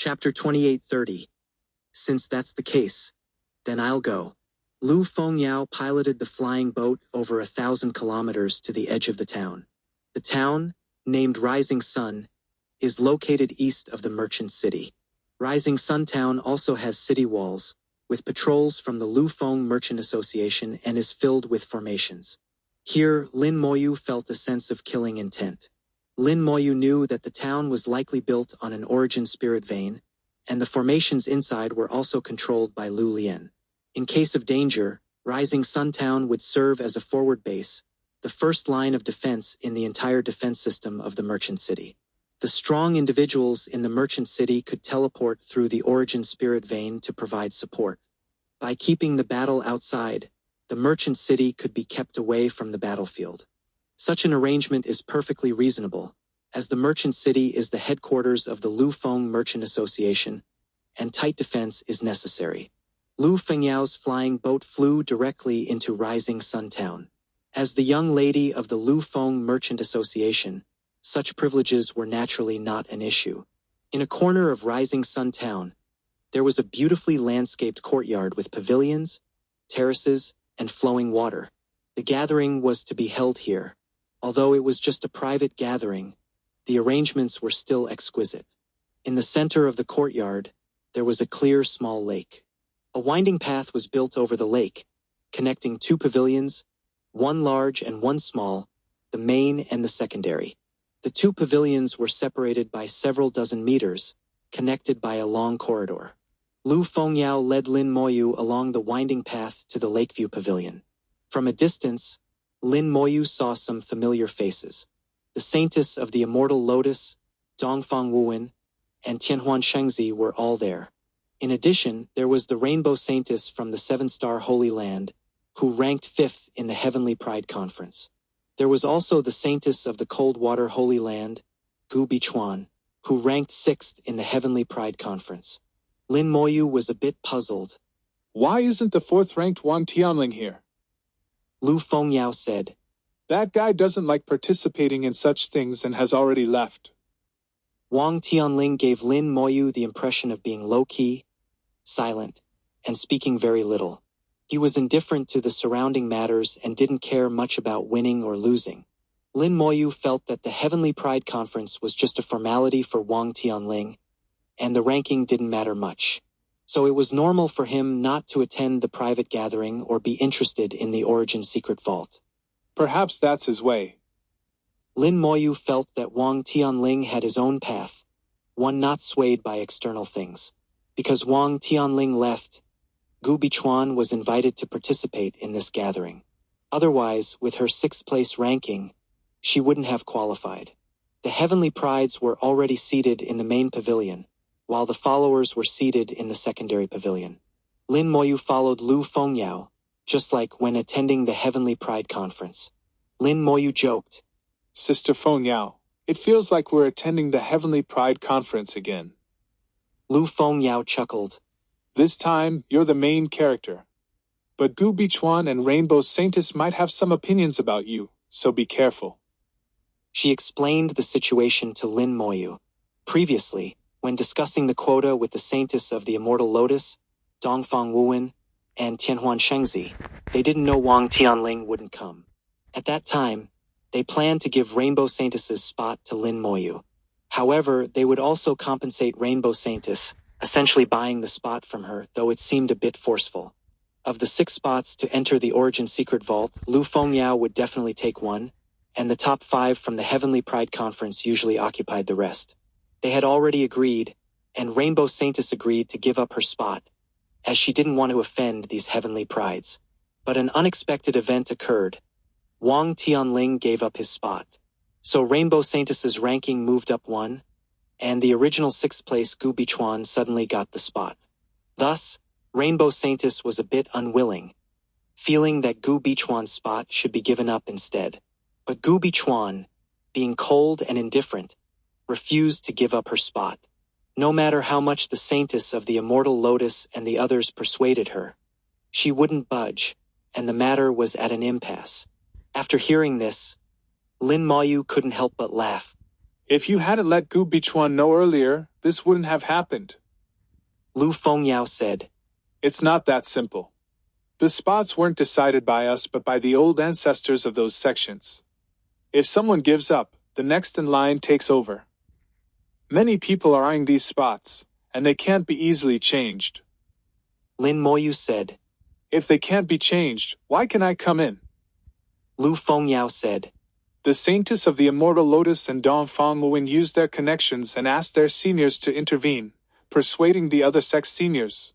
Chapter 2830. Since that's the case, then I'll go. Lu Fengyao piloted the flying boat over 1,000 kilometers to the edge of the town. The town, named Rising Sun, is located east of the merchant city. Rising Sun Town also has city walls, with patrols from the Lufeng Merchant Association, and is filled with formations. Here, Lin Moyu felt a sense of killing intent. Lin Moyu knew that the town was likely built on an origin spirit vein, and the formations inside were also controlled by Lu Lian. In case of danger, Rising Sun Town would serve as a forward base, the first line of defense in the entire defense system of the merchant city. The strong individuals in the merchant city could teleport through the origin spirit vein to provide support. By keeping the battle outside, the merchant city could be kept away from the battlefield. Such an arrangement is perfectly reasonable, as the merchant city is the headquarters of the Lufeng Merchant Association, and tight defense is necessary. Lu Fengyao's flying boat flew directly into Rising Sun Town. As the young lady of the Lufeng Merchant Association, such privileges were naturally not an issue. In a corner of Rising Sun Town, there was a beautifully landscaped courtyard with pavilions, terraces, and flowing water. The gathering was to be held here. Although it was just a private gathering, the arrangements were still exquisite. In the center of the courtyard, there was a clear small lake. A winding path was built over the lake, connecting two pavilions, one large and one small, the main and the secondary. The two pavilions were separated by several dozen meters, connected by a long corridor. Lu Fengyao led Lin Moyu along the winding path to the Lakeview Pavilion. From a distance, Lin Moyu saw some familiar faces. The Saintess of the Immortal Lotus, Dongfang Wuwen, and Tianhuan Shengzi were all there. In addition, there was the Rainbow Saintess from the Seven-Star Holy Land, who ranked 5th in the Heavenly Pride Conference. There was also the Saintess of the Coldwater Holy Land, Gu Bichuan, who ranked 6th in the Heavenly Pride Conference. Lin Moyu was a bit puzzled. Why isn't the 4th-ranked Wang Tianling here? Lu Fengyao said. That guy doesn't like participating in such things and has already left. Wang Tianling gave Lin Moyu the impression of being low-key, silent, and speaking very little. He was indifferent to the surrounding matters and didn't care much about winning or losing. Lin Moyu felt that the Heavenly Pride Conference was just a formality for Wang Tianling, and the ranking didn't matter much. So it was normal for him not to attend the private gathering or be interested in the Origin Secret Vault. Perhaps that's his way. Lin Moyu felt that Wang Tianling had his own path, one not swayed by external things. Because Wang Tianling left, Gu Bichuan was invited to participate in this gathering. Otherwise, with her 6th-place ranking, she wouldn't have qualified. The Heavenly Prides were already seated in the main pavilion, while the followers were seated in the secondary pavilion. Lin Moyu followed Lu Fengyao, just like when attending the Heavenly Pride Conference. Lin Moyu joked, Sister Fengyao, it feels like we're attending the Heavenly Pride Conference again. Lu Fengyao chuckled. This time, you're the main character. But Gu Bichuan and Rainbow Saintess might have some opinions about you, so be careful. She explained the situation to Lin Moyu. Previously, when discussing the quota with the Saintess of the Immortal Lotus, Dongfang Wuwen, and Tianhuan Shengzi, they didn't know Wang Tianling wouldn't come. At that time, they planned to give Rainbow Saintess's spot to Lin Moyu. However, they would also compensate Rainbow Saintess, essentially buying the spot from her, though it seemed a bit forceful. Of the 6 spots to enter the Origin Secret Vault, Lu Fengyao would definitely take one, and the top 5 from the Heavenly Pride Conference usually occupied the rest. They had already agreed, and Rainbow Saintess agreed to give up her spot, as she didn't want to offend these Heavenly Prides. But an unexpected event occurred. Wang Tianling gave up his spot. So Rainbow Saintess's ranking moved up 1, and the original 6th place Gu Bichuan suddenly got the spot. Thus, Rainbow Saintess was a bit unwilling, feeling that Gu Bichuan's spot should be given up instead. But Gu Bichuan, being cold and indifferent, refused to give up her spot. No matter how much the Saintess of the Immortal Lotus and the others persuaded her, she wouldn't budge, and the matter was at an impasse. After hearing this, Lin Moyu couldn't help but laugh. If you hadn't let Gu Bichuan know earlier, this wouldn't have happened. Lu Fengyao said. It's not that simple. The spots weren't decided by us but by the old ancestors of those sections. If someone gives up, the next in line takes over. Many people are eyeing these spots, and they can't be easily changed. Lin Moyu said. If they can't be changed, why can I come in? Lu Fengyao said. The Saintess of the Immortal Lotus and Dongfang Muin used their connections and asked their seniors to intervene, persuading the other sex seniors.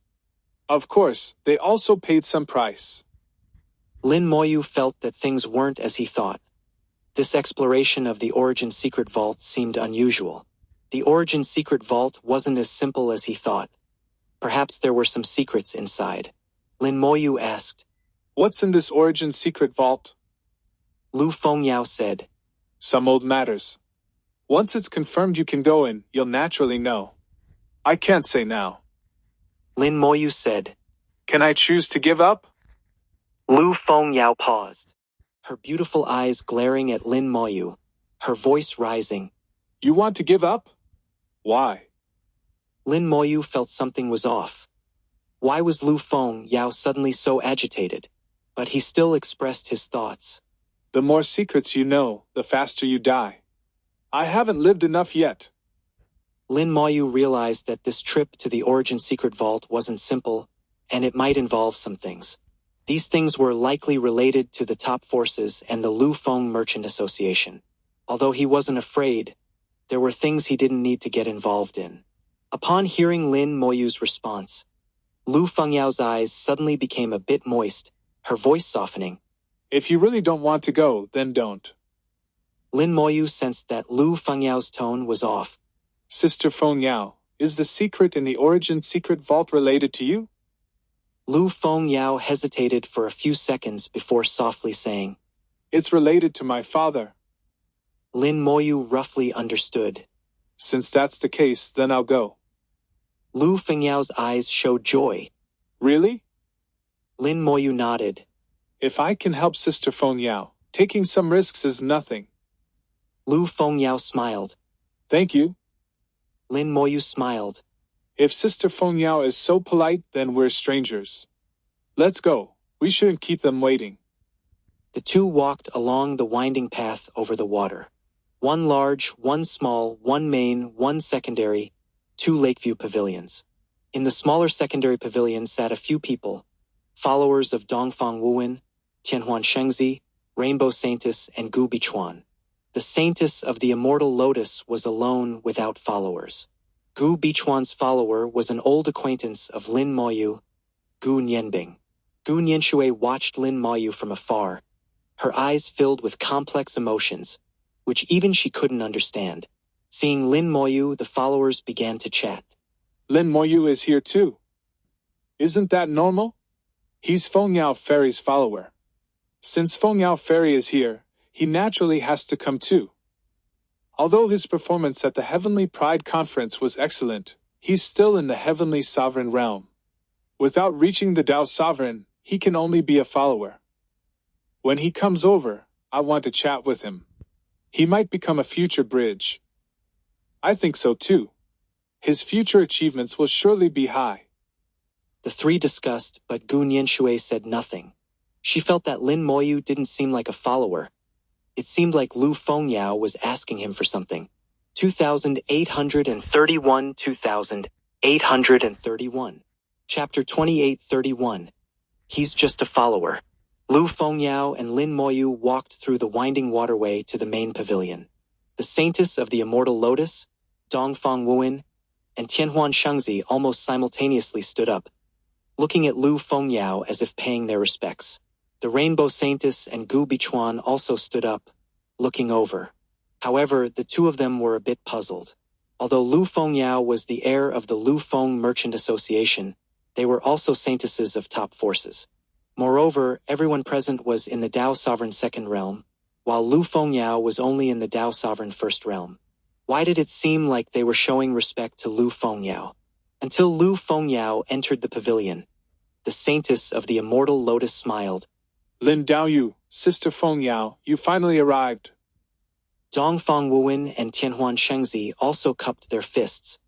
Of course, they also paid some price. Lin Moyu felt that things weren't as he thought. This exploration of the Origin Secret Vault seemed unusual. The Origin Secret Vault wasn't as simple as he thought. Perhaps there were some secrets inside. Lin Moyu asked. What's in this Origin Secret Vault? Lu Fengyao said. Some old matters. Once it's confirmed you can go in, you'll naturally know. I can't say now. Lin Moyu said. Can I choose to give up? Lu Fengyao paused, her beautiful eyes glaring at Lin Moyu, her voice rising. You want to give up? Why? Lin Moyu felt something was off. Why was Lu Fengyao suddenly so agitated? But he still expressed his thoughts. The more secrets you know, the faster you die. I haven't lived enough yet. Lin Moyu realized that this trip to the Origin Secret Vault wasn't simple, and it might involve some things. These things were likely related to the top forces and the Lu Feng Merchant Association. Although he wasn't afraid, there were things he didn't need to get involved in. Upon hearing Lin Moyu's response, Lu Fengyao's eyes suddenly became a bit moist, her voice softening. If you really don't want to go, then don't. Lin Moyu sensed that Lu Fengyao's tone was off. Sister Fengyao, is the secret in the Origin Secret Vault related to you? Lu Fengyao hesitated for a few seconds before softly saying, It's related to my father. Lin Moyu roughly understood. Since that's the case, then I'll go. Lu Fengyao's eyes showed joy. Really? Lin Moyu nodded. If I can help Sister Fengyao, taking some risks is nothing. Lu Fengyao smiled. Thank you. Lin Moyu smiled. If Sister Fengyao is so polite, then we're strangers. Let's go. We shouldn't keep them waiting. The two walked along the winding path over the water. One large, one small, one main, one secondary, 2 Lakeview pavilions. In the smaller secondary pavilion sat a few people, followers of Dongfang Wuwen, Tianhuan Shengzi, Rainbow Saintess, and Gu Bichuan. The Saintess of the Immortal Lotus was alone without followers. Gu Bichuan's follower was an old acquaintance of Lin Moyu, Gu Nianbing. Gu Nianshui watched Lin Moyu from afar, her eyes filled with complex emotions, which even she couldn't understand. Seeing Lin Moyu, the followers began to chat. Lin Moyu is here too. Isn't that normal? He's Fengyao Fairy's follower. Since Fengyao Fairy is here, he naturally has to come too. Although his performance at the Heavenly Pride Conference was excellent, he's still in the Heavenly Sovereign realm. Without reaching the Tao Sovereign, he can only be a follower. When he comes over, I want to chat with him. He might become a future bridge. I think so too. His future achievements will surely be high. The three discussed, but Gu Nianshui said nothing. She felt that Lin Moyu didn't seem like a follower. It seemed like Lu Fengyao was asking him for something. 2831 2831. Chapter 2831. He's just a follower. Lu Fengyao and Lin Moyu walked through the winding waterway to the main pavilion. The Saintess of the Immortal Lotus, Dongfang Wuwen, and Tianhuan Shengzi almost simultaneously stood up, looking at Lu Fengyao as if paying their respects. The Rainbow Saintess and Gu Bichuan also stood up, looking over. However, the two of them were a bit puzzled. Although Lu Fengyao was the heir of the Lu Feng Merchant Association, they were also saintesses of top forces. Moreover, everyone present was in the Tao Sovereign Second Realm, while Lu Fengyao was only in the Tao Sovereign First Realm. Why did it seem like they were showing respect to Lu Fengyao? Until Lu Fengyao entered the pavilion, the Saintess of the Immortal Lotus smiled. Lin Daoyu, Sister Fengyao, you finally arrived. Dongfang Wuwen and Tianhuan Shengzi also cupped their fists.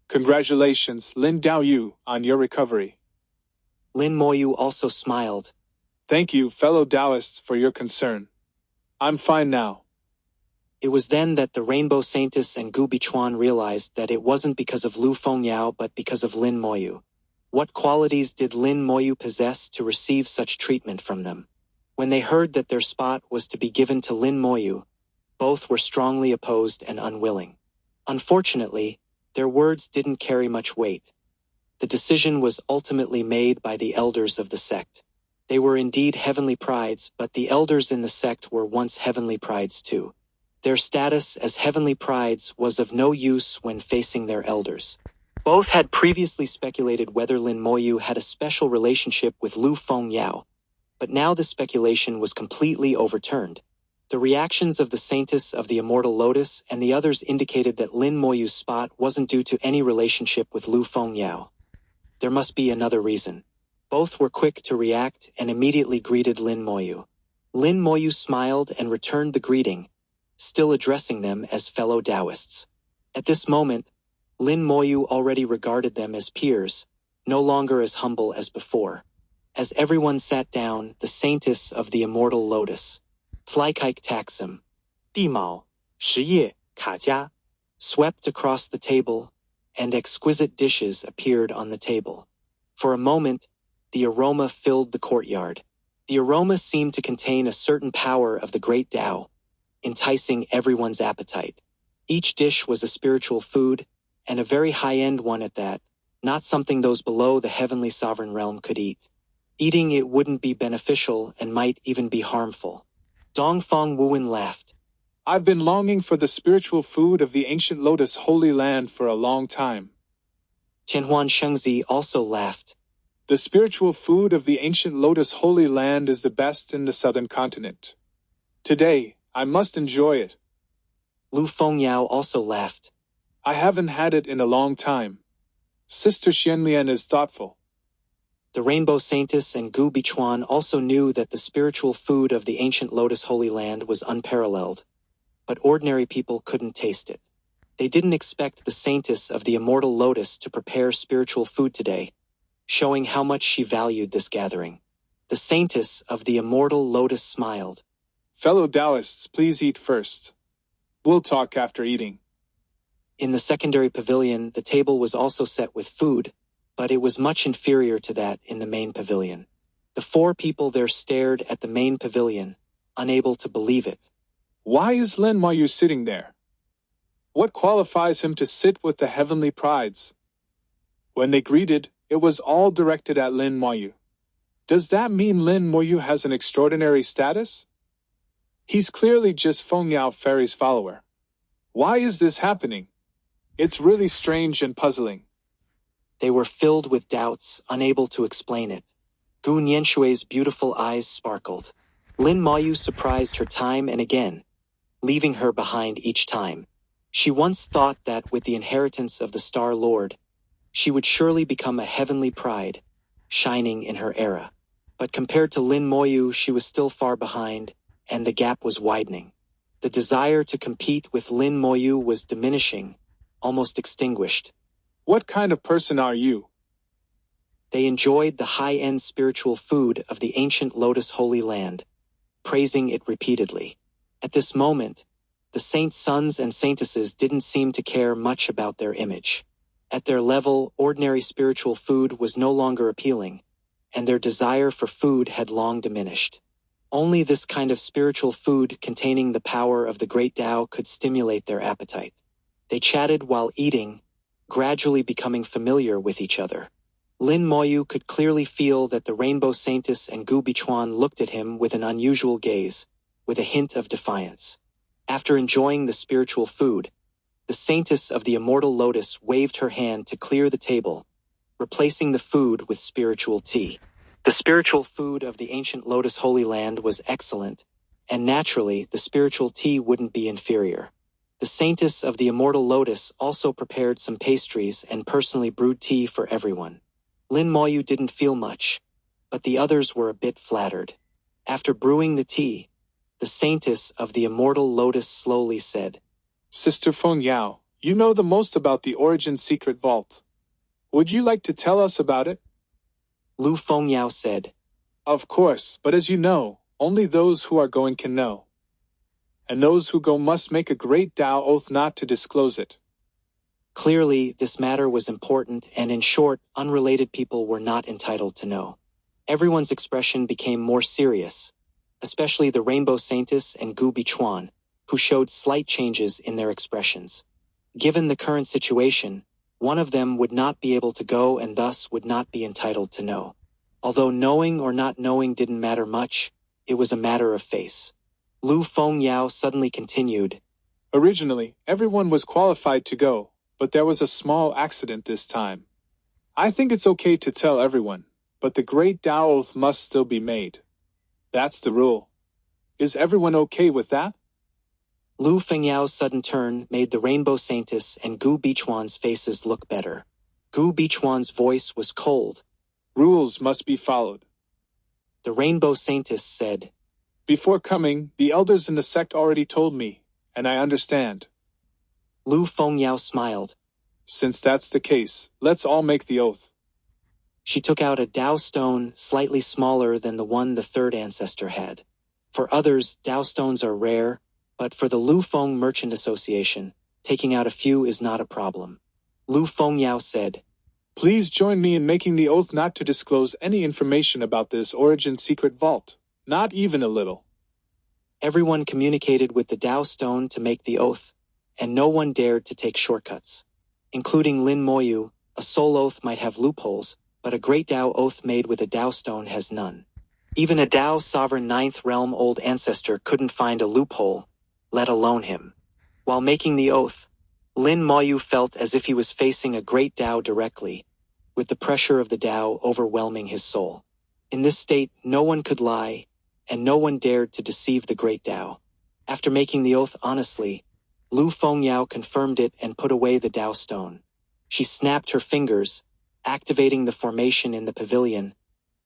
Congratulations, Lin Daoyu, on your recovery. Lin Moyu also smiled. Thank you, fellow Taoists, for your concern. I'm fine now. It was then that the Rainbow Saintess and Gu Bichuan realized that it wasn't because of Lu Fengyao but because of Lin Moyu. What qualities did Lin Moyu possess to receive such treatment from them? When they heard that their spot was to be given to Lin Moyu, both were strongly opposed and unwilling. Unfortunately, their words didn't carry much weight. The decision was ultimately made by the elders of the sect. They were indeed heavenly prides, but the elders in the sect were once heavenly prides too. Their status as heavenly prides was of no use when facing their elders. Both had previously speculated whether Lin Moyu had a special relationship with Lu Fengyao, but now the speculation was completely overturned. The reactions of the Saintess of the Immortal Lotus and the others indicated that Lin Moyu's spot wasn't due to any relationship with Lu Fengyao. There must be another reason. Both were quick to react and immediately greeted Lin Moyu. Lin Moyu smiled and returned the greeting, still addressing them as fellow Taoists. At this moment, Lin Moyu already regarded them as peers, no longer as humble as before. As everyone sat down, the Saintess of the Immortal Lotus, Flykaik Taksim, Dimao, Shiye, Kajia, swept across the table, and exquisite dishes appeared on the table. For a moment, the aroma filled the courtyard. The aroma seemed to contain a certain power of the great Tao, enticing everyone's appetite. Each dish was a spiritual food, and a very high-end one at that, not something those below the heavenly sovereign realm could eat. Eating it wouldn't be beneficial and might even be harmful. Dongfang Wuwen laughed. I've been longing for the spiritual food of the ancient Lotus Holy Land for a long time. Tianhuan Shengzi also laughed. The spiritual food of the ancient Lotus Holy Land is the best in the southern continent. Today, I must enjoy it. Lu Fengyao also laughed. I haven't had it in a long time. Sister Xianlian is thoughtful. The Rainbow Saintess and Gu Bichuan also knew that the spiritual food of the ancient Lotus Holy Land was unparalleled, but ordinary people couldn't taste it. They didn't expect the Saintess of the Immortal Lotus to prepare spiritual food today, showing how much she valued this gathering. The Saintess of the Immortal Lotus smiled. Fellow Taoists, please eat first. We'll talk after eating. In the secondary pavilion, the table was also set with food, but it was much inferior to that in the main pavilion. The four people there stared at the main pavilion, unable to believe it. Why is Lin Moyu sitting there? What qualifies him to sit with the heavenly prides? When they greeted, it was all directed at Lin Moyu. Does that mean Lin Moyu has an extraordinary status? He's clearly just Fengyao Fairy's follower. Why is this happening? It's really strange and puzzling. They were filled with doubts, unable to explain it. Gu Nianshui's beautiful eyes sparkled. Lin Moyu surprised her time and again, leaving her behind each time. She once thought that with the inheritance of the Star Lord, she would surely become a heavenly pride, shining in her era. But compared to Lin Moyu, she was still far behind, and the gap was widening. The desire to compete with Lin Moyu was diminishing, almost extinguished. What kind of person are you? They enjoyed the high-end spiritual food of the ancient Lotus Holy Land, praising it repeatedly. At this moment, the saints' sons and saintesses didn't seem to care much about their image. At their level, ordinary spiritual food was no longer appealing, and their desire for food had long diminished. Only this kind of spiritual food containing the power of the great Tao could stimulate their appetite. They chatted while eating, gradually becoming familiar with each other. Lin Moyu could clearly feel that the Rainbow Saintess and Gu Bichuan looked at him with an unusual gaze, with a hint of defiance. After enjoying the spiritual food, the Saintess of the Immortal Lotus waved her hand to clear the table, replacing the food with spiritual tea. The spiritual food of the ancient Lotus Holy Land was excellent, and naturally the spiritual tea wouldn't be inferior. The Saintess of the Immortal Lotus also prepared some pastries and personally brewed tea for everyone. Lin Moyu didn't feel much, but the others were a bit flattered. After brewing the tea, The saintess of the immortal lotus slowly said, Sister Feng Yao, you know the most about the Origin Secret Vault. Would you like to tell us about it? Lu Fengyao said, Of course, but as you know, only those who are going can know. And those who go must make a great Tao oath not to disclose it. Clearly, this matter was important, and in short, unrelated people were not entitled to know. Everyone's expression became more serious, especially the Rainbow Saintess and Gu Bichuan, who showed slight changes in their expressions. Given the current situation, one of them would not be able to go and thus would not be entitled to know. Although knowing or not knowing didn't matter much, it was a matter of face. Lu Fengyao suddenly continued, Originally, everyone was qualified to go, but there was a small accident this time. I think it's okay to tell everyone, but the Great Tao Oath must still be made. That's the rule. Is everyone okay with that? Lu Fengyao's sudden turn made the Rainbow Saintess and Gu Bichuan's faces look better. Gu Bichuan's voice was cold. Rules must be followed. The Rainbow Saintess said, Before coming, the elders in the sect already told me, and I understand. Lu Fengyao smiled. Since that's the case, let's all make the oath. She took out a Tao stone slightly smaller than the one the third ancestor had. For others, Tao stones are rare, but for the Lu Feng Merchant Association, taking out a few is not a problem. Lu Fengyao said, Please join me in making the oath not to disclose any information about this Origin Secret Vault, not even a little. Everyone communicated with the Tao stone to make the oath, and no one dared to take shortcuts. Including Lin Moyu, a soul oath might have loopholes, but a great Tao oath made with a Tao stone has none. Even a Tao sovereign ninth realm old ancestor couldn't find a loophole, let alone him. While making the oath, Lin Moyu felt as if he was facing a great Tao directly, with the pressure of the Tao overwhelming his soul. In this state, no one could lie, and no one dared to deceive the great Tao. After making the oath honestly, Lu Fengyao confirmed it and put away the Tao stone. She snapped her fingers, activating the formation in the pavilion,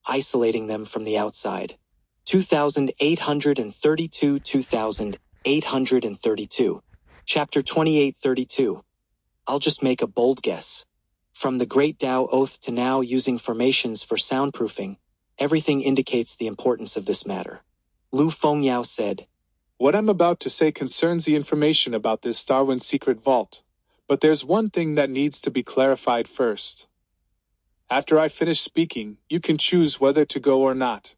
isolating them from the outside. 2832 2832. Chapter 2832. I'll just make a bold guess. From the Great Tao Oath to now using formations for soundproofing, everything indicates the importance of this matter. Lu Fengyao said, What I'm about to say concerns the information about this Starwind Secret Vault, but there's one thing that needs to be clarified first. After I finish speaking, you can choose whether to go or not.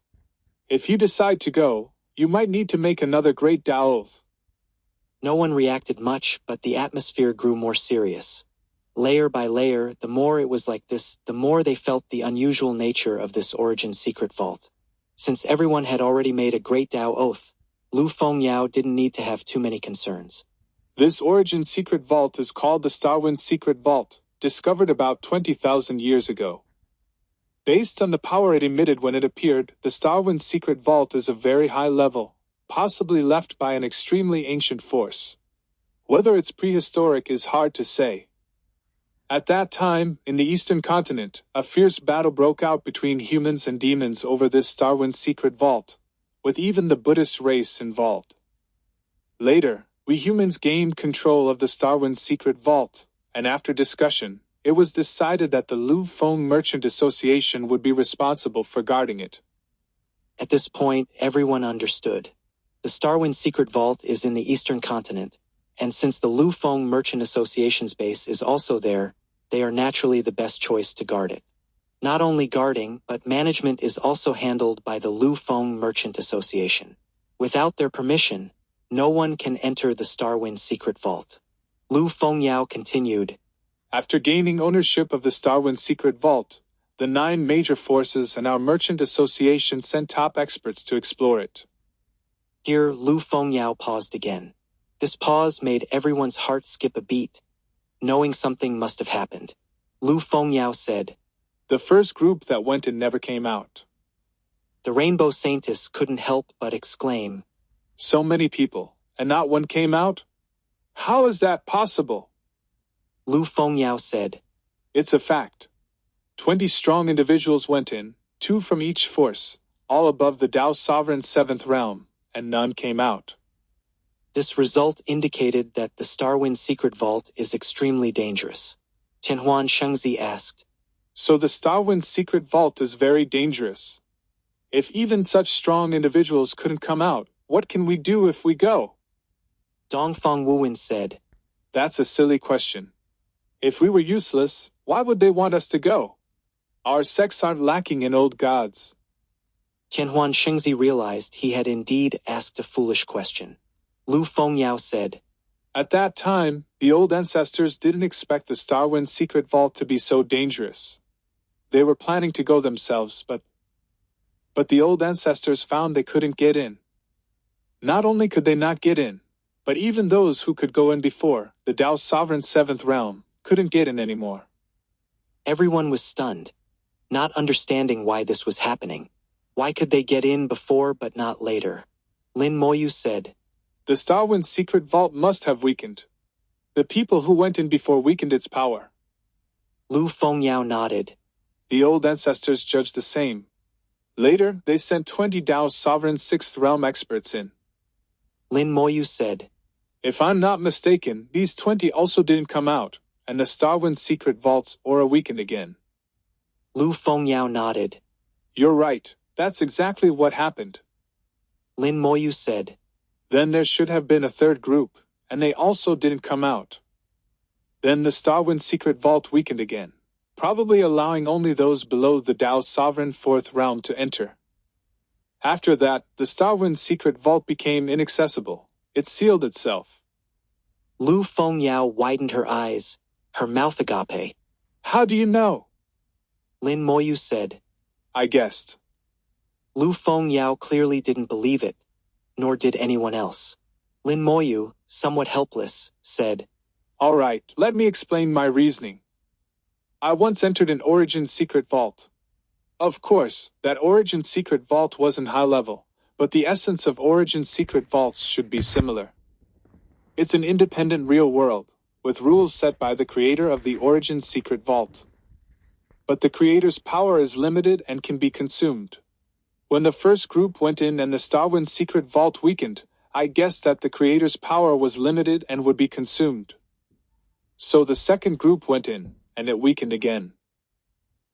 If you decide to go, you might need to make another Great Tao Oath. No one reacted much, but the atmosphere grew more serious. Layer by layer, the more it was like this, the more they felt the unusual nature of this Origin Secret Vault. Since everyone had already made a Great Tao Oath, Lu Fengyao didn't need to have too many concerns. This Origin Secret Vault is called the Starwind Secret Vault, discovered about 20,000 years ago. Based on the power it emitted when it appeared, the Starwind Secret Vault is a very high level, possibly left by an extremely ancient force. Whether it's prehistoric is hard to say. At that time, in the Eastern continent, a fierce battle broke out between humans and demons over this Starwind Secret Vault, with even the Buddhist race involved. Later, we humans gained control of the Starwind Secret Vault, and after discussion, it was decided that the Lu Feng Merchant Association would be responsible for guarding it. At this point, everyone understood. The Starwind Secret Vault is in the Eastern continent, and since the Lu Feng Merchant Association's base is also there, they are naturally the best choice to guard it. Not only guarding, but management is also handled by the Lu Feng Merchant Association. Without their permission, no one can enter the Starwind Secret Vault. Lu Fengyao continued, After gaining ownership of the Starwind Secret Vault, the 9 major forces and our Merchant Association sent top experts to explore it. Here, Lu Fengyao paused again. This pause made everyone's heart skip a beat, knowing something must have happened. Lu Fengyao said, The first group that went in never came out. The Rainbow Saintess couldn't help but exclaim, So many people, and not one came out? How is that possible? Lu Fengyao said, It's a fact. 20 strong individuals went in, 2 from each force, all above the Tao Sovereign 7th realm, and none came out. This result indicated that the Starwind secret vault is extremely dangerous. Tianhuan Shengzi asked. So the Starwind secret vault is very dangerous. If even such strong individuals couldn't come out, what can we do if we go? Dongfang Wuwen said. That's a silly question. If we were useless, why would they want us to go? Our sects aren't lacking in old gods. Tianhuan Shengzi realized he had indeed asked a foolish question. Lu Fengyao said. At that time, the old ancestors didn't expect the Starwind secret vault to be so dangerous. They were planning to go themselves, but the old ancestors found they couldn't get in. Not only could they not get in, but even those who could go in before, the Tao's sovereign seventh realm, couldn't get in anymore. Everyone was stunned, not understanding why this was happening. Why could they get in before but not later? Lin Moyu said. The Starwind secret vault must have weakened. The people who went in before weakened its power. Lu Fengyao nodded. The old ancestors judged the same. Later, they sent 20 Tao's sovereign sixth realm experts in. Lin Moyu said. If I'm not mistaken, these 20 also didn't come out, and the Starwind secret vault's aura weakened again. Lu Fengyao nodded. You're right, that's exactly what happened. Lin Moyu said. Then there should have been a third group, and they also didn't come out. Then the Starwind secret vault weakened again, probably allowing only those below the Tao's sovereign fourth realm to enter. After that, the Starwind secret vault became inaccessible. It sealed itself. Lu Fengyao widened her eyes, her mouth agape. How do you know? Lin Moyu said. I guessed. Lu Fengyao clearly didn't believe it, nor did anyone else. Lin Moyu, somewhat helpless, said. All right, let me explain my reasoning. I once entered an Origin secret vault. Of course, that Origin secret vault wasn't high level, but the essence of Origin secret vaults should be similar. It's an independent real world, with rules set by the creator of the Origin secret vault. But the creator's power is limited and can be consumed. When the first group went in and the Starwind secret vault weakened, I guessed that the creator's power was limited and would be consumed. So the second group went in, and it weakened again.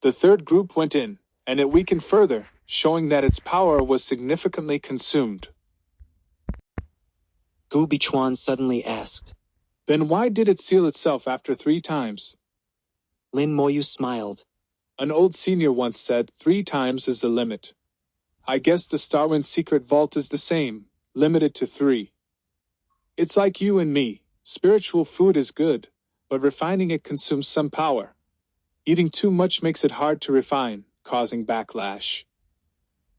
The third group went in, and it weakened further, showing that its power was significantly consumed. Gu Bichuan suddenly asked. Then why did it seal itself after 3 times? Lin Moyu smiled. An old senior once said 3 times is the limit. I guess the Starwind secret vault is the same, limited to 3. It's like you and me. Spiritual food is good, but refining it consumes some power. Eating too much makes it hard to refine, causing backlash.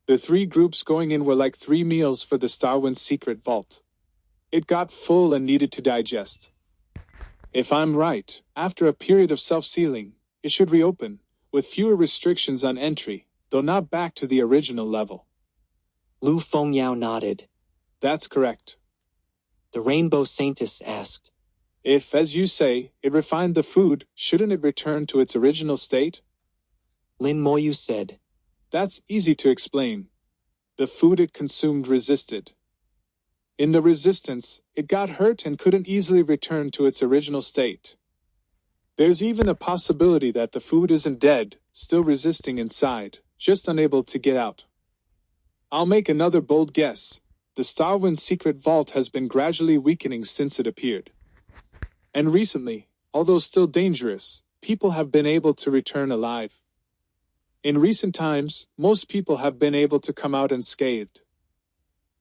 The 3 groups going in were like 3 meals for the Starwind secret vault. It got full and needed to digest. If I'm right, after a period of self-sealing, it should reopen, with fewer restrictions on entry, though not back to the original level. Lu Fengyao nodded. That's correct. The Rainbow Saintess asked. If, as you say, it refined the food, shouldn't it return to its original state? Lin Moyu said. That's easy to explain. The food it consumed resisted. In the resistance, it got hurt and couldn't easily return to its original state. There's even a possibility that the food isn't dead, still resisting inside, just unable to get out. I'll make another bold guess. The Starwind secret vault has been gradually weakening since it appeared. And recently, although still dangerous, people have been able to return alive. In recent times, most people have been able to come out unscathed.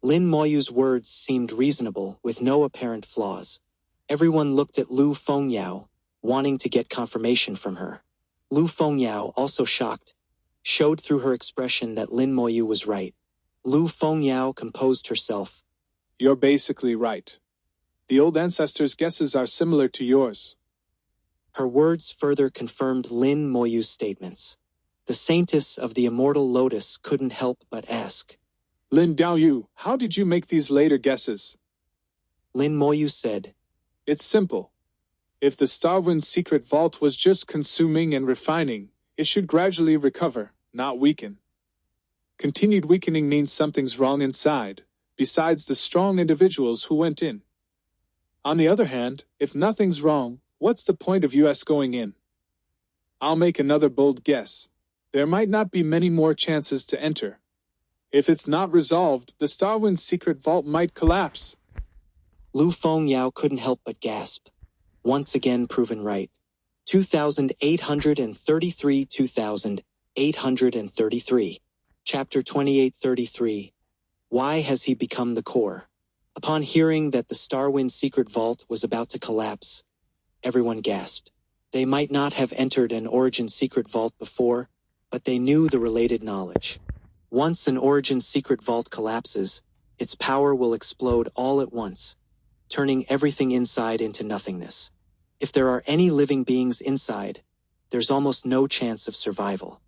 Lin Moyu's words seemed reasonable, with no apparent flaws. Everyone looked at Lu Fengyao, wanting to get confirmation from her. Lu Fengyao, also shocked, showed through her expression that Lin Moyu was right. Lu Fengyao composed herself. You're basically right. The old ancestors' guesses are similar to yours. Her words further confirmed Lin Moyu's statements. The Saintess of the Immortal Lotus couldn't help but ask. Lin Daoyu, how did you make these later guesses? Lin Moyu said. It's simple. If the Starwind secret vault was just consuming and refining, it should gradually recover, not weaken. Continued weakening means something's wrong inside, besides the strong individuals who went in. On the other hand, if nothing's wrong, what's the point of us going in? I'll make another bold guess. There might not be many more chances to enter. If it's not resolved, the Starwind's secret vault might collapse. Lu Fengyao couldn't help but gasp. Once again proven right. 2833 2833. Chapter 2833. Why has he become the core? Upon hearing that the Starwind secret vault was about to collapse, everyone gasped. They might not have entered an Origin secret vault before, but they knew the related knowledge. Once an Origin secret vault collapses, its power will explode all at once, turning everything inside into nothingness. If there are any living beings inside, there's almost no chance of survival.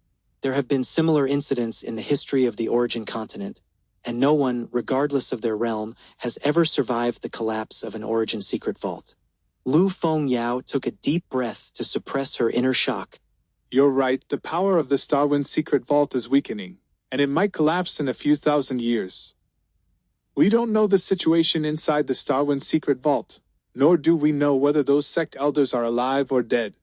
There have been similar incidents in the history of the Origin continent, and no one, regardless of their realm, has ever survived the collapse of an Origin secret vault. Lu Fengyao took a deep breath to suppress her inner shock. You're right, the power of the Starwind secret vault is weakening, and it might collapse in a few thousand years. We don't know the situation inside the Starwind secret vault, nor do we know whether those sect elders are alive or dead.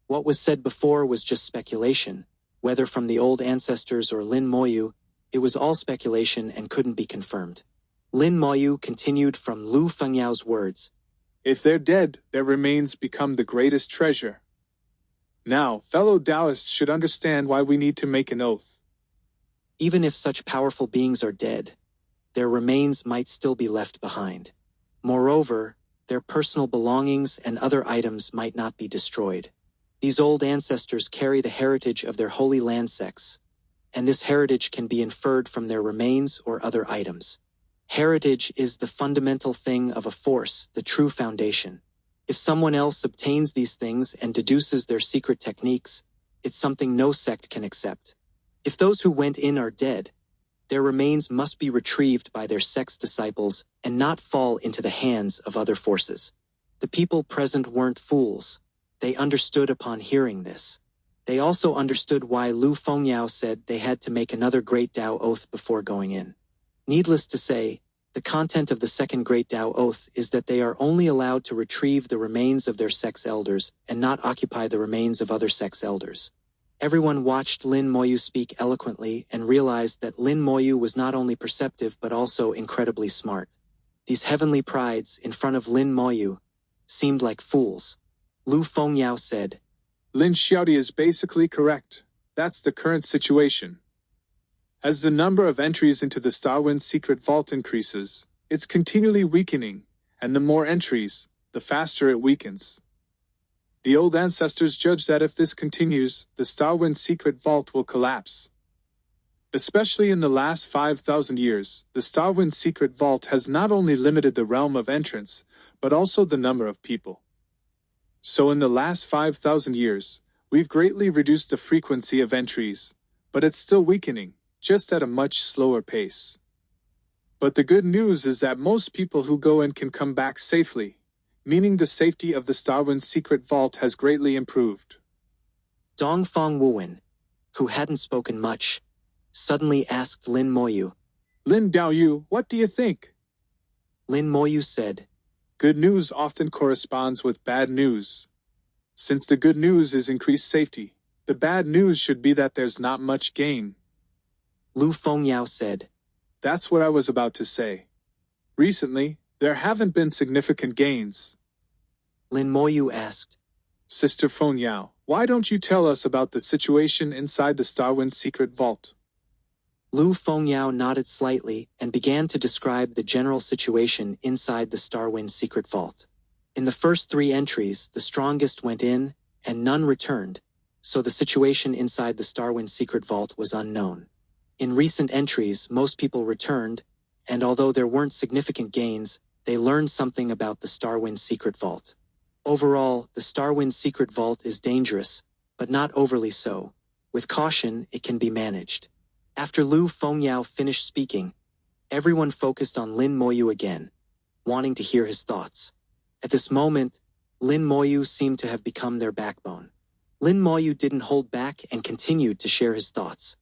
What was said before was just speculation. Whether from the old ancestors or Lin Moyu, it was all speculation and couldn't be confirmed. Lin Moyu continued from Lu Fengyao's words. If they're dead, their remains become the greatest treasure. Now, fellow Taoists should understand why we need to make an oath. Even if such powerful beings are dead, their remains might still be left behind. Moreover, their personal belongings and other items might not be destroyed. These old ancestors carry the heritage of their holy land sects, and this heritage can be inferred from their remains or other items. Heritage is the fundamental thing of a force, the true foundation. If someone else obtains these things and deduces their secret techniques, it's something no sect can accept. If those who went in are dead, their remains must be retrieved by their sect's disciples and not fall into the hands of other forces. The people present weren't fools. They understood upon hearing this. They also understood why Lu Fengyao said they had to make another Great Tao Oath before going in. Needless to say, the content of the second Great Tao Oath is that they are only allowed to retrieve the remains of their sect's elders and not occupy the remains of other sect's elders. Everyone watched Lin Moyu speak eloquently and realized that Lin Moyu was not only perceptive but also incredibly smart. These heavenly prides in front of Lin Moyu seemed like fools. Lu Fengyao said, Lin Xiaodi is basically correct. That's the current situation. As the number of entries into the Starwind secret vault increases, it's continually weakening, and the more entries, the faster it weakens. The old ancestors judge that if this continues, the Starwind secret vault will collapse. Especially in the last 5,000 years, the Starwind secret vault has not only limited the realm of entrance, but also the number of people. So in the last 5,000 years, we've greatly reduced the frequency of entries, but it's still weakening, just at a much slower pace. But the good news is that most people who go in can come back safely, meaning the safety of the Starwind secret vault has greatly improved. Dongfang Wuwen, who hadn't spoken much, suddenly asked Lin Moyu. Lin Daoyu, what do you think? Lin Moyu said, Good news often corresponds with bad news. Since the good news is increased safety, the bad news should be that there's not much gain. Lu Fengyao said, That's what I was about to say. Recently, there haven't been significant gains. Lin Moyu asked, Sister Fengyao, why don't you tell us about the situation inside the Starwind secret vault? Lu Fengyao nodded slightly and began to describe the general situation inside the Starwind secret vault. In the first 3 entries, the strongest went in and none returned, so the situation inside the Starwind secret vault was unknown. In recent entries, most people returned, and although there weren't significant gains, they learned something about the Starwind secret vault. Overall, the Starwind secret vault is dangerous, but not overly so. With caution, it can be managed. After Lu Fengyao finished speaking, everyone focused on Lin Moyu again, wanting to hear his thoughts. At this moment, Lin Moyu seemed to have become their backbone. Lin Moyu didn't hold back and continued to share his thoughts.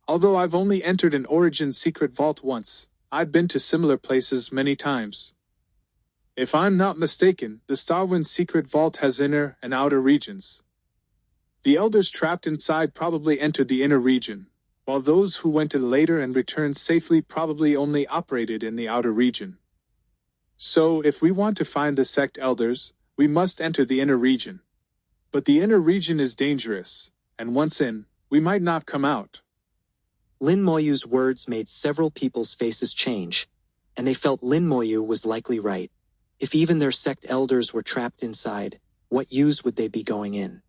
Although I've only entered an Origin secret vault once, I've been to similar places many times. If I'm not mistaken, the Starwind secret vault has inner and outer regions. The elders trapped inside probably entered the inner region, while those who went in later and returned safely probably only operated in the outer region. So, if we want to find the sect elders, we must enter the inner region. But the inner region is dangerous, and once in, we might not come out. Lin Moyu's words made several people's faces change, and they felt Lin Moyu was likely right. If even their sect elders were trapped inside, what use would they be going in?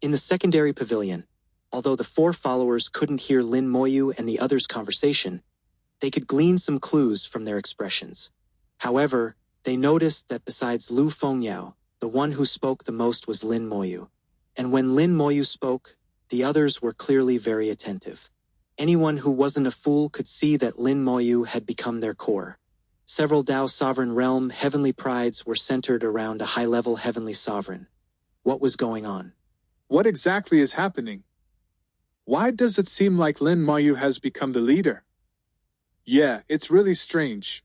In the secondary pavilion, although the four followers couldn't hear Lin Moyu and the others' conversation, they could glean some clues from their expressions. However, they noticed that besides Lu Fengyao, the one who spoke the most was Lin Moyu. And when Lin Moyu spoke, the others were clearly very attentive. Anyone who wasn't a fool could see that Lin Moyu had become their core. Several Dao Sovereign Realm heavenly prides were centered around a high-level heavenly sovereign. What was going on? What exactly is happening? Why does it seem like Lin Moyu has become the leader? Yeah, it's really strange.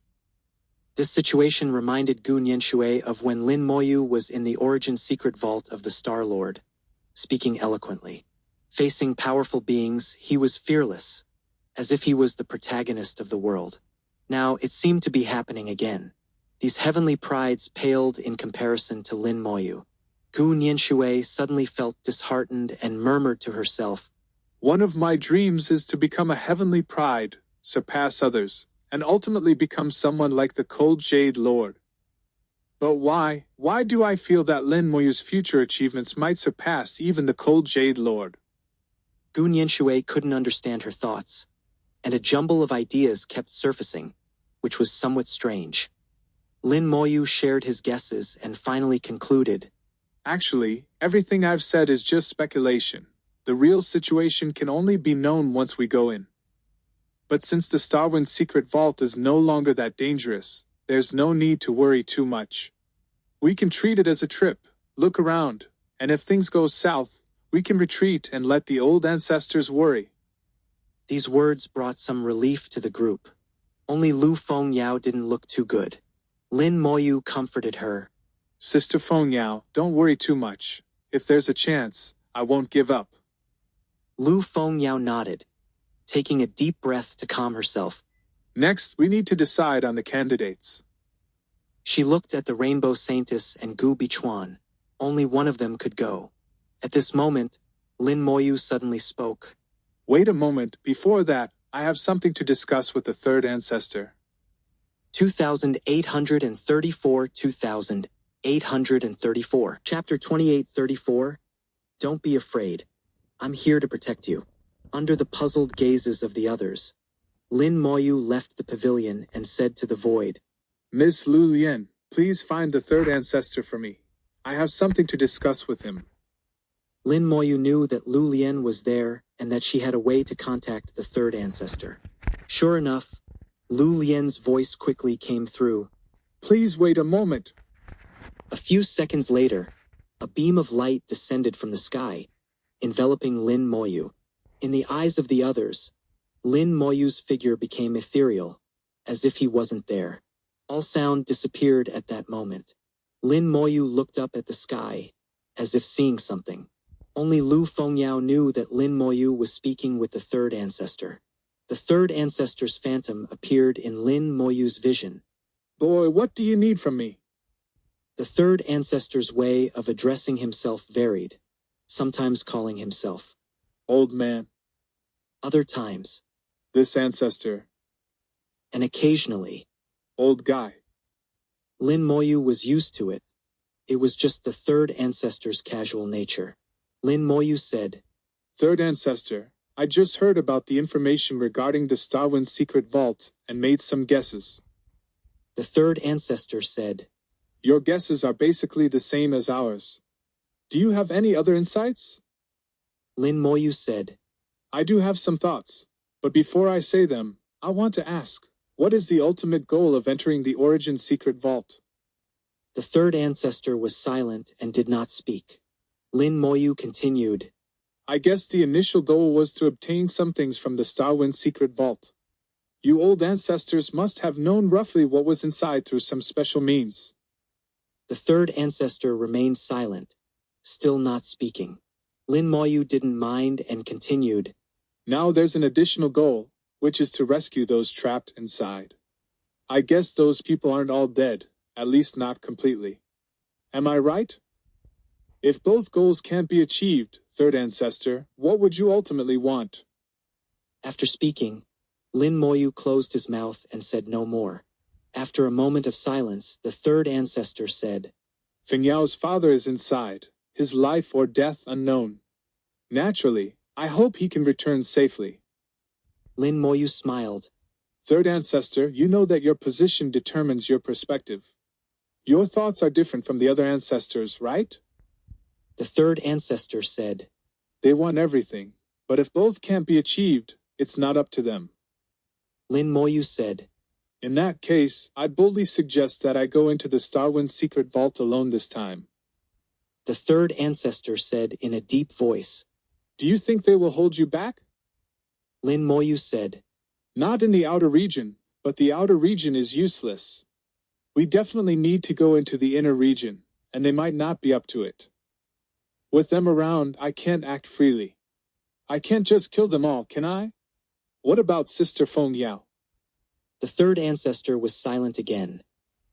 This situation reminded Gu Nianshui of when Lin Moyu was in the origin secret vault of the Star Lord. Speaking eloquently. Facing powerful beings, he was fearless, as if he was the protagonist of the world. Now, it seemed to be happening again. These heavenly prides paled in comparison to Lin Moyu. Gu Nianshui suddenly felt disheartened and murmured to herself, "One of my dreams is to become a heavenly pride, surpass others, and ultimately become someone like the Cold Jade Lord. But why do I feel that Lin Moyu's future achievements might surpass even the Cold Jade Lord?" Gu Nianshui couldn't understand her thoughts, and a jumble of ideas kept surfacing, which was somewhat strange. Lin Moyu shared his guesses and finally concluded, "Actually, everything I've said is just speculation. The real situation can only be known once we go in. But since the Starwind secret vault is no longer that dangerous, there's no need to worry too much. We can treat it as a trip, look around, and if things go south, we can retreat and let the old ancestors worry." These words brought some relief to the group. Only Lu Fengyao didn't look too good. Lin Moyu comforted her. "Sister Fengyao, don't worry too much. If there's a chance, I won't give up." Lu Fengyao nodded, taking a deep breath to calm herself. "Next, we need to decide on the candidates." She looked at the Rainbow Saintess and Gu Bichuan. Only one of them could go. At this moment, Lin Moyu suddenly spoke. "Wait a moment, before that, I have something to discuss with the third ancestor." 2834 2834 Chapter 2834. Don't be afraid. I'm here to protect you. Under the puzzled gazes of the others, Lin Moyu left the pavilion and said to the void, "Miss Lu Lian, please find the third ancestor for me. I have something to discuss with him." Lin Moyu knew that Lu Lian was there and that she had a way to contact the third ancestor. Sure enough, Lu Lian's voice quickly came through. "Please wait a moment." A few seconds later, a beam of light descended from the sky, enveloping Lin Moyu. In the eyes of the others, Lin Moyu's figure became ethereal, as if he wasn't there. All sound disappeared at that moment. Lin Moyu looked up at the sky, as if seeing something. Only Lu Fengyao knew that Lin Moyu was speaking with the third ancestor. The third ancestor's phantom appeared in Lin Moyu's vision. "Boy, what do you need from me?" The third ancestor's way of addressing himself varied, sometimes calling himself "Old man." Other times, "This ancestor." And occasionally, "Old guy." Lin Moyu was used to it. It was just the third ancestor's casual nature. Lin Moyu said, "Third ancestor, I just heard about the information regarding the Starwind secret vault and made some guesses." The third ancestor said, "Your guesses are basically the same as ours. Do you have any other insights?" Lin Moyu said, "I do have some thoughts, but before I say them, I want to ask, what is the ultimate goal of entering the Origin secret vault?" The third ancestor was silent and did not speak. Lin Moyu continued, "I guess the initial goal was to obtain some things from the Starwind secret vault. You old ancestors must have known roughly what was inside through some special means. The third ancestor remained silent, still not speaking. Lin Moyu didn't mind and continued. Now there's an additional goal, which is to rescue those trapped inside. I guess those people aren't all dead, at least not completely. Am I right? If both goals can't be achieved, third ancestor, what would you ultimately want? After speaking, Lin Moyu closed his mouth and said no more. After a moment of silence, the third ancestor said, Feng Yao's father is inside, his life or death unknown. Naturally, I hope he can return safely. Lin Moyu smiled. Third ancestor, you know that your position determines your perspective. Your thoughts are different from the other ancestors, right? The third ancestor said, They want everything, but if both can't be achieved, it's not up to them. Lin Moyu said, In that case, I boldly suggest that I go into the Starwind secret vault alone this time. The third ancestor said in a deep voice. Do you think they will hold you back? Lin Moyu said, Not in the outer region, but the outer region is useless. We definitely need to go into the inner region, and they might not be up to it. With them around, I can't act freely. I can't just kill them all, can I? What about Sister Feng Yao? The third ancestor was silent again,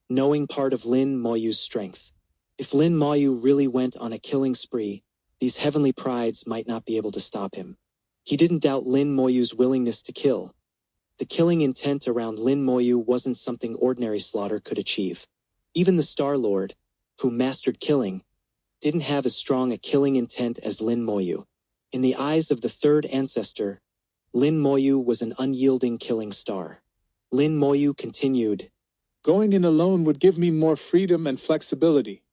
knowing part of Lin Moyu's strength. If Lin Moyu really went on a killing spree, these heavenly prides might not be able to stop him. He didn't doubt Lin Moyu's willingness to kill. The killing intent around Lin Moyu wasn't something ordinary slaughter could achieve. Even the Star Lord, who mastered killing, didn't have as strong a killing intent as Lin Moyu. In the eyes of the third ancestor, Lin Moyu was an unyielding killing star. Lin Moyu continued, Going in alone would give me more freedom and flexibility.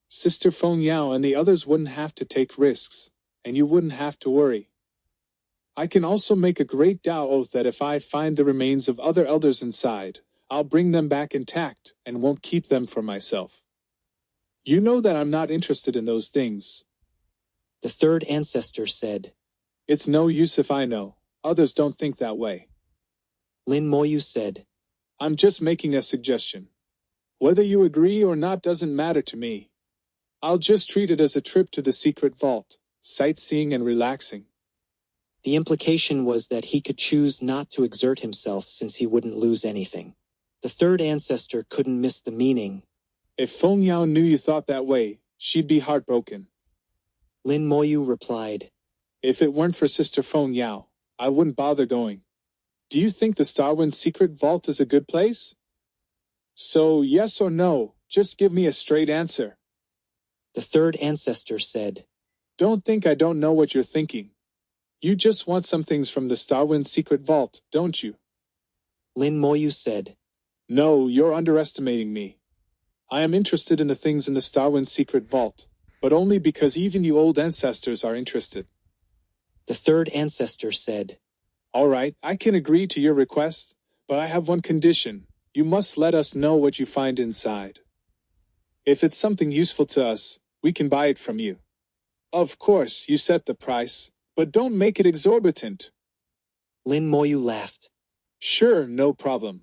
Sister Feng Yao and the others wouldn't have to take risks, and you wouldn't have to worry. I can also make a great Tao oath that if I find the remains of other elders inside, I'll bring them back intact and won't keep them for myself. You know that I'm not interested in those things. The third ancestor said. It's no use if I know. Others don't think that way. Lin Moyu said. I'm just making a suggestion. Whether you agree or not doesn't matter to me. I'll just treat it as a trip to the secret vault, sightseeing and relaxing. The implication was that he could choose not to exert himself since he wouldn't lose anything. The third ancestor couldn't miss the meaning. If Feng Yao knew you thought that way, she'd be heartbroken. Lin Moyu replied. If it weren't for Sister Feng Yao, I wouldn't bother going. Do you think the Starwind secret vault is a good place? So, yes or no, just give me a straight answer. The third ancestor said. Don't think I don't know what you're thinking. You just want some things from the Starwind secret vault, don't you? Lin Moyu said. No, you're underestimating me. I am interested in the things in the Starwind secret vault, but only because even you old ancestors are interested. The third ancestor said. All right, I can agree to your request, but I have one condition. You must let us know what you find inside. If it's something useful to us, we can buy it from you. Of course, you set the price, but don't make it exorbitant. Lin Moyu laughed. Sure, no problem.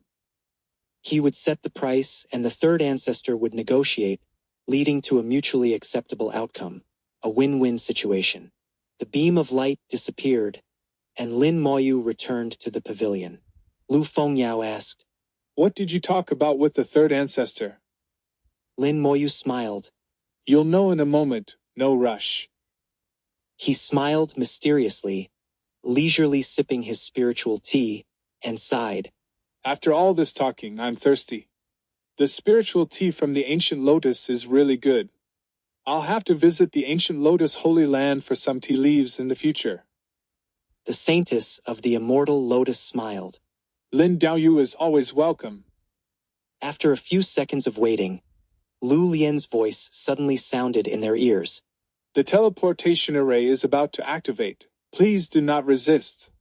He would set the price and the third ancestor would negotiate, leading to a mutually acceptable outcome, a win-win situation. The beam of light disappeared, and Lin Moyu returned to the pavilion. Lu Fengyao asked, What did you talk about with the third ancestor? Lin Moyu smiled. You'll know in a moment, no rush. He smiled mysteriously, leisurely sipping his spiritual tea, and sighed. After all this talking, I'm thirsty. The spiritual tea from the ancient lotus is really good. I'll have to visit the ancient lotus holy land for some tea leaves in the future. The saintess of the immortal lotus smiled. Lin Daoyu is always welcome. After a few seconds of waiting, Lu Lian's voice suddenly sounded in their ears. The teleportation array is about to activate. Please do not resist.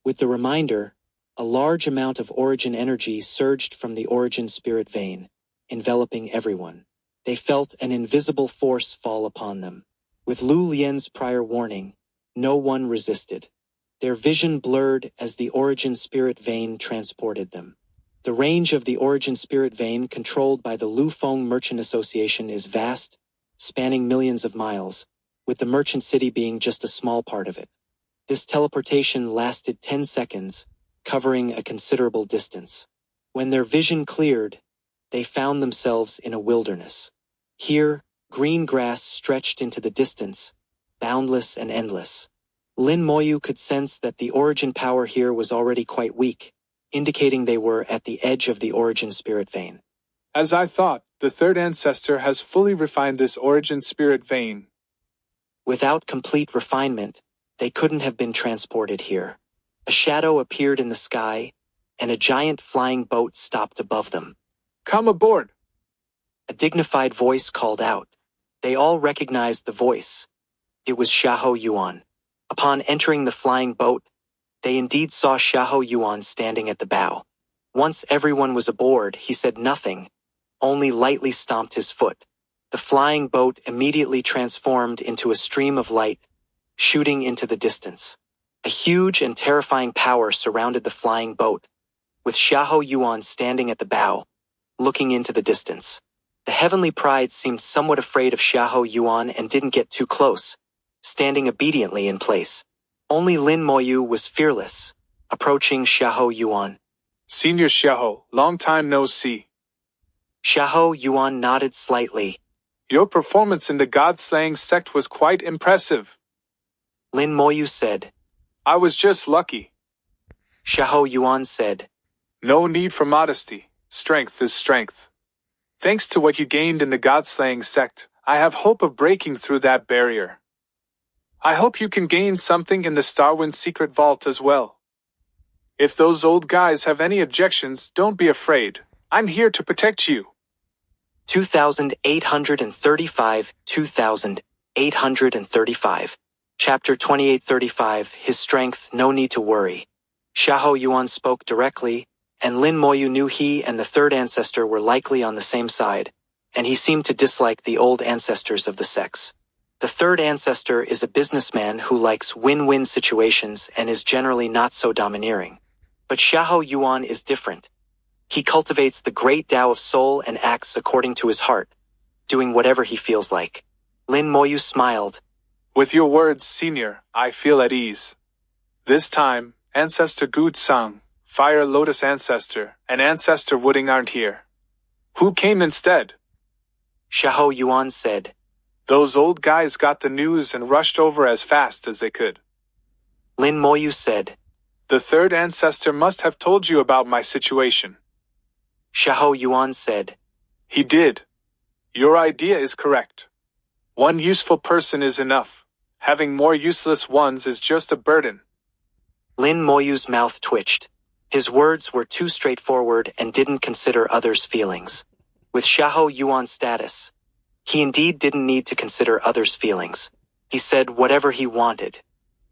With the reminder, a large amount of origin energy surged from the origin spirit vein, enveloping everyone. They felt an invisible force fall upon them. With Lu Lian's prior warning, no one resisted. their vision blurred as the origin spirit vein transported them. The range of the origin spirit vein controlled by the Lufeng Merchant Association is vast, spanning millions of miles, with the merchant city being just a small part of it. This teleportation lasted 10 seconds, covering a considerable distance. When their vision cleared, they found themselves in a wilderness. Here, green grass stretched into the distance, boundless and endless. Lin Moyu could sense that the origin power here was already quite weak, indicating they were at the edge of the origin spirit vein. As I thought, the third ancestor has fully refined this origin spirit vein. Without complete refinement, they couldn't have been transported here. A shadow appeared in the sky, and a giant flying boat stopped above them. Come aboard! A dignified voice called out. They all recognized the voice. It was Xiahou Yuan. Upon entering the flying boat, they indeed saw Xiahou Yuan standing at the bow. Once everyone was aboard, he said nothing, only lightly stomped his foot. The flying boat immediately transformed into a stream of light, shooting into the distance. A huge and terrifying power surrounded the flying boat, with Xiahou Yuan standing at the bow, looking into the distance. The heavenly pride seemed somewhat afraid of Xiahou Yuan and didn't get too close, standing obediently in place. Only Lin Moyu was fearless, approaching Xiahou Yuan. Senior Xiahou, long time no see. Xiahou Yuan nodded slightly. Your performance in the God-slaying sect was quite impressive. Lin Moyu said. I was just lucky. Xiahou Yuan said. No need for modesty. Strength is strength. Thanks to what you gained in the God-slaying sect, I have hope of breaking through that barrier. I hope you can gain something in the Starwind secret vault as well. If those old guys have any objections, don't be afraid. I'm here to protect you. 2835, 2835. Chapter 2835, His Strength, No Need to Worry. Xiahou Yuan spoke directly, and Lin Moyu knew he and the third ancestor were likely on the same side, and he seemed to dislike the old ancestors of the sects. The third ancestor is a businessman who likes win-win situations and is generally not so domineering. But Xiahou Yuan is different. He cultivates the great Tao of soul and acts according to his heart, doing whatever he feels like. Lin Moyu smiled. With your words, Senior, I feel at ease. This time, Ancestor Gutsang, Fire Lotus Ancestor, and Ancestor Wooding aren't here. Who came instead? Xiahou Yuan said. Those old guys got the news and rushed over as fast as they could. Lin Moyu said. The third ancestor must have told you about my situation. Xiahou Yuan said. He did. Your idea is correct. One useful person is enough. Having more useless ones is just a burden. Lin Moyu's mouth twitched. His words were too straightforward and didn't consider others' feelings. With Xiahou Yuan's status, he indeed didn't need to consider others' feelings. He said whatever he wanted.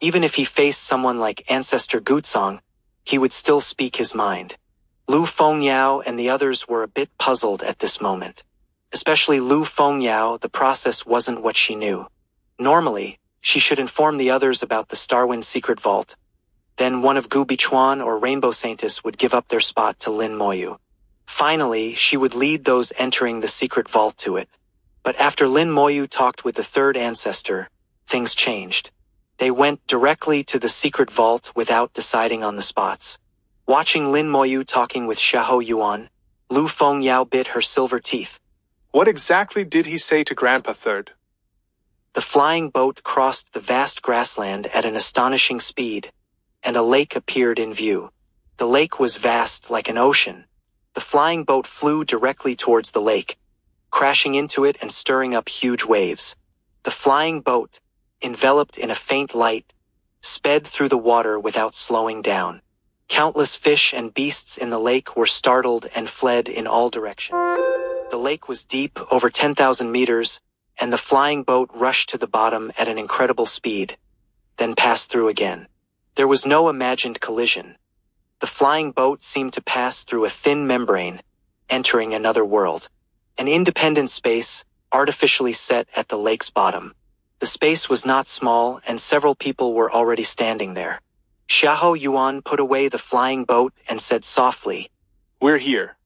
Even if he faced someone like Ancestor Gutsang, he would still speak his mind. Lu Fengyao and the others were a bit puzzled at this moment. Especially Lu Fengyao, the process wasn't what she knew. Normally, she should inform the others about the Starwind secret vault. Then one of Gu Bichuan or Rainbow Saintess would give up their spot to Lin Moyu. Finally, she would lead those entering the secret vault to it. But after Lin Moyu talked with the third ancestor, things changed. They went directly to the secret vault without deciding on the spots. Watching Lin Moyu talking with Xiahou Yuan, Lu Fengyao bit her silver teeth. What exactly did he say to Grandpa Third? The flying boat crossed the vast grassland at an astonishing speed, and a lake appeared in view. The lake was vast like an ocean. The flying boat flew directly towards the lake, crashing into it and stirring up huge waves. The flying boat, enveloped in a faint light, sped through the water without slowing down. Countless fish and beasts in the lake were startled and fled in all directions. The lake was deep, over 10,000 meters, and the flying boat rushed to the bottom at an incredible speed, then passed through again. There was no imagined collision. The flying boat seemed to pass through a thin membrane, entering another world. An independent space, artificially set at the lake's bottom. The space was not small, and several people were already standing there. Xiahou Yuan put away the flying boat and said softly, "We're here."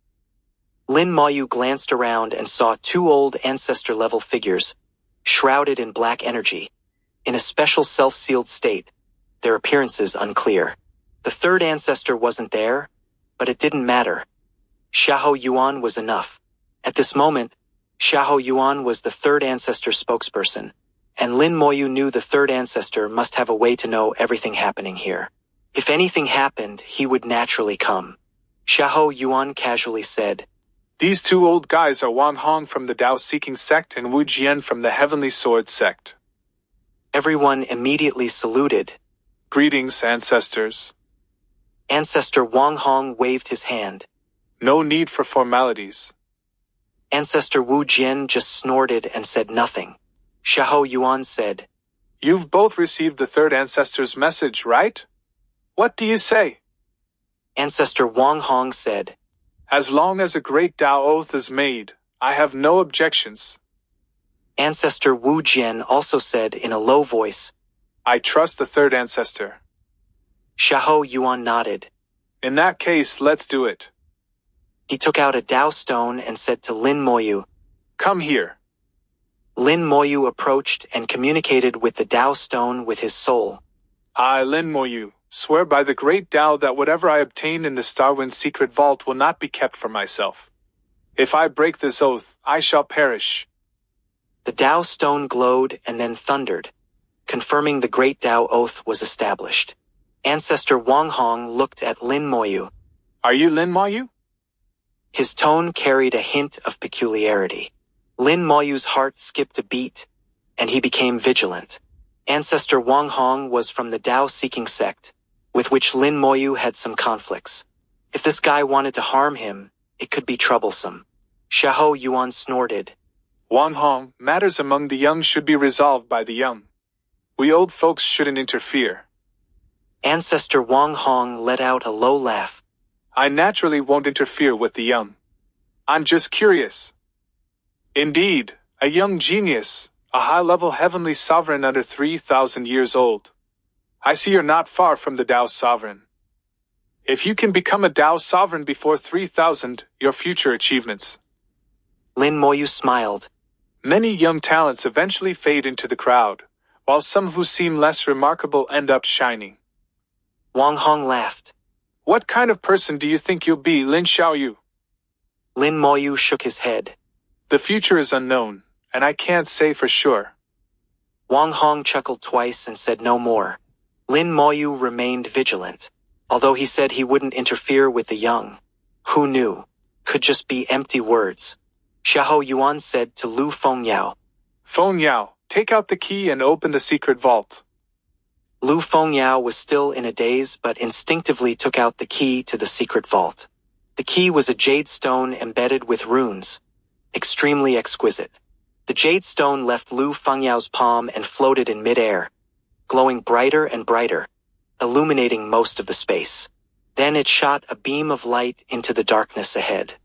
Lin Moyu glanced around and saw two old ancestor-level figures, shrouded in black energy, in a special self-sealed state, their appearances unclear. The third ancestor wasn't there, but it didn't matter. Xiahou Yuan was enough. At this moment, Xiahou Yuan was the third ancestor spokesperson, and Lin Moyu knew the third ancestor must have a way to know everything happening here. If anything happened, he would naturally come. Xiahou Yuan casually said, "These two old guys are Wang Hong from the Tao-seeking sect and Wu Jian from the Heavenly Sword sect." Everyone immediately saluted. "Greetings, ancestors." Ancestor Wang Hong waved his hand. "No need for formalities." Ancestor Wu Jian just snorted and said nothing. Xiahou Yuan said, "You've both received the third ancestor's message, right? What do you say?" Ancestor Wang Hong said, "As long as a great Tao oath is made, I have no objections." Ancestor Wu Jian also said in a low voice, "I trust the third ancestor." Xiahou Yuan nodded. "In that case, let's do it." He took out a Tao stone and said to Lin Moyu, "Come here." Lin Moyu approached and communicated with the Tao stone with his soul. "I, Lin Moyu, swear by the great Tao that whatever I obtain in the Starwind secret vault will not be kept for myself. If I break this oath, I shall perish." The Tao stone glowed and then thundered, confirming the great Tao oath was established. Ancestor Wang Hong looked at Lin Moyu. "Are you Lin Moyu?" His tone carried a hint of peculiarity. Lin Moyu's heart skipped a beat, and he became vigilant. Ancestor Wang Hong was from the Tao-seeking sect, with which Lin Moyu had some conflicts. If this guy wanted to harm him, it could be troublesome. Xiahou Yuan snorted. "Wang Hong, matters among the young should be resolved by the young. We old folks shouldn't interfere." Ancestor Wang Hong let out a low laugh. "I naturally won't interfere with the young. I'm just curious." "Indeed, a young genius, a high-level heavenly sovereign under 3,000 years old. I see you're not far from the Tao sovereign. If you can become a Tao sovereign before 3,000, your future achievements." Lin Moyu smiled. "Many young talents eventually fade into the crowd, while some who seem less remarkable end up shining." Wang Hong laughed. "What kind of person do you think you'll be, Lin Xiaoyu?" Lin Moyu shook his head. "The future is unknown, and I can't say for sure." Wang Hong chuckled twice and said no more. Lin Moyu remained vigilant, although he said he wouldn't interfere with the young. Who knew? Could just be empty words. Xiahou Yuan said to Lu Fengyao, "Fengyao, take out the key and open the secret vault." Lu Fengyao was still in a daze but instinctively took out the key to the secret vault. The key was a jade stone embedded with runes, extremely exquisite. The jade stone left Lu Fengyao's palm and floated in midair, glowing brighter and brighter, illuminating most of the space. Then it shot a beam of light into the darkness ahead.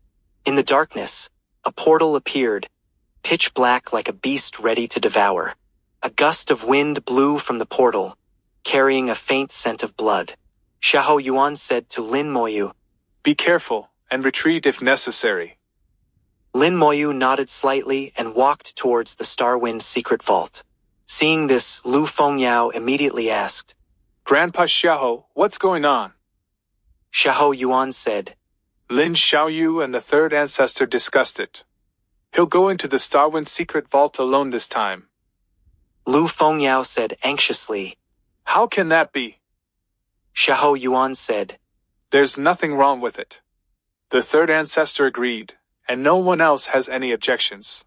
In the darkness, a portal appeared, pitch black like a beast ready to devour. A gust of wind blew from the portal, carrying a faint scent of blood. Xiahou Yuan said to Lin Moyu, "Be careful, and retreat if necessary." Lin Moyu nodded slightly and walked towards the Starwind secret vault. Seeing this, Lu Fengyao immediately asked, "Grandpa Xiahou, what's going on?" Xiahou Yuan said, "Lin Xiaoyu and the third ancestor discussed it. He'll go into the Starwind secret vault alone this time." Lu Fengyao said anxiously, "How can that be?" Xiahou Yuan said, "There's nothing wrong with it. The third ancestor agreed, and no one else has any objections."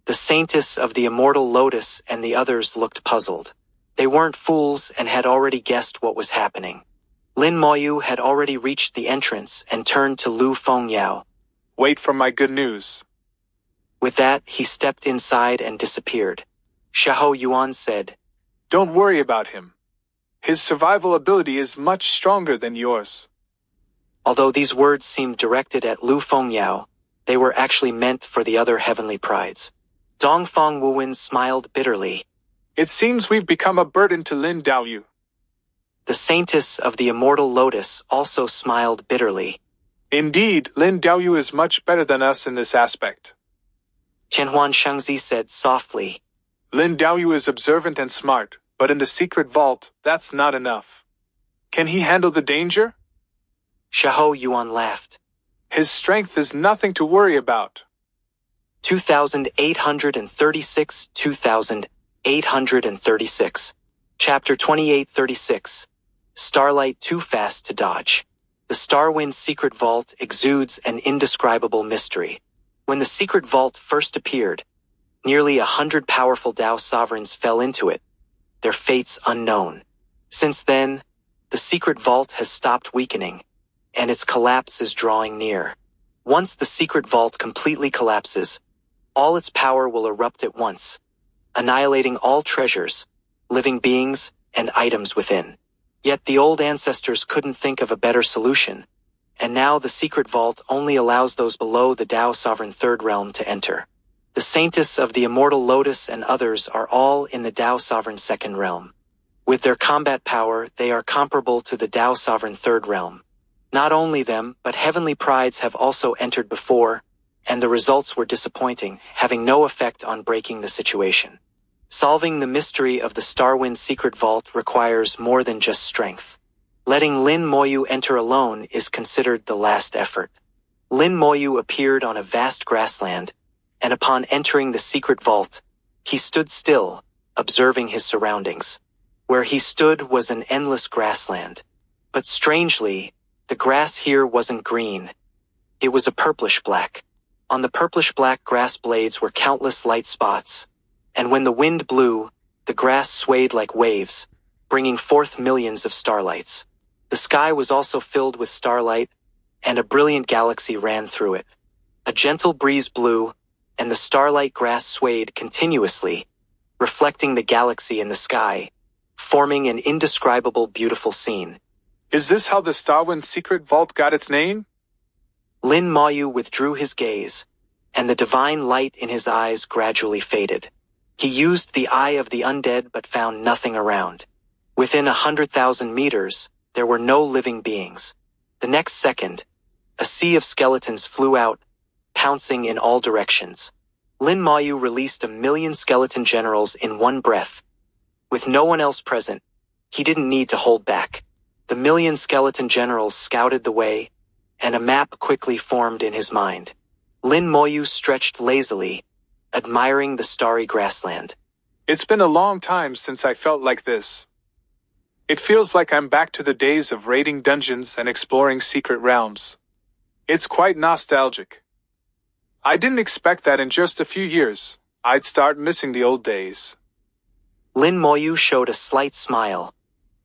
The Saintess of the Immortal Lotus and the others looked puzzled. They weren't fools and had already guessed what was happening. Lin Moyu had already reached the entrance and turned to Lu Fengyao. "Wait for my good news." With that, he stepped inside and disappeared. Xiahou Yuan said, "Don't worry about him. His survival ability is much stronger than yours." Although these words seemed directed at Lu Fengyao, they were actually meant for the other heavenly prides. Dongfang Wuwen smiled bitterly. "It seems we've become a burden to Lin Daoyu." The Saintess of the Immortal Lotus also smiled bitterly. Indeed, Lin Moyu is much better than us in this aspect. Tianhuan Shengzi said softly. Lin Moyu is observant and smart, but in the secret vault, that's not enough. Can he handle the danger? Xiahou Yuan laughed. His strength is nothing to worry about. 2836 2836. Chapter 2836. Starlight too fast to dodge. The Starwind secret vault exudes an indescribable mystery. When the secret vault first appeared, nearly 100 powerful Tao sovereigns fell into it, their fates unknown. Since then, the secret vault has stopped weakening, and its collapse is drawing near. Once the secret vault completely collapses, all its power will erupt at once, annihilating all treasures, living beings, and items within. Yet the old ancestors couldn't think of a better solution, and now the secret vault only allows those below the Tao Sovereign Third Realm to enter. The Saintess of the Immortal Lotus and others are all in the Tao Sovereign Second Realm. With their combat power, they are comparable to the Tao Sovereign Third Realm. Not only them, but heavenly prides have also entered before, and the results were disappointing, having no effect on breaking the situation. Solving the mystery of the Starwind secret vault requires more than just strength. Letting Lin Moyu enter alone is considered the last effort. Lin Moyu appeared on a vast grassland, and upon entering the secret vault, he stood still, observing his surroundings. Where he stood was an endless grassland. But strangely, the grass here wasn't green. It was a purplish-black. On the purplish-black grass blades were countless light spots, and when the wind blew, the grass swayed like waves, bringing forth millions of starlights. The sky was also filled with starlight, and a brilliant galaxy ran through it. A gentle breeze blew, and the starlight grass swayed continuously, reflecting the galaxy in the sky, forming an indescribable beautiful scene. Is this how the Starwind secret vault got its name? Lin Moyu withdrew his gaze, and the divine light in his eyes gradually faded. He used the eye of the undead but found nothing around. Within 100,000 meters, there were no living beings. The next second, a sea of skeletons flew out, pouncing in all directions. Lin Moyu released 1,000,000 skeleton generals in one breath. With no one else present, he didn't need to hold back. The 1,000,000 skeleton generals scouted the way, and a map quickly formed in his mind. Lin Moyu stretched lazily, admiring the starry grassland. It's been a long time since I felt like this. It feels like I'm back to the days of raiding dungeons and exploring secret realms. It's quite nostalgic. I didn't expect that in just a few years, I'd start missing the old days. Lin Moyu showed a slight smile.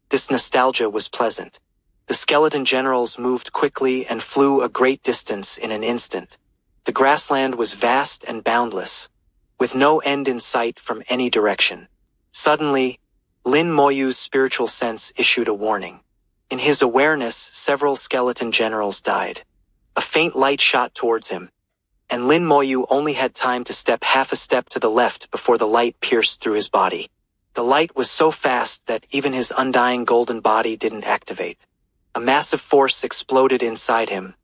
This nostalgia was pleasant. The skeleton generals moved quickly and flew a great distance in an instant. The grassland was vast and boundless, with no end in sight from any direction. Suddenly, Lin Moyu's spiritual sense issued a warning. In his awareness, several skeleton generals died. A faint light shot towards him, and Lin Moyu only had time to step half a step to the left before the light pierced through his body. The light was so fast that even his undying golden body didn't activate. A massive force exploded inside him,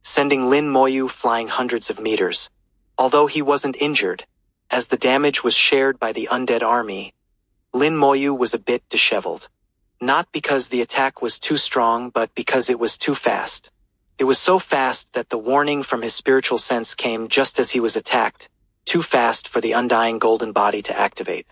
sending Lin Moyu flying hundreds of meters. Although he wasn't injured, as the damage was shared by the undead army, Lin Moyu was a bit disheveled. Not because the attack was too strong, but because it was too fast. It was so fast that the warning from his spiritual sense came just as he was attacked, too fast for the undying golden body to activate.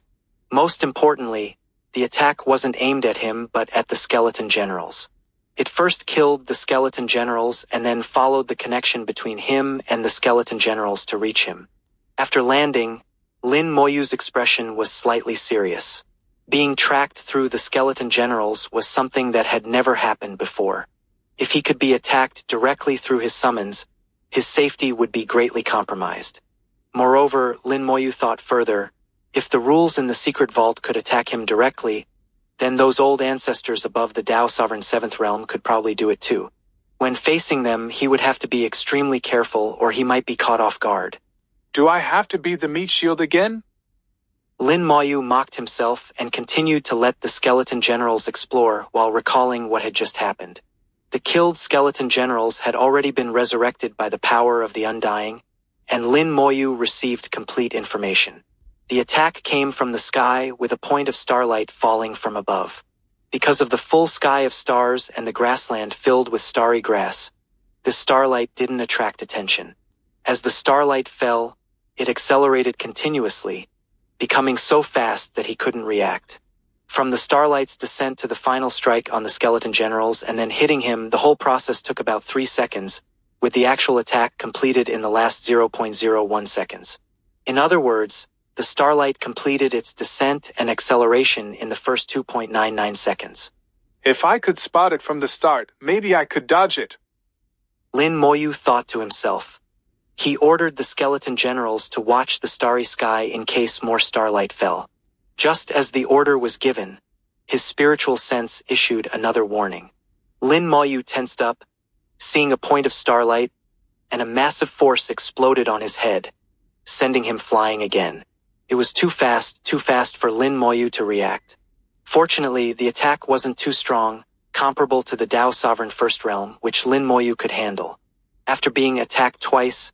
Most importantly, the attack wasn't aimed at him but at the skeleton generals. It first killed the skeleton generals and then followed the connection between him and the skeleton generals to reach him. After landing, Lin Moyu's expression was slightly serious. Being tracked through the skeleton generals was something that had never happened before. If he could be attacked directly through his summons, his safety would be greatly compromised. Moreover, Lin Moyu thought further, if the rules in the secret vault could attack him directly, then those old ancestors above the Tao Sovereign Seventh Realm could probably do it too. When facing them, he would have to be extremely careful or he might be caught off guard. Do I have to be the meat shield again? Lin Moyu mocked himself and continued to let the skeleton generals explore while recalling what had just happened. The killed skeleton generals had already been resurrected by the power of the Undying, and Lin Moyu received complete information. The attack came from the sky with a point of starlight falling from above. Because of the full sky of stars and the grassland filled with starry grass, the starlight didn't attract attention. As the starlight fell, it accelerated continuously, becoming so fast that he couldn't react. From the starlight's descent to the final strike on the skeleton generals and then hitting him, the whole process took about 3 seconds, with the actual attack completed in the last 0.01 seconds. In other words, the starlight completed its descent and acceleration in the first 2.99 seconds. If I could spot it from the start, maybe I could dodge it. Lin Moyu thought to himself. He ordered the skeleton generals to watch the starry sky in case more starlight fell. Just as the order was given, his spiritual sense issued another warning. Lin Moyu tensed up, seeing a point of starlight, and a massive force exploded on his head, sending him flying again. It was too fast for Lin Moyu to react. Fortunately, the attack wasn't too strong, comparable to the Dao Sovereign First Realm, which Lin Moyu could handle. After being attacked twice,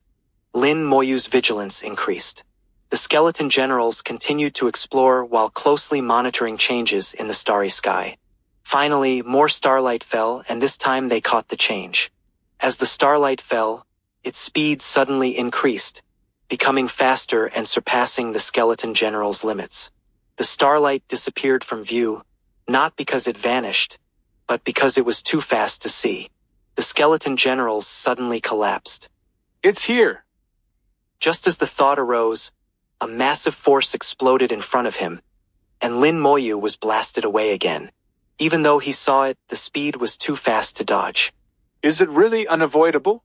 Lin Moyu's vigilance increased. The skeleton generals continued to explore while closely monitoring changes in the starry sky. Finally, more starlight fell, and this time they caught the change. As the starlight fell, its speed suddenly increased, becoming faster and surpassing the skeleton generals' limits. The starlight disappeared from view, not because it vanished, but because it was too fast to see. The skeleton generals suddenly collapsed. It's here! Just as the thought arose, a massive force exploded in front of him, and Lin Moyu was blasted away again. Even though he saw it, the speed was too fast to dodge. Is it really unavoidable?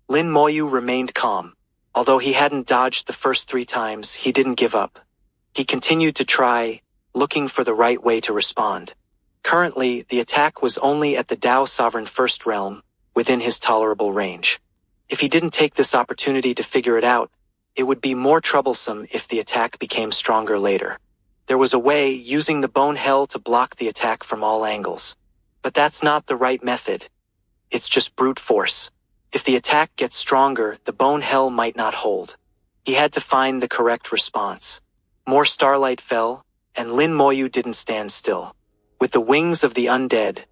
Lin Moyu remained calm. Although he hadn't dodged the first 3 times, he didn't give up. He continued to try, looking for the right way to respond. Currently, the attack was only at the Dao Sovereign First Realm, within his tolerable range. If he didn't take this opportunity to figure it out, it would be more troublesome if the attack became stronger later. There was a way, using the bone hell to block the attack from all angles. But that's not the right method. It's just brute force. If the attack gets stronger, the bone hell might not hold. He had to find the correct response. More starlight fell, and Lin Moyu didn't stand still. With the wings of the undead,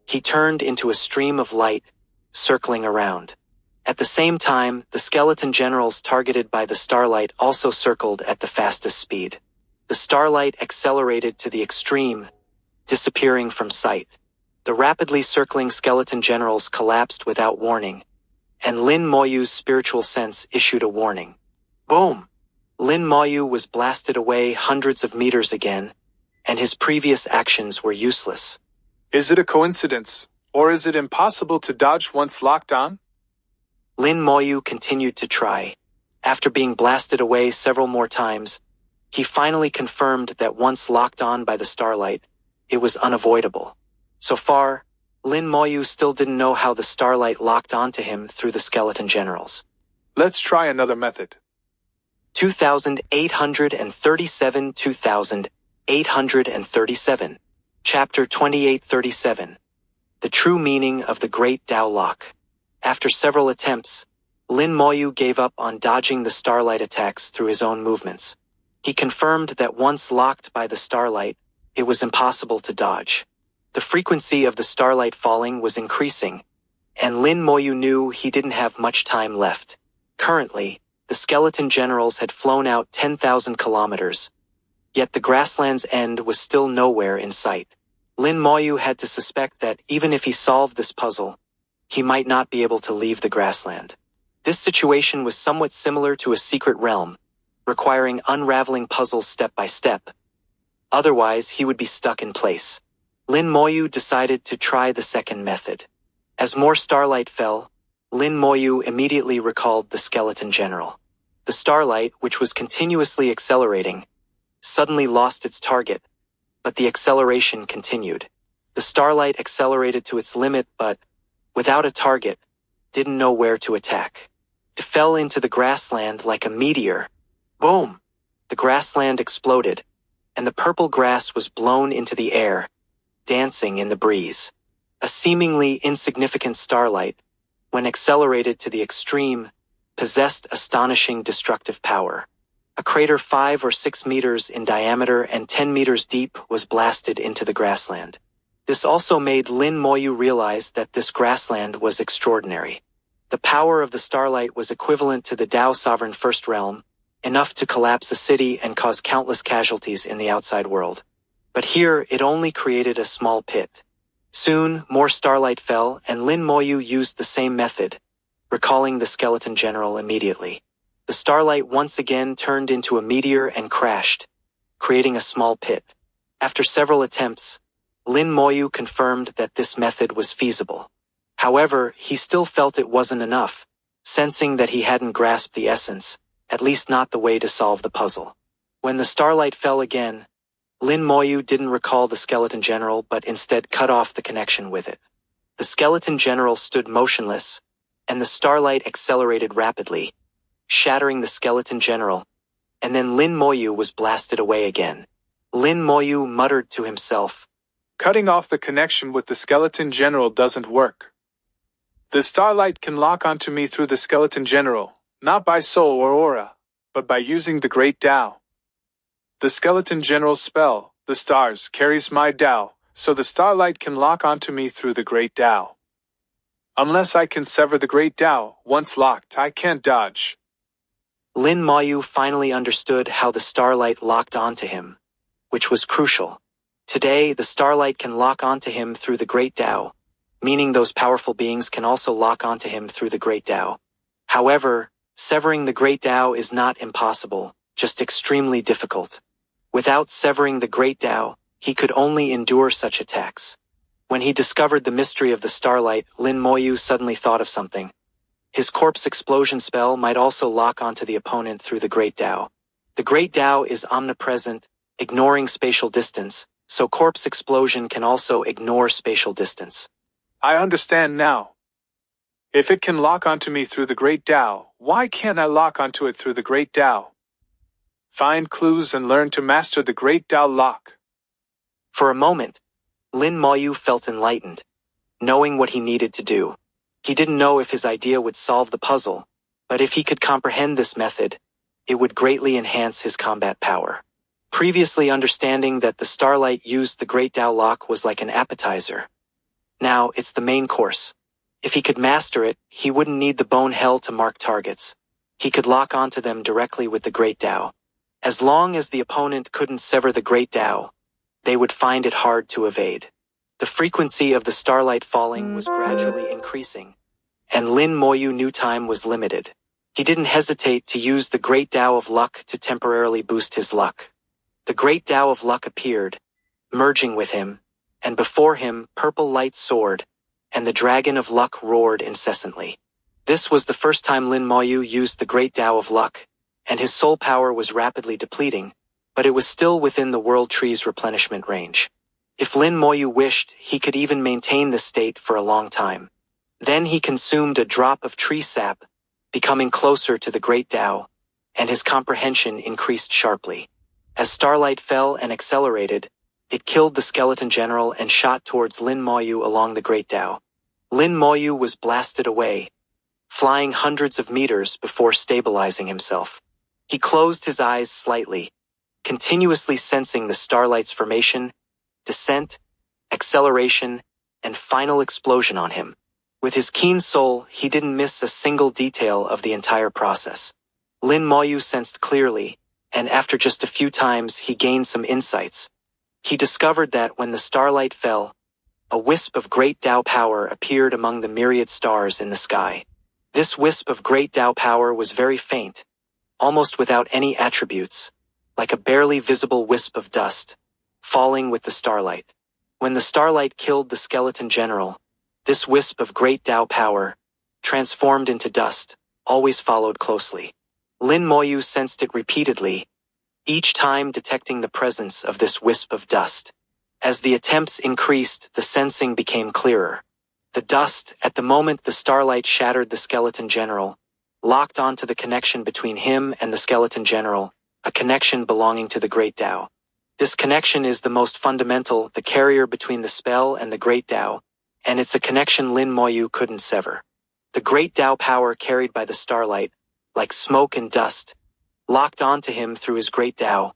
he turned into a stream of light, circling around. At the same time, the skeleton generals targeted by the starlight also circled at the fastest speed. The starlight accelerated to the extreme, disappearing from sight. The rapidly circling skeleton generals collapsed without warning, and Lin Moyu's spiritual sense issued a warning. Boom! Lin Moyu was blasted away hundreds of meters again, and his previous actions were useless. Is it a coincidence, or is it impossible to dodge once locked on? Lin Moyu continued to try. After being blasted away several more times, he finally confirmed that once locked on by the starlight, it was unavoidable. So far, Lin Moyu still didn't know how the starlight locked onto him through the skeleton generals. Let's try another method. 2837 2837. Chapter 2837. The True Meaning of the Great Dao Lock. After several attempts, Lin Moyu gave up on dodging the starlight attacks through his own movements. He confirmed that once locked by the starlight, it was impossible to dodge. The frequency of the starlight falling was increasing, and Lin Moyu knew he didn't have much time left. Currently, the skeleton generals had flown out 10,000 kilometers, yet the grassland's end was still nowhere in sight. Lin Moyu had to suspect that even if he solved this puzzle, he might not be able to leave the grassland. This situation was somewhat similar to a secret realm, requiring unraveling puzzles step by step. Otherwise, he would be stuck in place. Lin Moyu decided to try the second method. As more starlight fell, Lin Moyu immediately recalled the skeleton general. The starlight, which was continuously accelerating, suddenly lost its target, but the acceleration continued. The starlight accelerated to its limit, but, without a target, didn't know where to attack. It fell into the grassland like a meteor. Boom! the grassland exploded, and the purple grass was blown into the air, dancing in the breeze. A seemingly insignificant starlight, when accelerated to the extreme, possessed astonishing destructive power. A crater 5 or 6 meters in diameter and 10 meters deep was blasted into the grassland. This also made Lin Moyu realize that this grassland was extraordinary. The power of the starlight was equivalent to the Tao Sovereign First Realm, enough to collapse a city and cause countless casualties in the outside world. But here, it only created a small pit. Soon, more starlight fell, and Lin Moyu used the same method, recalling the skeleton general immediately. The starlight once again turned into a meteor and crashed, creating a small pit. After several attempts, Lin Moyu confirmed that this method was feasible. However, he still felt it wasn't enough, sensing that he hadn't grasped the essence, at least not the way to solve the puzzle. When the starlight fell again, Lin Moyu didn't recall the skeleton general but instead cut off the connection with it. The skeleton general stood motionless, and the starlight accelerated rapidly, shattering the skeleton general, and then Lin Moyu was blasted away again. Lin Moyu muttered to himself, "Cutting off the connection with the skeleton general doesn't work. The starlight can lock onto me through the skeleton general, not by soul or aura, but by using the great Tao. The skeleton general's spell, the stars, carries my Tao, so the starlight can lock onto me through the great Tao. Unless I can sever the great Tao, once locked, I can't dodge." Lin Moyu finally understood how the starlight locked onto him, which was crucial. Today, the starlight can lock onto him through the great Tao, meaning those powerful beings can also lock onto him through the great Tao. However, severing the great Tao is not impossible, just extremely difficult. Without severing the great Tao, he could only endure such attacks. When he discovered the mystery of the starlight, Lin Moyu suddenly thought of something. His corpse explosion spell might also lock onto the opponent through the great Tao. The great Tao is omnipresent, ignoring spatial distance, so corpse explosion can also ignore spatial distance. I understand now. If it can lock onto me through the great Tao, why can't I lock onto it through the great Tao? Find clues and learn to master the great Tao lock. For a moment, Lin Moyu felt enlightened, knowing what he needed to do. He didn't know if his idea would solve the puzzle, but if he could comprehend this method, it would greatly enhance his combat power. Previously understanding that the starlight used the great Tao lock was like an appetizer. Now it's the main course. If he could master it, he wouldn't need the bone hell to mark targets. He could lock onto them directly with the great Tao. As long as the opponent couldn't sever the great Tao, they would find it hard to evade. The frequency of the starlight falling was gradually increasing, and Lin Moyu knew time was limited. He didn't hesitate to use the great Tao of luck to temporarily boost his luck. The great Tao of luck appeared, merging with him, and before him purple light soared, and the dragon of luck roared incessantly. This was the first time Lin Moyu used the great Tao of luck, and his soul power was rapidly depleting, but it was still within the world tree's replenishment range. If Lin Moyu wished, he could even maintain this state for a long time. Then he consumed a drop of tree sap, becoming closer to the great Tao, and his comprehension increased sharply. As starlight fell and accelerated, it killed the skeleton general and shot towards Lin Moyu along the great Tao. Lin Moyu was blasted away, flying hundreds of meters before stabilizing himself. He closed his eyes slightly, continuously sensing the starlight's formation, descent, acceleration, and final explosion on him. With his keen soul, he didn't miss a single detail of the entire process. Lin Moyu sensed clearly, and after just a few times he gained some insights. He discovered that when the starlight fell, a wisp of great Tao power appeared among the myriad stars in the sky. This wisp of great Tao power was very faint, almost without any attributes, like a barely visible wisp of dust, falling with the starlight. When the starlight killed the skeleton general, this wisp of great Tao power, transformed into dust, always followed closely. Lin Moyu sensed it repeatedly, each time detecting the presence of this wisp of dust. As the attempts increased, the sensing became clearer. The dust, at the moment the starlight shattered the skeleton general, locked onto the connection between him and the skeleton general, a connection belonging to the Great Tao. This connection is the most fundamental, the carrier between the spell and the Great Tao, and it's a connection Lin Moyu couldn't sever. The Great Tao power carried by the starlight, like smoke and dust, locked onto him through his Great Tao,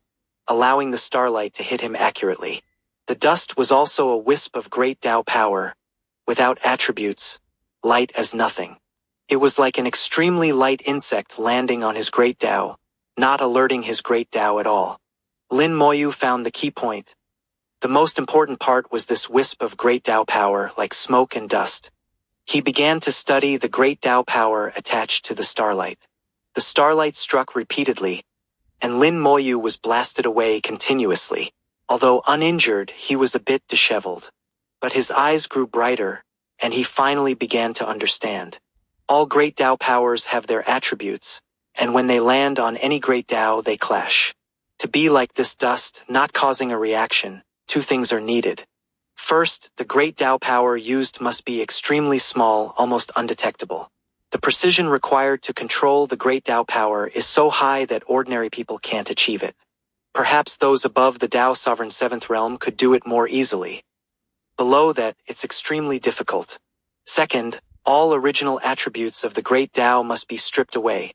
allowing the starlight to hit him accurately. The dust was also a wisp of Great Tao power, without attributes, light as nothing. It was like an extremely light insect landing on his Great Tao, not alerting his Great Tao at all. Lin Moyu found the key point. The most important part was this wisp of Great Tao power, like smoke and dust. He began to study the Great Tao power attached to the starlight. The starlight struck repeatedly, and Lin Moyu was blasted away continuously. Although uninjured, he was a bit disheveled. But his eyes grew brighter, and he finally began to understand. All Great Tao powers have their attributes, and when they land on any Great Tao, they clash. To be like this dust, not causing a reaction, two things are needed. First, the Great Tao power used must be extremely small, almost undetectable. The precision required to control the Great Tao power is so high that ordinary people can't achieve it. Perhaps those above the Tao Sovereign 7th realm could do it more easily. Below that, it's extremely difficult. Second, all original attributes of the Great Tao must be stripped away,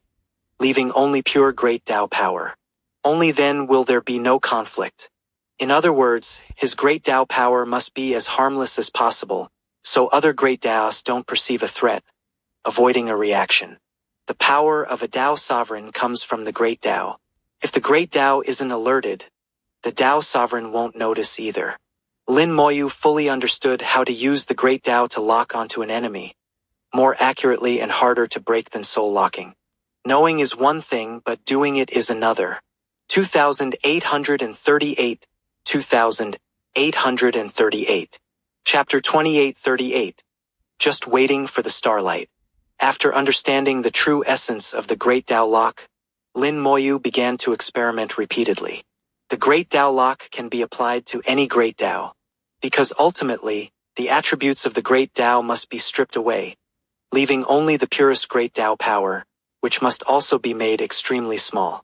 leaving only pure Great Tao power. Only then will there be no conflict. In other words, his Great Tao power must be as harmless as possible, so other Great Taos don't perceive a threat, avoiding a reaction. The power of a Tao Sovereign comes from the Great Tao. If the Great Tao isn't alerted, the Tao Sovereign won't notice either. Lin Moyu fully understood how to use the Great Tao to lock onto an enemy, more accurately and harder to break than soul locking. Knowing is one thing, but doing it is another. 2838, 2838. Chapter 2838. Just waiting for the starlight. After understanding the true essence of the Great Tao lock, Lin Moyu began to experiment repeatedly. The Great Tao lock can be applied to any Great Tao, because ultimately, the attributes of the Great Tao must be stripped away, leaving only the purest Great Tao power, which must also be made extremely small.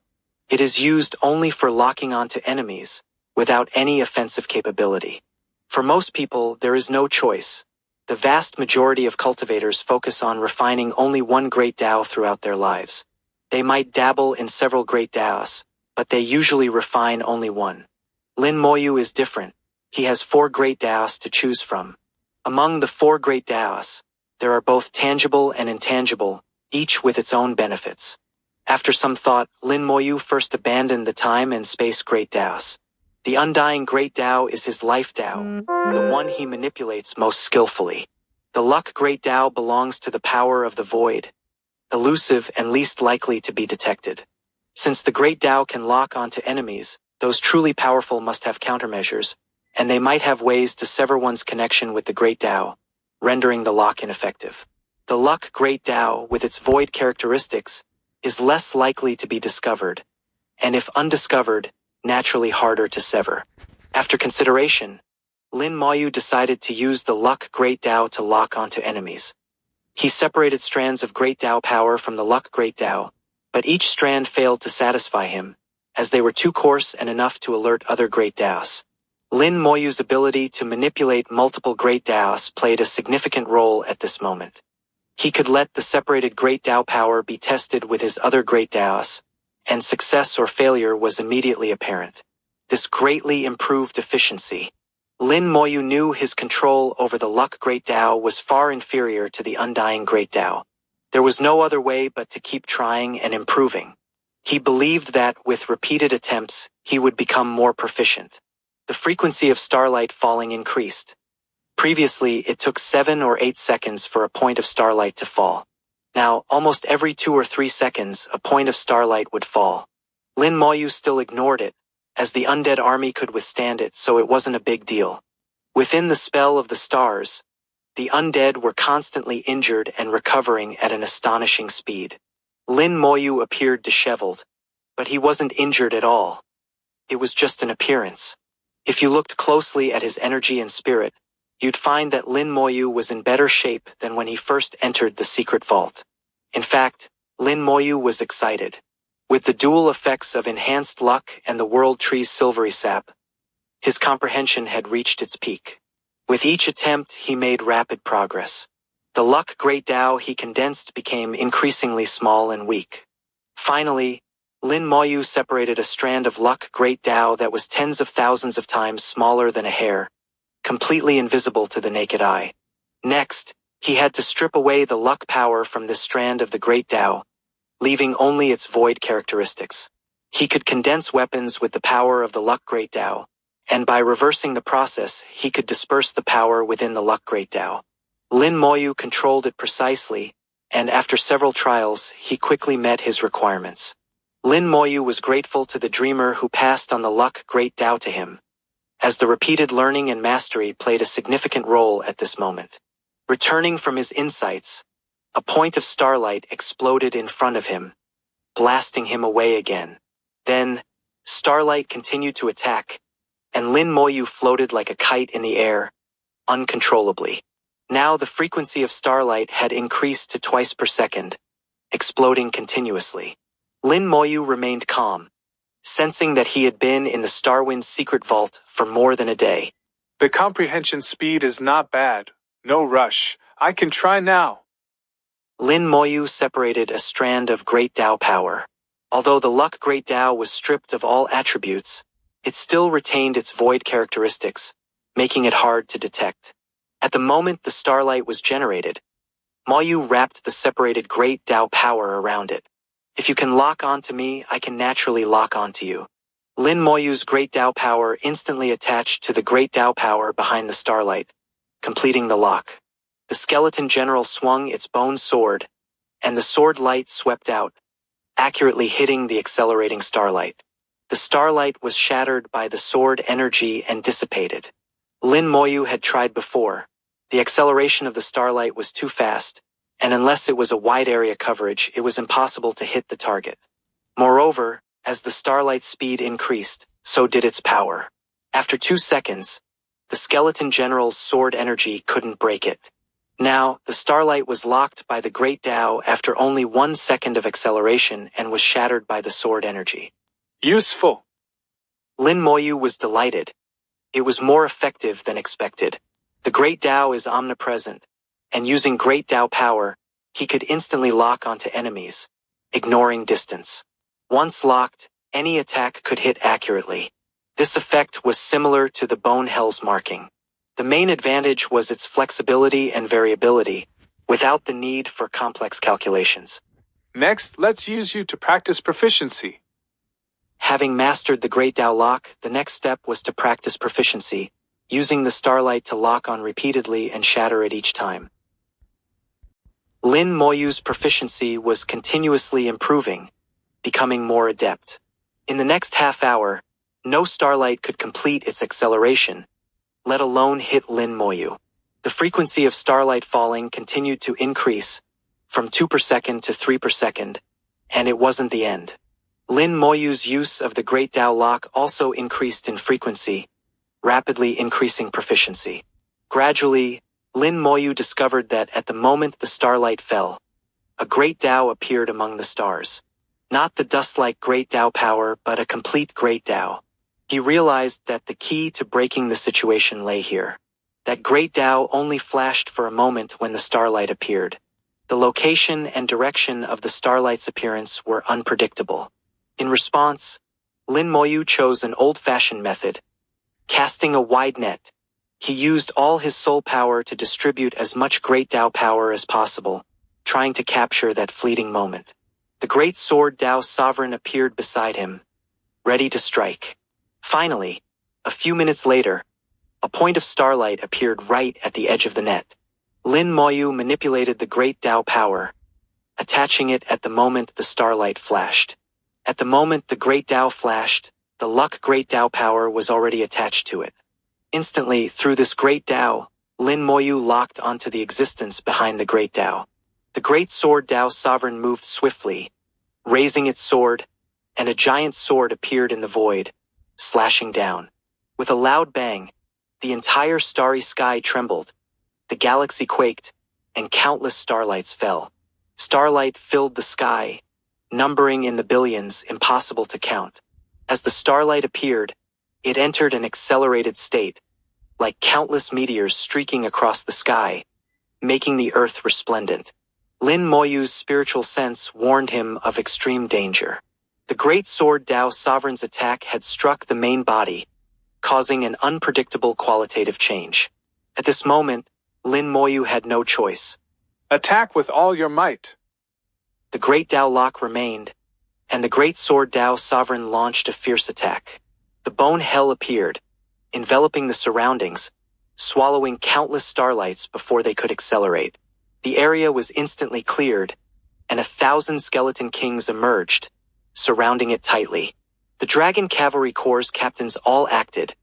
It is used only for locking onto enemies, without any offensive capability. For most people, there is no choice. The vast majority of cultivators focus on refining only one Great Tao throughout their lives. They might dabble in several Great Taos, but they usually refine only one. Lin Moyu is different. He has 4 Great Taos to choose from. Among the 4 Great Taos, there are both tangible and intangible, each with its own benefits. After some thought, Lin Moyu first abandoned the time and space Great Taos. The undying Great Tao is his life Tao, the one he manipulates most skillfully. The luck Great Tao belongs to the power of the void, elusive and least likely to be detected. Since the Great Tao can lock onto enemies, those truly powerful must have countermeasures, and they might have ways to sever one's connection with the Great Tao, rendering the lock ineffective. The luck Great Tao, with its void characteristics, is less likely to be discovered, and if undiscovered, naturally harder to sever. After consideration, Lin Moyu decided to use the luck Great Tao to lock onto enemies. He separated strands of Great Tao power from the luck Great Tao, but each strand failed to satisfy him, as they were too coarse and enough to alert other Great Taos. Lin Moyu's ability to manipulate multiple Great Taos played a significant role at this moment. He could let the separated Great Tao power be tested with his other Great Taos, and success or failure was immediately apparent. This greatly improved efficiency. Lin Moyu knew his control over the luck Great Tao was far inferior to the undying Great Tao. There was no other way but to keep trying and improving. He believed that, with repeated attempts, he would become more proficient. The frequency of starlight falling increased. Previously, it took 7 or 8 seconds for a point of starlight to fall. Now, almost every 2 or 3 seconds, a point of starlight would fall. Lin Moyu still ignored it, as the undead army could withstand it, so it wasn't a big deal. Within the spell of the stars, the undead were constantly injured and recovering at an astonishing speed. Lin Moyu appeared disheveled, but he wasn't injured at all. It was just an appearance. If you looked closely at his energy and spirit, you'd find that Lin Moyu was in better shape than when he first entered the secret vault. In fact, Lin Moyu was excited. With the dual effects of enhanced luck and the world tree's silvery sap, his comprehension had reached its peak. With each attempt, he made rapid progress. The luck great Tao he condensed became increasingly small and weak. Finally, Lin Moyu separated a strand of luck great Tao that was tens of thousands of times smaller than a hair, completely invisible to the naked eye. Next, he had to strip away the luck power from this strand of the great Tao, leaving only its void characteristics. He could condense weapons with the power of the luck great Tao, and by reversing the process, he could disperse the power within the luck great Tao. Lin Moyu controlled it precisely, and after several trials, he quickly met his requirements. Lin Moyu was grateful to the dreamer who passed on the luck great Tao to him, as the repeated learning and mastery played a significant role at this moment. Returning from his insights, a point of starlight exploded in front of him, blasting him away again. Then, starlight continued to attack, and Lin Moyu floated like a kite in the air, uncontrollably. Now the frequency of starlight had increased to twice per second, exploding continuously. Lin Moyu remained calm, sensing that he had been in the Starwind's secret vault for more than a day. The comprehension speed is not bad. No rush. I can try now. Lin Moyu separated a strand of Great Tao power. Although the luck Great Tao was stripped of all attributes, it still retained its void characteristics, making it hard to detect. At the moment the starlight was generated, Moyu wrapped the separated Great Tao power around it. If you can lock onto me, I can naturally lock onto you. Lin Moyu's Great Tao power instantly attached to the Great Tao power behind the starlight, completing the lock. The skeleton general swung its bone sword, and the sword light swept out, accurately hitting the accelerating starlight. The starlight was shattered by the sword energy and dissipated. Lin Moyu had tried before. The acceleration of the starlight was too fast, and unless it was a wide area coverage, it was impossible to hit the target. Moreover, as the starlight's speed increased, so did its power. After 2 seconds, the skeleton general's sword energy couldn't break it. Now, the starlight was locked by the Great Tao after only 1 second of acceleration and was shattered by the sword energy. Useful. Lin Moyu was delighted. It was more effective than expected. The Great Tao is omnipresent, and using Great Tao power, he could instantly lock onto enemies, ignoring distance. Once locked, any attack could hit accurately. This effect was similar to the Bone Hell's marking. The main advantage was its flexibility and variability, without the need for complex calculations. Next, let's use you to practice proficiency. Having mastered the Great Tao lock, the next step was to practice proficiency, using the starlight to lock on repeatedly and shatter it each time. Lin Moyu's proficiency was continuously improving, becoming more adept. In the next half hour, no starlight could complete its acceleration, let alone hit Lin Moyu. The frequency of starlight falling continued to increase, from 2 per second to 3 per second, and it wasn't the end. Lin Moyu's use of the Great Tao lock also increased in frequency, rapidly increasing proficiency. Gradually, Lin Moyu discovered that at the moment the starlight fell, a Great Tao appeared among the stars. Not the dust-like Great Tao power, but a complete Great Tao. He realized that the key to breaking the situation lay here. That Great Tao only flashed for a moment when the starlight appeared. The location and direction of the starlight's appearance were unpredictable. In response, Lin Moyu chose an old-fashioned method. Casting a wide net, he used all his soul power to distribute as much Great Tao power as possible, trying to capture that fleeting moment. The Great Sword Tao Sovereign appeared beside him, ready to strike. Finally, a few minutes later, a point of starlight appeared right at the edge of the net. Lin Moyu manipulated the Great Tao power, attaching it at the moment the starlight flashed. At the moment the Great Tao flashed, the luck Great Tao power was already attached to it. Instantly, through this Great Tao, Lin Moyu locked onto the existence behind the Great Tao. The Great Sword Tao Sovereign moved swiftly, raising its sword, and a giant sword appeared in the void, slashing down. With a loud bang, the entire starry sky trembled, the galaxy quaked, and countless starlights fell. Starlight filled the sky, numbering in the billions, impossible to count. As the starlight appeared, it entered an accelerated state, like countless meteors streaking across the sky, making the earth resplendent. Lin Moyu's spiritual sense warned him of extreme danger. The great sword Dao Sovereign's attack had struck the main body, causing an unpredictable qualitative change. At this moment, Lin Moyu had no choice. Attack with all your might. The great Dao lock remained, and the great sword Dao Sovereign launched a fierce attack. The bone hell appeared, enveloping the surroundings, swallowing countless starlights before they could accelerate. The area was instantly cleared, and 1,000 skeleton kings emerged, surrounding it tightly. The dragon cavalry corps' captains all acted,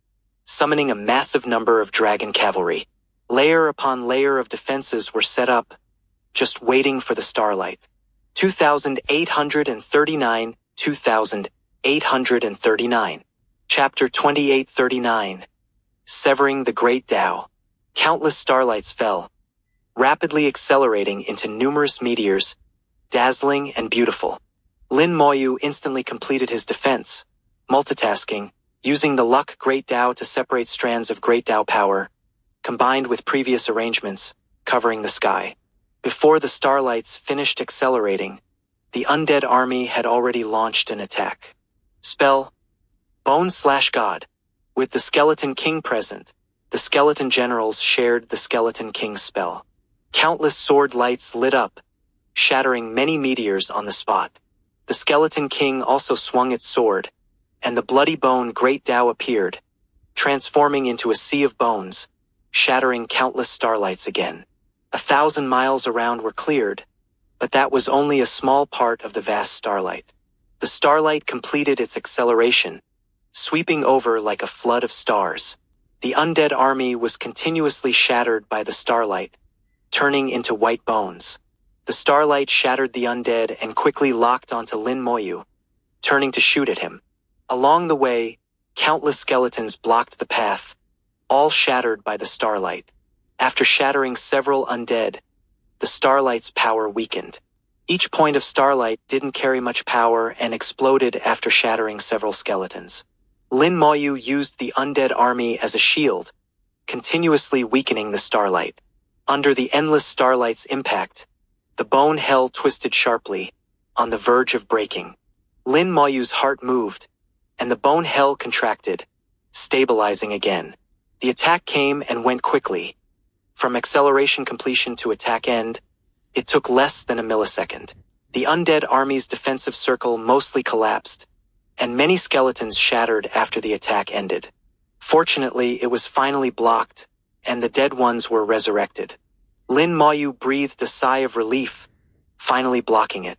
summoning a massive number of dragon cavalry. Layer upon layer of defenses were set up, just waiting for the starlight. 2,839, 2,839. Chapter 2839. Severing the Great Dao. Countless starlights fell, rapidly accelerating into numerous meteors, dazzling and beautiful. Lin Moyu instantly completed his defense, multitasking, using the luck Great Dao to separate strands of Great Dao power, combined with previous arrangements, covering the sky. Before the starlights finished accelerating, the undead army had already launched an attack. Spell: Bone/God. With the Skeleton King present, the skeleton generals shared the Skeleton King's spell. Countless sword lights lit up, shattering many meteors on the spot. The Skeleton King also swung its sword, and the bloody bone Great Dao appeared, transforming into a sea of bones, shattering countless starlights again. 1,000 miles around were cleared, but that was only a small part of the vast starlight. The starlight completed its acceleration, sweeping over like a flood of stars. The undead army was continuously shattered by the starlight, turning into white bones. The starlight shattered the undead and quickly locked onto Lin Moyu, turning to shoot at him. Along the way, countless skeletons blocked the path, all shattered by the starlight. After shattering several undead, the starlight's power weakened. Each point of starlight didn't carry much power and exploded after shattering several skeletons. Lin Moyu used the undead army as a shield, continuously weakening the starlight. Under the endless starlight's impact, the bone hell twisted sharply, on the verge of breaking. Lin Moyu's heart moved, and the bone hell contracted, stabilizing again. The attack came and went quickly. From acceleration completion to attack end, it took less than a millisecond. The undead army's defensive circle mostly collapsed, and many skeletons shattered after the attack ended. Fortunately, it was finally blocked, and the dead ones were resurrected. Lin Moyu breathed a sigh of relief, finally blocking it.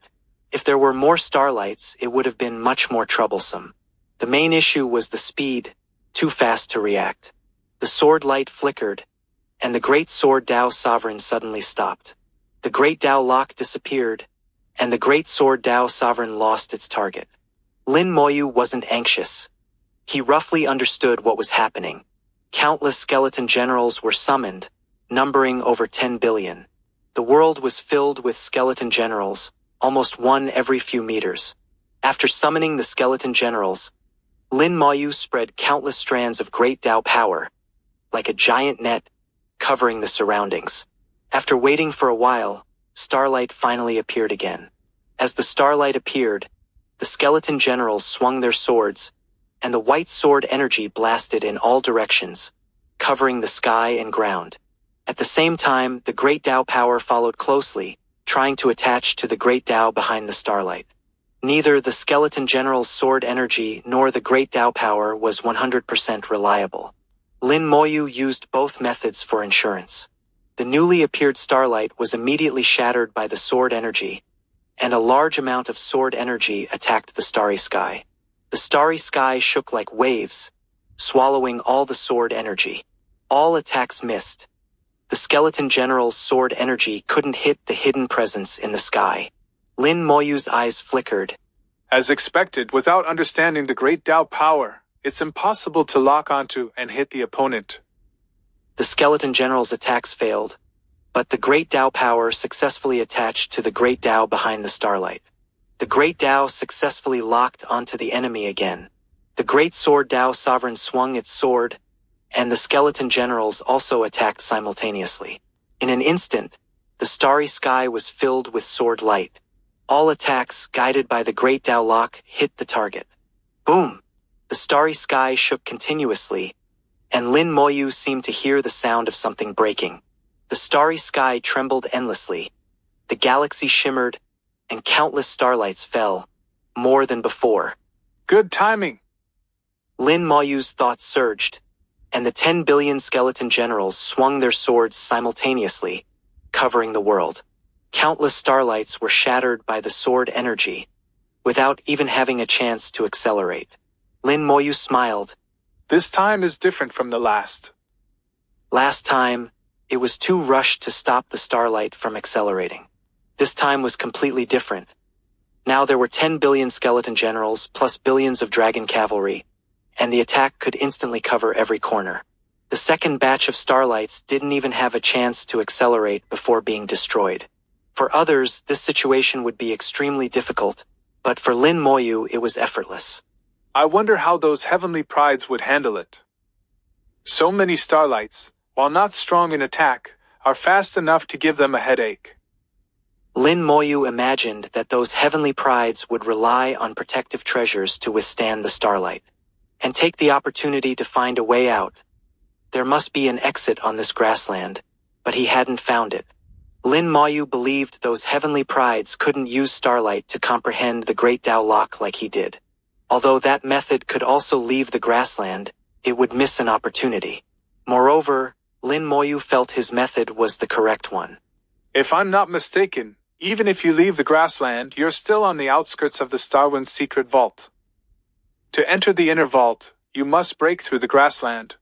If there were more starlights, it would have been much more troublesome. The main issue was the speed, too fast to react. The sword light flickered, and the great sword Dao Sovereign suddenly stopped. The great Dao lock disappeared, and the great sword Dao Sovereign lost its target. Lin Moyu wasn't anxious. He roughly understood what was happening. Countless skeleton generals were summoned, numbering over 10 billion. The world was filled with skeleton generals, almost one every few meters. After summoning the skeleton generals, Lin Moyu spread countless strands of great Dao power, like a giant net, covering the surroundings. After waiting for a while, starlight finally appeared again. As the starlight appeared, the skeleton generals swung their swords, and the white sword energy blasted in all directions, covering the sky and ground. At the same time, the great Dao power followed closely, trying to attach to the great Dao behind the starlight. Neither the skeleton general's sword energy nor the great Dao power was 100% reliable. Lin Moyu used both methods for insurance. The newly appeared starlight was immediately shattered by the sword energy, and a large amount of sword energy attacked the starry sky. The starry sky shook like waves, swallowing all the sword energy. All attacks missed. The skeleton general's sword energy couldn't hit the hidden presence in the sky. Lin Moyu's eyes flickered. As expected, without understanding the great Dao power, it's impossible to lock onto and hit the opponent. The skeleton general's attacks failed, but the great Dao power successfully attached to the great Dao behind the starlight. The Great Tao successfully locked onto the enemy again. The Great Sword Tao Sovereign swung its sword, and the skeleton generals also attacked simultaneously. In an instant, the starry sky was filled with sword light. All attacks, guided by the Great Tao Lock, hit the target. Boom! The starry sky shook continuously, and Lin Moyu seemed to hear the sound of something breaking. The starry sky trembled endlessly. The galaxy shimmered, and countless starlights fell, more than before. Good timing! Lin Moyu's thoughts surged, and the 10 billion skeleton generals swung their swords simultaneously, covering the world. Countless starlights were shattered by the sword energy, without even having a chance to accelerate. Lin Moyu smiled. This time is different from the last. Last time, it was too rushed to stop the starlight from accelerating. This time was completely different. Now there were 10 billion skeleton generals plus billions of dragon cavalry, and the attack could instantly cover every corner. The second batch of starlights didn't even have a chance to accelerate before being destroyed. For others, this situation would be extremely difficult, but for Lin Moyu it was effortless. I wonder how those heavenly prides would handle it. So many starlights, while not strong in attack, are fast enough to give them a headache. Lin Moyu imagined that those heavenly prides would rely on protective treasures to withstand the starlight, and take the opportunity to find a way out. There must be an exit on this grassland, but he hadn't found it. Lin Moyu believed those heavenly prides couldn't use starlight to comprehend the Great Tao Lock like he did. Although that method could also leave the grassland, it would miss an opportunity. Moreover, Lin Moyu felt his method was the correct one. If I'm not mistaken, even if you leave the grassland, you're still on the outskirts of the Starwind's secret vault. To enter the inner vault, you must break through the grassland.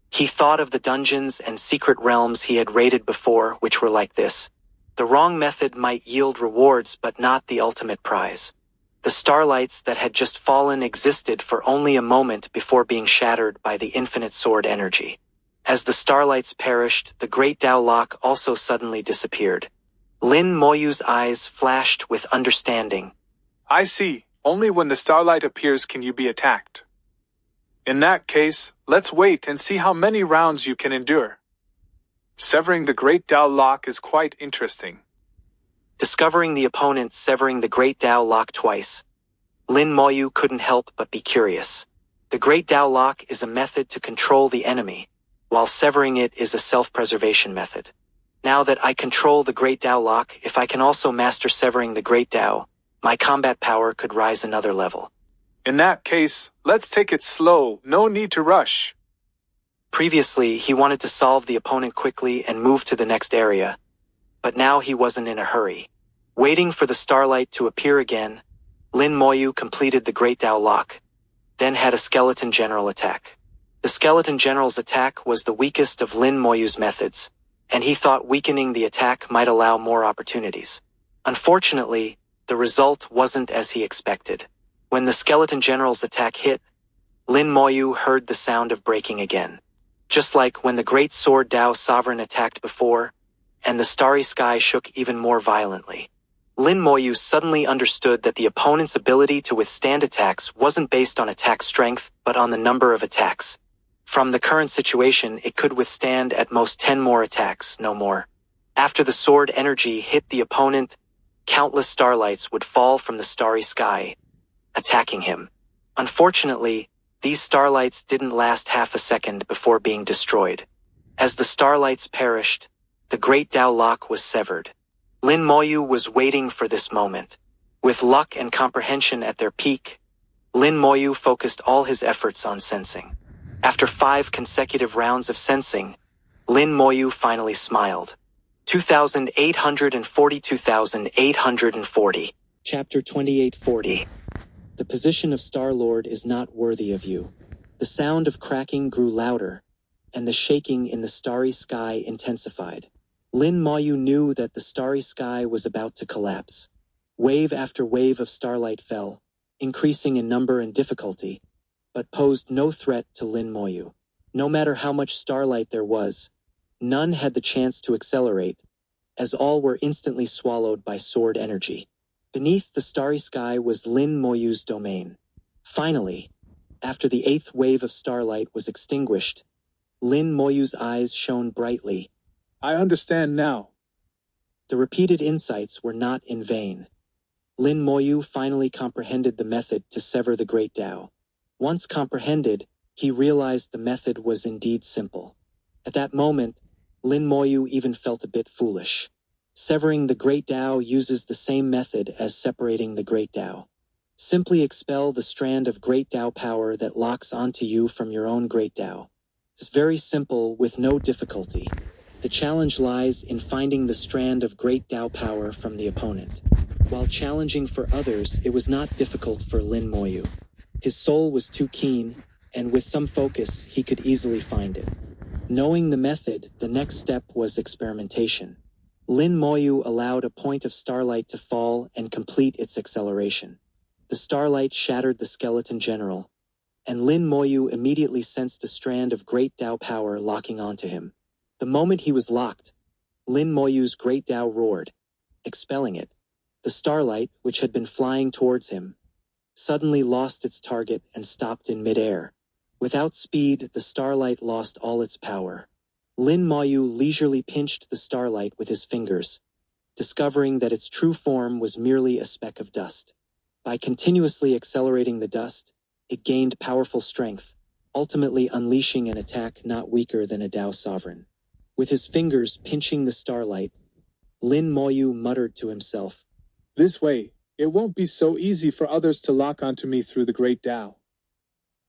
He thought of the dungeons and secret realms he had raided before, which were like this. The wrong method might yield rewards but not the ultimate prize. The starlights that had just fallen existed for only a moment before being shattered by the infinite sword energy. As the starlights perished, the Great Tao Lock also suddenly disappeared. Lin Moyu's eyes flashed with understanding. I see. Only when the starlight appears can you be attacked. In that case, let's wait and see how many rounds you can endure. Severing the Great Tao Lock is quite interesting. Discovering the opponent severing the Great Tao Lock twice, Lin Moyu couldn't help but be curious. The Great Tao Lock is a method to control the enemy, while severing it is a self-preservation method. Now that I control the Great Tao Lock, if I can also master severing the Great Tao, my combat power could rise another level. In that case, let's take it slow, no need to rush. Previously, he wanted to solve the opponent quickly and move to the next area, but now he wasn't in a hurry. Waiting for the starlight to appear again, Lin Moyu completed the Great Tao Lock, then had a skeleton general attack. The skeleton general's attack was the weakest of Lin Moyu's methods, and he thought weakening the attack might allow more opportunities. Unfortunately, the result wasn't as he expected. When the skeleton general's attack hit, Lin Moyu heard the sound of breaking again. Just like when the Great Sword Tao Sovereign attacked before, and the starry sky shook even more violently. Lin Moyu suddenly understood that the opponent's ability to withstand attacks wasn't based on attack strength, but on the number of attacks. From the current situation, it could withstand at most 10 more attacks, no more. After the sword energy hit the opponent, countless starlights would fall from the starry sky, attacking him. Unfortunately, these starlights didn't last half a second before being destroyed. As the starlights perished, the Great Tao Lock was severed. Lin Moyu was waiting for this moment. With luck and comprehension at their peak, Lin Moyu focused all his efforts on sensing. After 5 consecutive rounds of sensing, Lin Moyu finally smiled. 2840 2840. Chapter 2840. The position of Star-Lord is not worthy of you. The sound of cracking grew louder, and the shaking in the starry sky intensified. Lin Moyu knew that the starry sky was about to collapse. Wave after wave of starlight fell, increasing in number and difficulty, but posed no threat to Lin Moyu. No matter how much starlight there was, none had the chance to accelerate, as all were instantly swallowed by sword energy. Beneath the starry sky was Lin Moyu's domain. Finally, after the 8th wave of starlight was extinguished, Lin Moyu's eyes shone brightly. I understand now. The repeated insights were not in vain. Lin Moyu finally comprehended the method to sever the great Tao. Once comprehended, he realized the method was indeed simple. At that moment, Lin Moyu even felt a bit foolish. Severing the great Tao uses the same method as separating the great Tao. Simply expel the strand of great Tao power that locks onto you from your own great Tao. It's very simple with no difficulty. The challenge lies in finding the strand of great Tao power from the opponent. While challenging for others, it was not difficult for Lin Moyu. His soul was too keen, and with some focus, he could easily find it. Knowing the method, the next step was experimentation. Lin Moyu allowed a point of starlight to fall and complete its acceleration. The starlight shattered the skeleton general, and Lin Moyu immediately sensed a strand of great Tao power locking onto him. The moment he was locked, Lin Moyu's great Tao roared, expelling it. The starlight, which had been flying towards him, suddenly lost its target and stopped in midair. Without speed, the starlight lost all its power. Lin Moyu leisurely pinched the starlight with his fingers, discovering that its true form was merely a speck of dust. By continuously accelerating the dust, it gained powerful strength, ultimately unleashing an attack not weaker than a Tao sovereign. With his fingers pinching the starlight, Lin Moyu muttered to himself, This way, it won't be so easy for others to lock onto me through the great Tao.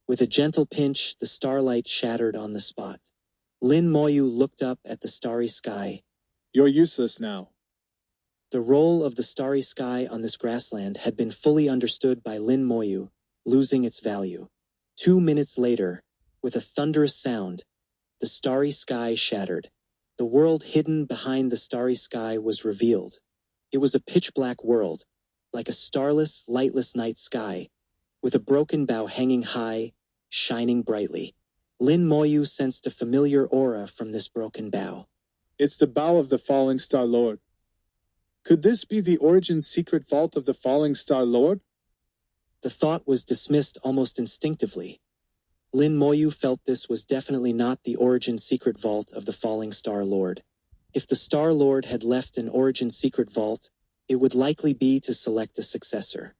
With a gentle pinch, the starlight shattered on the spot. Lin Moyu looked up at the starry sky. You're useless now. The role of the starry sky on this grassland had been fully understood by Lin Moyu, losing its value. 2 minutes later, with a thunderous sound, the starry sky shattered. The world hidden behind the starry sky was revealed. It was a pitch-black world, like a starless, lightless night sky, with a broken bough hanging high, shining brightly. Lin Moyu sensed a familiar aura from this broken bough. It's the bow of the Falling Star Lord. Could this be the origin secret vault of the Falling Star Lord? The thought was dismissed almost instinctively. Lin Moyu felt this was definitely not the origin secret vault of the Falling Star Lord. If the Star Lord had left an origin secret vault, it would likely be to select a successor.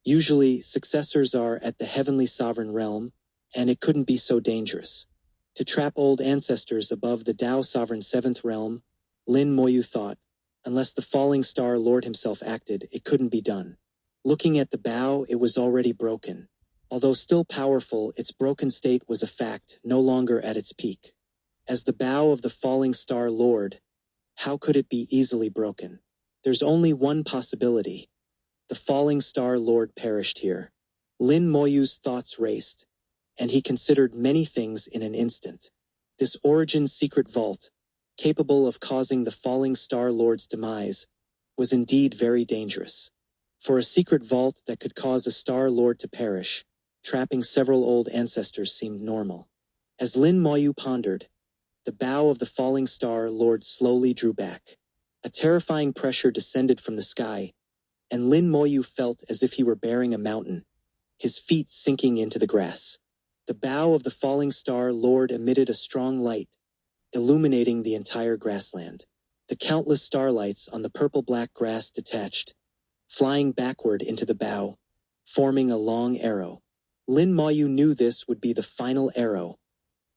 Usually, successors are at the Heavenly Sovereign Realm, and it couldn't be so dangerous. To trap old ancestors above the Tao Sovereign 7th Realm, Lin Moyu thought, unless the Falling Star Lord himself acted, it couldn't be done. Looking at the bow, it was already broken. Although still powerful, its broken state was a fact, no longer at its peak. As the bow of the Falling Star Lord, how could it be easily broken? There's only one possibility. The Falling Star Lord perished here. Lin Moyu's thoughts raced, and he considered many things in an instant. This origin secret vault, capable of causing the Falling Star Lord's demise, was indeed very dangerous. For a secret vault that could cause a Star Lord to perish, trapping several old ancestors seemed normal. As Lin Moyu pondered, the bow of the Falling Star Lord slowly drew back. A terrifying pressure descended from the sky, and Lin Moyu felt as if he were bearing a mountain, his feet sinking into the grass. The bow of the Falling Star Lord emitted a strong light, illuminating the entire grassland. The countless starlights on the purple-black grass detached, flying backward into the bow, forming a long arrow. Lin Moyu knew this would be the final arrow.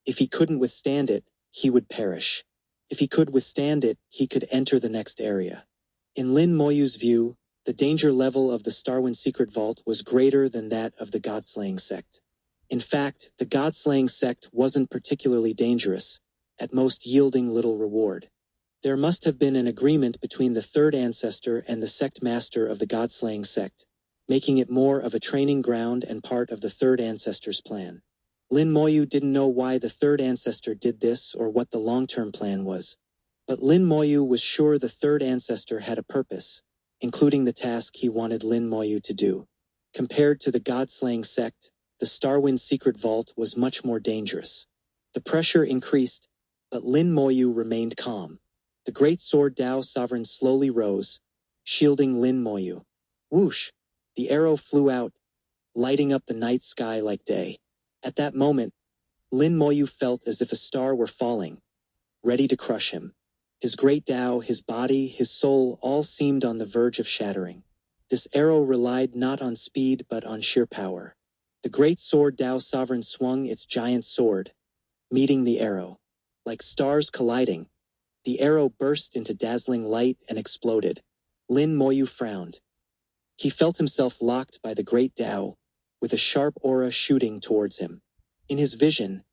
If he couldn't withstand it, he would perish. If he could withstand it, he could enter the next area. In Lin Moyu's view, the danger level of the Starwind Secret Vault was greater than that of the God-slaying sect. In fact, the God-slaying sect wasn't particularly dangerous, at most yielding little reward. There must have been an agreement between the third ancestor and the sect master of the God-slaying sect, making it more of a training ground and part of the third ancestor's plan. Lin Moyu didn't know why the third ancestor did this or what the long-term plan was, but Lin Moyu was sure the third ancestor had a purpose, including the task he wanted Lin Moyu to do. Compared to the God-slaying sect, the Starwind Secret Vault was much more dangerous. The pressure increased, but Lin Moyu remained calm. The Great Sword Tao Sovereign slowly rose, shielding Lin Moyu. Whoosh! The arrow flew out, lighting up the night sky like day. At that moment, Lin Moyu felt as if a star were falling, ready to crush him. His great Tao, his body, his soul all seemed on the verge of shattering. This arrow relied not on speed but on sheer power. The great sword Tao Sovereign swung its giant sword, meeting the arrow. Like stars colliding, the arrow burst into dazzling light and exploded. Lin Moyu frowned. He felt himself locked by the great Tao, with a sharp aura shooting towards him. In his vision,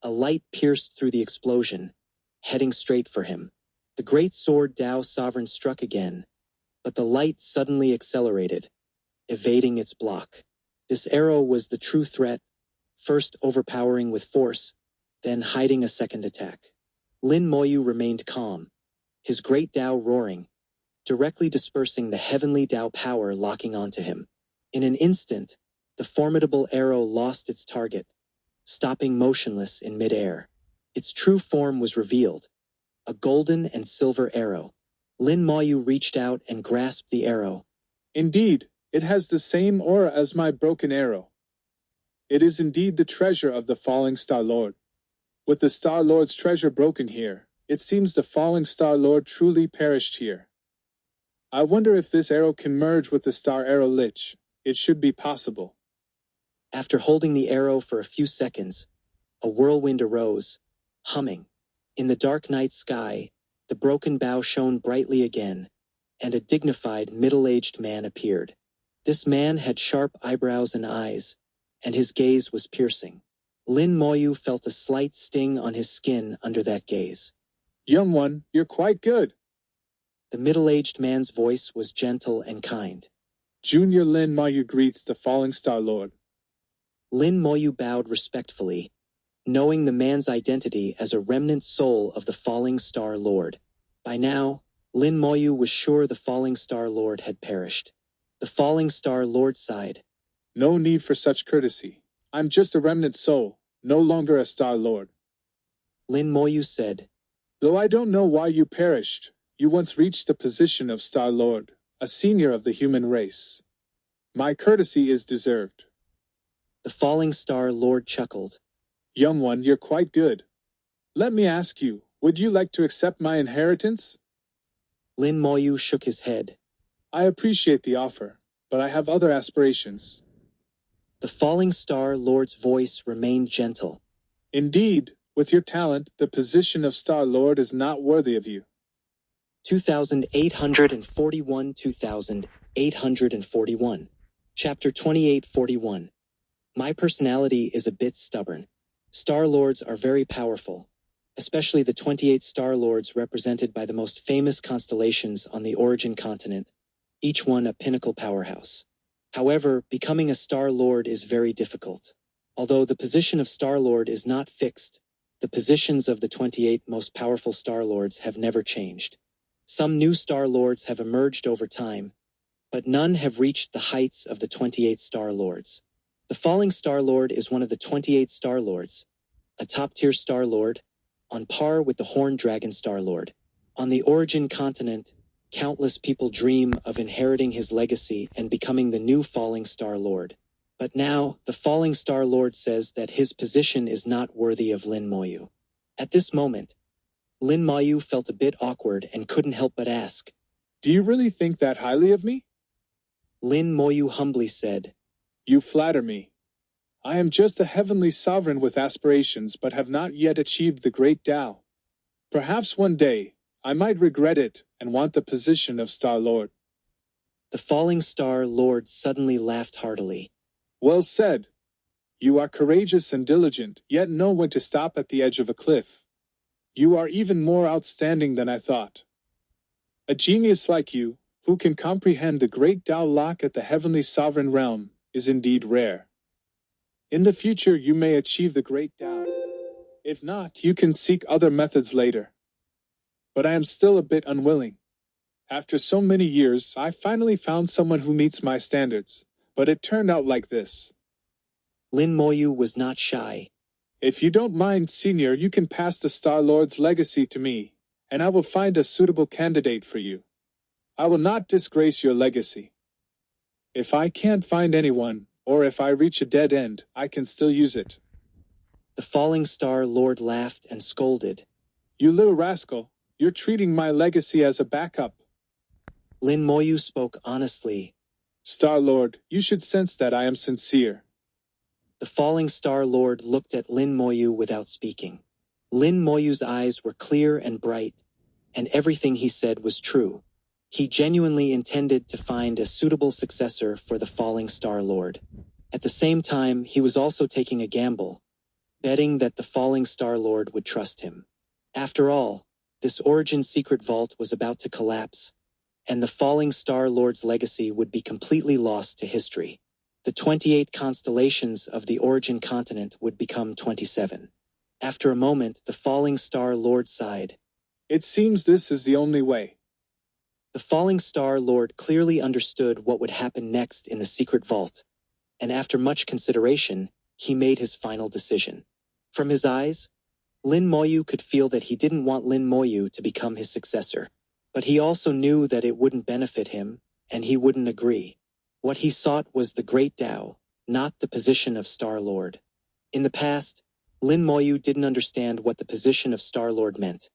a light pierced through the explosion, heading straight for him. The great sword Tao Sovereign struck again, but the light suddenly accelerated, evading its block. This arrow was the true threat, first overpowering with force, then hiding a second attack. Lin Moyu remained calm, his great Tao roaring, directly dispersing the heavenly Tao power locking onto him. In an instant, the formidable arrow lost its target, stopping motionless in midair. Its true form was revealed, a golden and silver arrow. Lin Moyu reached out and grasped the arrow. Indeed, it has the same aura as my broken arrow. It is indeed the treasure of the falling Star Lord. With the Star Lord's treasure broken here, it seems the falling Star Lord truly perished here. I wonder if this arrow can merge with the Star Arrow Lich. It should be possible. After holding the arrow for a few seconds, a whirlwind arose, humming. In the dark night sky, the broken bow shone brightly again, and a dignified middle-aged man appeared. This man had sharp eyebrows and eyes, and his gaze was piercing. Lin Moyu felt a slight sting on his skin under that gaze. Young one, you're quite good. The middle-aged man's voice was gentle and kind. Junior Lin Moyu greets the falling Star Lord. Lin Moyu bowed respectfully, knowing the man's identity as a remnant soul of the falling Star Lord. By now, Lin Moyu was sure the falling Star Lord had perished. The falling Star Lord sighed. No need for such courtesy. I'm just a remnant soul, no longer a Star Lord. Lin Moyu said, Though I don't know why you perished, you once reached the position of Star Lord, a senior of the human race. My courtesy is deserved. The falling Star Lord chuckled. Young one, you're quite good. Let me ask you, would you like to accept my inheritance? Lin Moyu shook his head. I appreciate the offer, but I have other aspirations. The falling Star Lord's voice remained gentle. Indeed, with your talent, the position of Star Lord is not worthy of you. 2841 2841. Chapter 2841. My personality is a bit stubborn. Star Lords are very powerful, especially the 28 Star Lords represented by the most famous constellations on the Origin continent, each one a pinnacle powerhouse. However, becoming a Star Lord is very difficult. Although the position of Star Lord is not fixed, the positions of the 28 most powerful Star Lords have never changed. Some new Star Lords have emerged over time, but none have reached the heights of the 28 Star Lords. The Falling Star Lord is one of the 28 Star Lords, a top-tier Star Lord, on par with the Horned Dragon Star Lord. On the Origin continent, countless people dream of inheriting his legacy and becoming the new Falling Star Lord. But now, the Falling Star Lord says that his position is not worthy of Lin Moyu. At this moment, Lin Moyu felt a bit awkward and couldn't help but ask, Do you really think that highly of me? Lin Moyu humbly said, You flatter me. I am just a heavenly sovereign with aspirations but have not yet achieved the great Tao. Perhaps one day, I might regret it and want the position of Star Lord. The Falling Star Lord suddenly laughed heartily. Well said. You are courageous and diligent, yet know when to stop at the edge of a cliff. You are even more outstanding than I thought. A genius like you, who can comprehend the great Tao lock at the heavenly sovereign realm, is indeed rare. In the future you may achieve the great Tao. If not, you can seek other methods later. But I am still a bit unwilling. After so many years, I finally found someone who meets my standards, but it turned out like this. Lin Moyu was not shy. If you don't mind, Senior, you can pass the Star Lord's legacy to me, and I will find a suitable candidate for you. I will not disgrace your legacy. If I can't find anyone, or if I reach a dead end, I can still use it. The falling star lord laughed and scolded. You little rascal, you're treating my legacy as a backup. Lin Moyu spoke honestly. Star-Lord, you should sense that I am sincere. The falling star lord looked at Lin Moyu without speaking. Lin Moyu's eyes were clear and bright, and everything he said was true. He genuinely intended to find a suitable successor for the falling star lord. At the same time, he was also taking a gamble, betting that the falling star lord would trust him. After all, this origin secret vault was about to collapse, and the falling star lord's legacy would be completely lost to history. The 28 constellations of the origin continent would become 27. After a moment, the falling star lord sighed. It seems this is the only way. The falling star lord clearly understood what would happen next in the secret vault, and after much consideration, he made his final decision. From his eyes, Lin Moyu could feel that he didn't want Lin Moyu to become his successor, but he also knew that it wouldn't benefit him, and he wouldn't agree. What he sought was the Great Tao, not the position of Star Lord. In the past, Lin Moyu didn't understand what the position of Star Lord meant.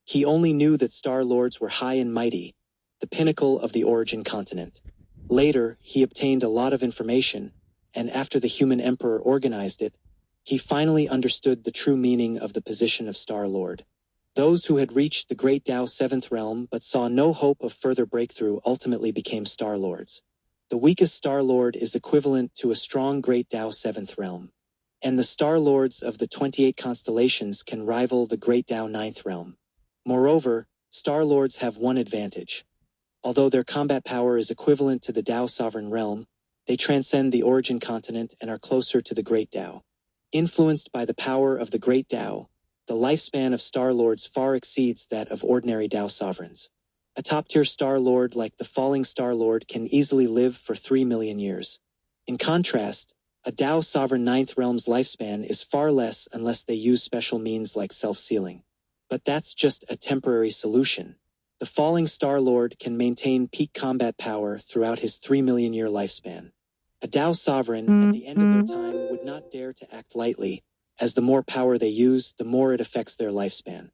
He only knew that Star Lords were high and mighty, the pinnacle of the origin continent. Later, he obtained a lot of information, and after the human emperor organized it, he finally understood the true meaning of the position of Star Lord. Those who had reached the Great Tao 7th realm but saw no hope of further breakthrough ultimately became Star Lords. The weakest Star Lord is equivalent to a strong Great Tao 7th realm, and the Star Lords of the 28 constellations can rival the Great Tao 9th realm. Moreover, Star Lords have one advantage. Although their combat power is equivalent to the Tao sovereign realm, they transcend the origin continent and are closer to the Great Tao. Influenced by the power of the Great Tao, the lifespan of Star Lords far exceeds that of ordinary Tao sovereigns. A top-tier Star Lord like the Falling Star Lord can easily live for 3 million years. In contrast, a Tao sovereign 9th realm's lifespan is far less unless they use special means like self-sealing. But that's just a temporary solution. The Falling Star Lord can maintain peak combat power throughout his 3 million year lifespan. A Tao sovereign at the end of their time would not dare to act lightly, as the more power they use, the more it affects their lifespan.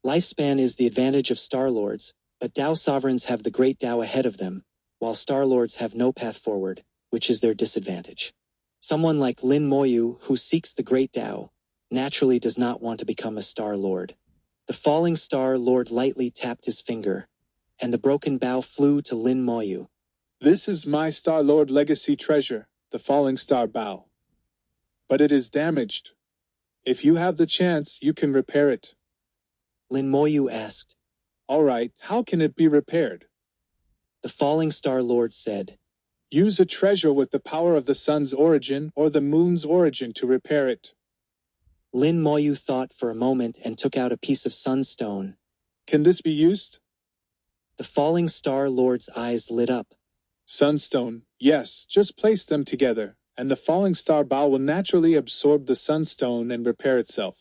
Lifespan is the advantage of Star Lords, but Tao sovereigns have the Great Tao ahead of them, while Star Lords have no path forward, which is their disadvantage. Someone like Lin Moyu, who seeks the Great Tao, naturally does not want to become a Star Lord. The Falling Star Lord lightly tapped his finger, and the broken bow flew to Lin Moyu. This is my Star Lord legacy treasure, the Falling Star Bow. But it is damaged. If you have the chance, you can repair it. Lin Moyu asked. All right, how can it be repaired? The Falling Star Lord said. Use a treasure with the power of the sun's origin or the moon's origin to repair it. Lin Moyu thought for a moment and took out a piece of sunstone. Can this be used? The Falling Star Lord's eyes lit up. Sunstone, yes, just place them together, and the Falling Star Bow will naturally absorb the sunstone and repair itself.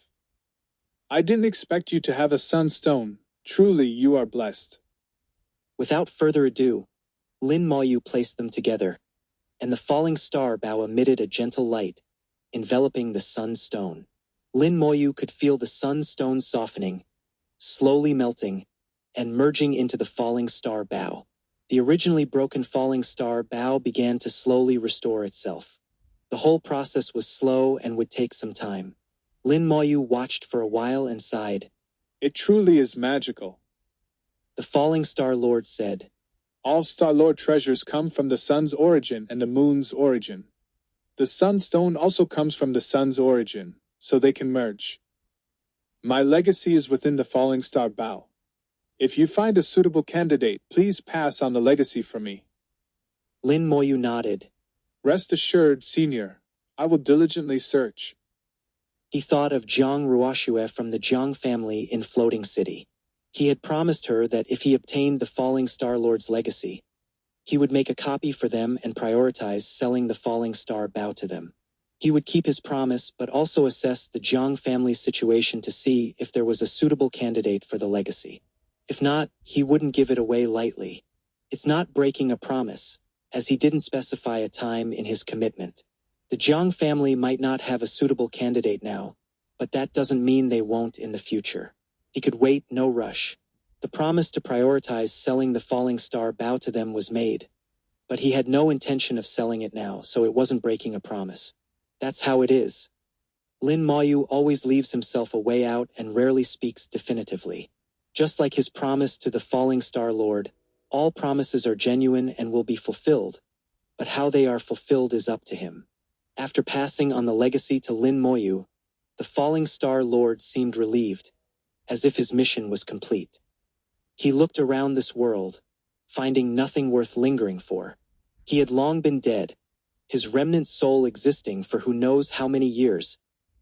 I didn't expect you to have a sunstone. Truly, you are blessed. Without further ado, Lin Moyu placed them together, and the Falling Star Bow emitted a gentle light, enveloping the sunstone. Lin Moyu could feel the sunstone softening, slowly melting, and merging into the Falling Star Bow. The originally broken Falling Star Bow began to slowly restore itself. The whole process was slow and would take some time. Lin Moyu watched for a while and sighed. It truly is magical. The Falling Star Lord said. All Star Lord treasures come from the sun's origin and the moon's origin. The sunstone also comes from the sun's origin, so they can merge. My legacy is within the Falling Star Bow. If you find a suitable candidate, please pass on the legacy for me. Lin Moyu nodded. Rest assured, Senior, I will diligently search. He thought of Jiang Ruoxue from the Jiang family in Floating City. He had promised her that if he obtained the Falling Star Lord's legacy, he would make a copy for them and prioritize selling the Falling Star Bow to them. He would keep his promise but also assess the Jiang family's situation to see if there was a suitable candidate for the legacy. If not, he wouldn't give it away lightly. It's not breaking a promise, as he didn't specify a time in his commitment. The Jiang family might not have a suitable candidate now, but that doesn't mean they won't in the future. He could wait, no rush. The promise to prioritize selling the falling star bow to them was made, but he had no intention of selling it now, so it wasn't breaking a promise. That's how it is. Lin Moyu always leaves himself a way out and rarely speaks definitively. Just like his promise to the falling star lord, all promises are genuine and will be fulfilled, but how they are fulfilled is up to him. After passing on the legacy to Lin Moyu, the falling star lord seemed relieved, as if his mission was complete. He looked around this world, finding nothing worth lingering for. He had long been dead, his remnant soul existing for who knows how many years,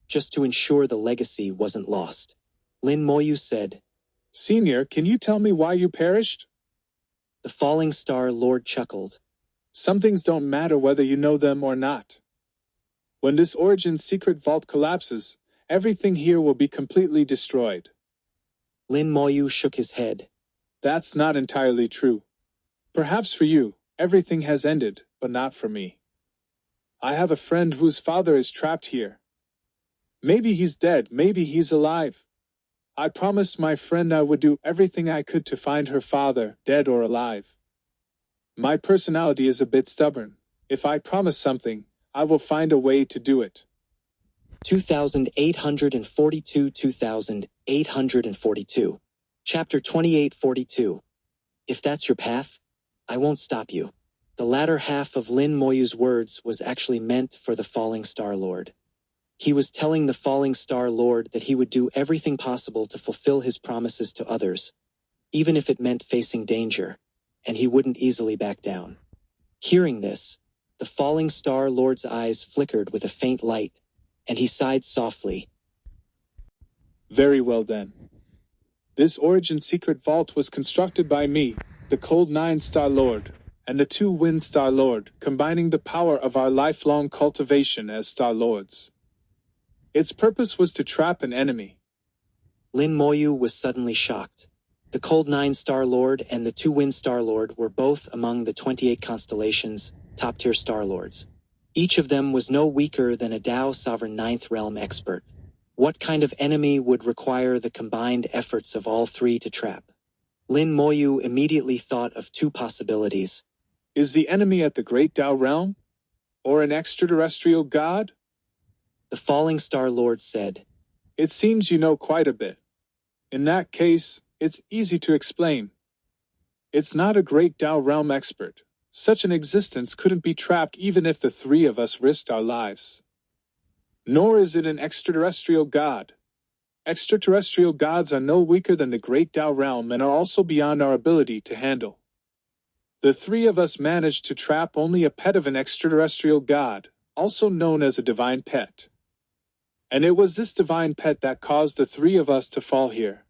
just to ensure the legacy wasn't lost. Lin Moyu said, "Senior, can you tell me why you perished?" The falling star lord chuckled. "Some things don't matter whether you know them or not. When this Origin's secret vault collapses, everything here will be completely destroyed." Lin Moyu shook his head. "That's not entirely true. Perhaps for you, everything has ended, but not for me. I have a friend whose father is trapped here. Maybe he's dead, maybe he's alive. I promised my friend I would do everything I could to find her father, dead or alive. My personality is a bit stubborn. If I promise something, I will find a way to do it." 2842 2842. Chapter 2842. If that's your path, I won't stop you. The latter half of Lin Moyu's words was actually meant for the falling star lord. He was telling the falling star lord that he would do everything possible to fulfill his promises to others, even if it meant facing danger, and he wouldn't easily back down. Hearing this, the falling star lord's eyes flickered with a faint light, and he sighed softly. "Very well then. This Origin secret vault was constructed by me, the Cold Nine Star Lord, and the Two Wind Star Lord, combining the power of our lifelong cultivation as Star Lords. Its purpose was to trap an enemy." Lin Moyu was suddenly shocked. The Cold Nine Star Lord and the Two Wind Star Lord were both among the 28 constellations' top-tier Star Lords. Each of them was no weaker than a Dao Sovereign Ninth Realm expert. What kind of enemy would require the combined efforts of all three to trap? Lin Moyu immediately thought of two possibilities. Is the enemy at the Great Dao Realm? Or an extraterrestrial god? The Falling Star Lord said, "It seems you know quite a bit. In that case, it's easy to explain. It's not a Great Dao Realm expert. Such an existence couldn't be trapped even if the three of us risked our lives. Nor is it an extraterrestrial god. Extraterrestrial gods are no weaker than the Great Dao Realm and are also beyond our ability to handle. The three of us managed to trap only a pet of an extraterrestrial god, also known as a divine pet. And it was this divine pet that caused the three of us to fall here."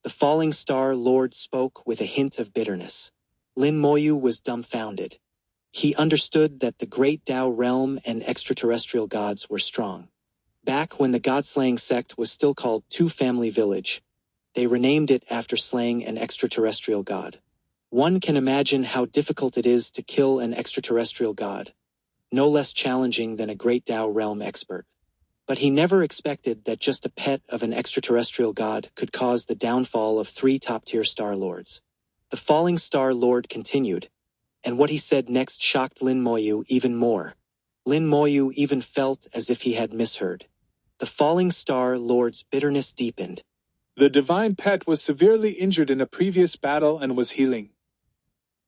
The Falling Star Lord spoke with a hint of bitterness. Lin Moyu was dumbfounded. He understood that the Great Dao Realm and extraterrestrial gods were strong. Back when the god-slaying sect was still called Two Family Village, they renamed it after slaying an extraterrestrial god. One can imagine how difficult it is to kill an extraterrestrial god, no less challenging than a Great Dao Realm expert. But he never expected that just a pet of an extraterrestrial god could cause the downfall of three top-tier Star Lords. The Falling Star Lord continued, and what he said next shocked Lin Moyu even more. Lin Moyu even felt as if he had misheard. The Falling Star Lord's bitterness deepened. "The divine pet was severely injured in a previous battle and was healing.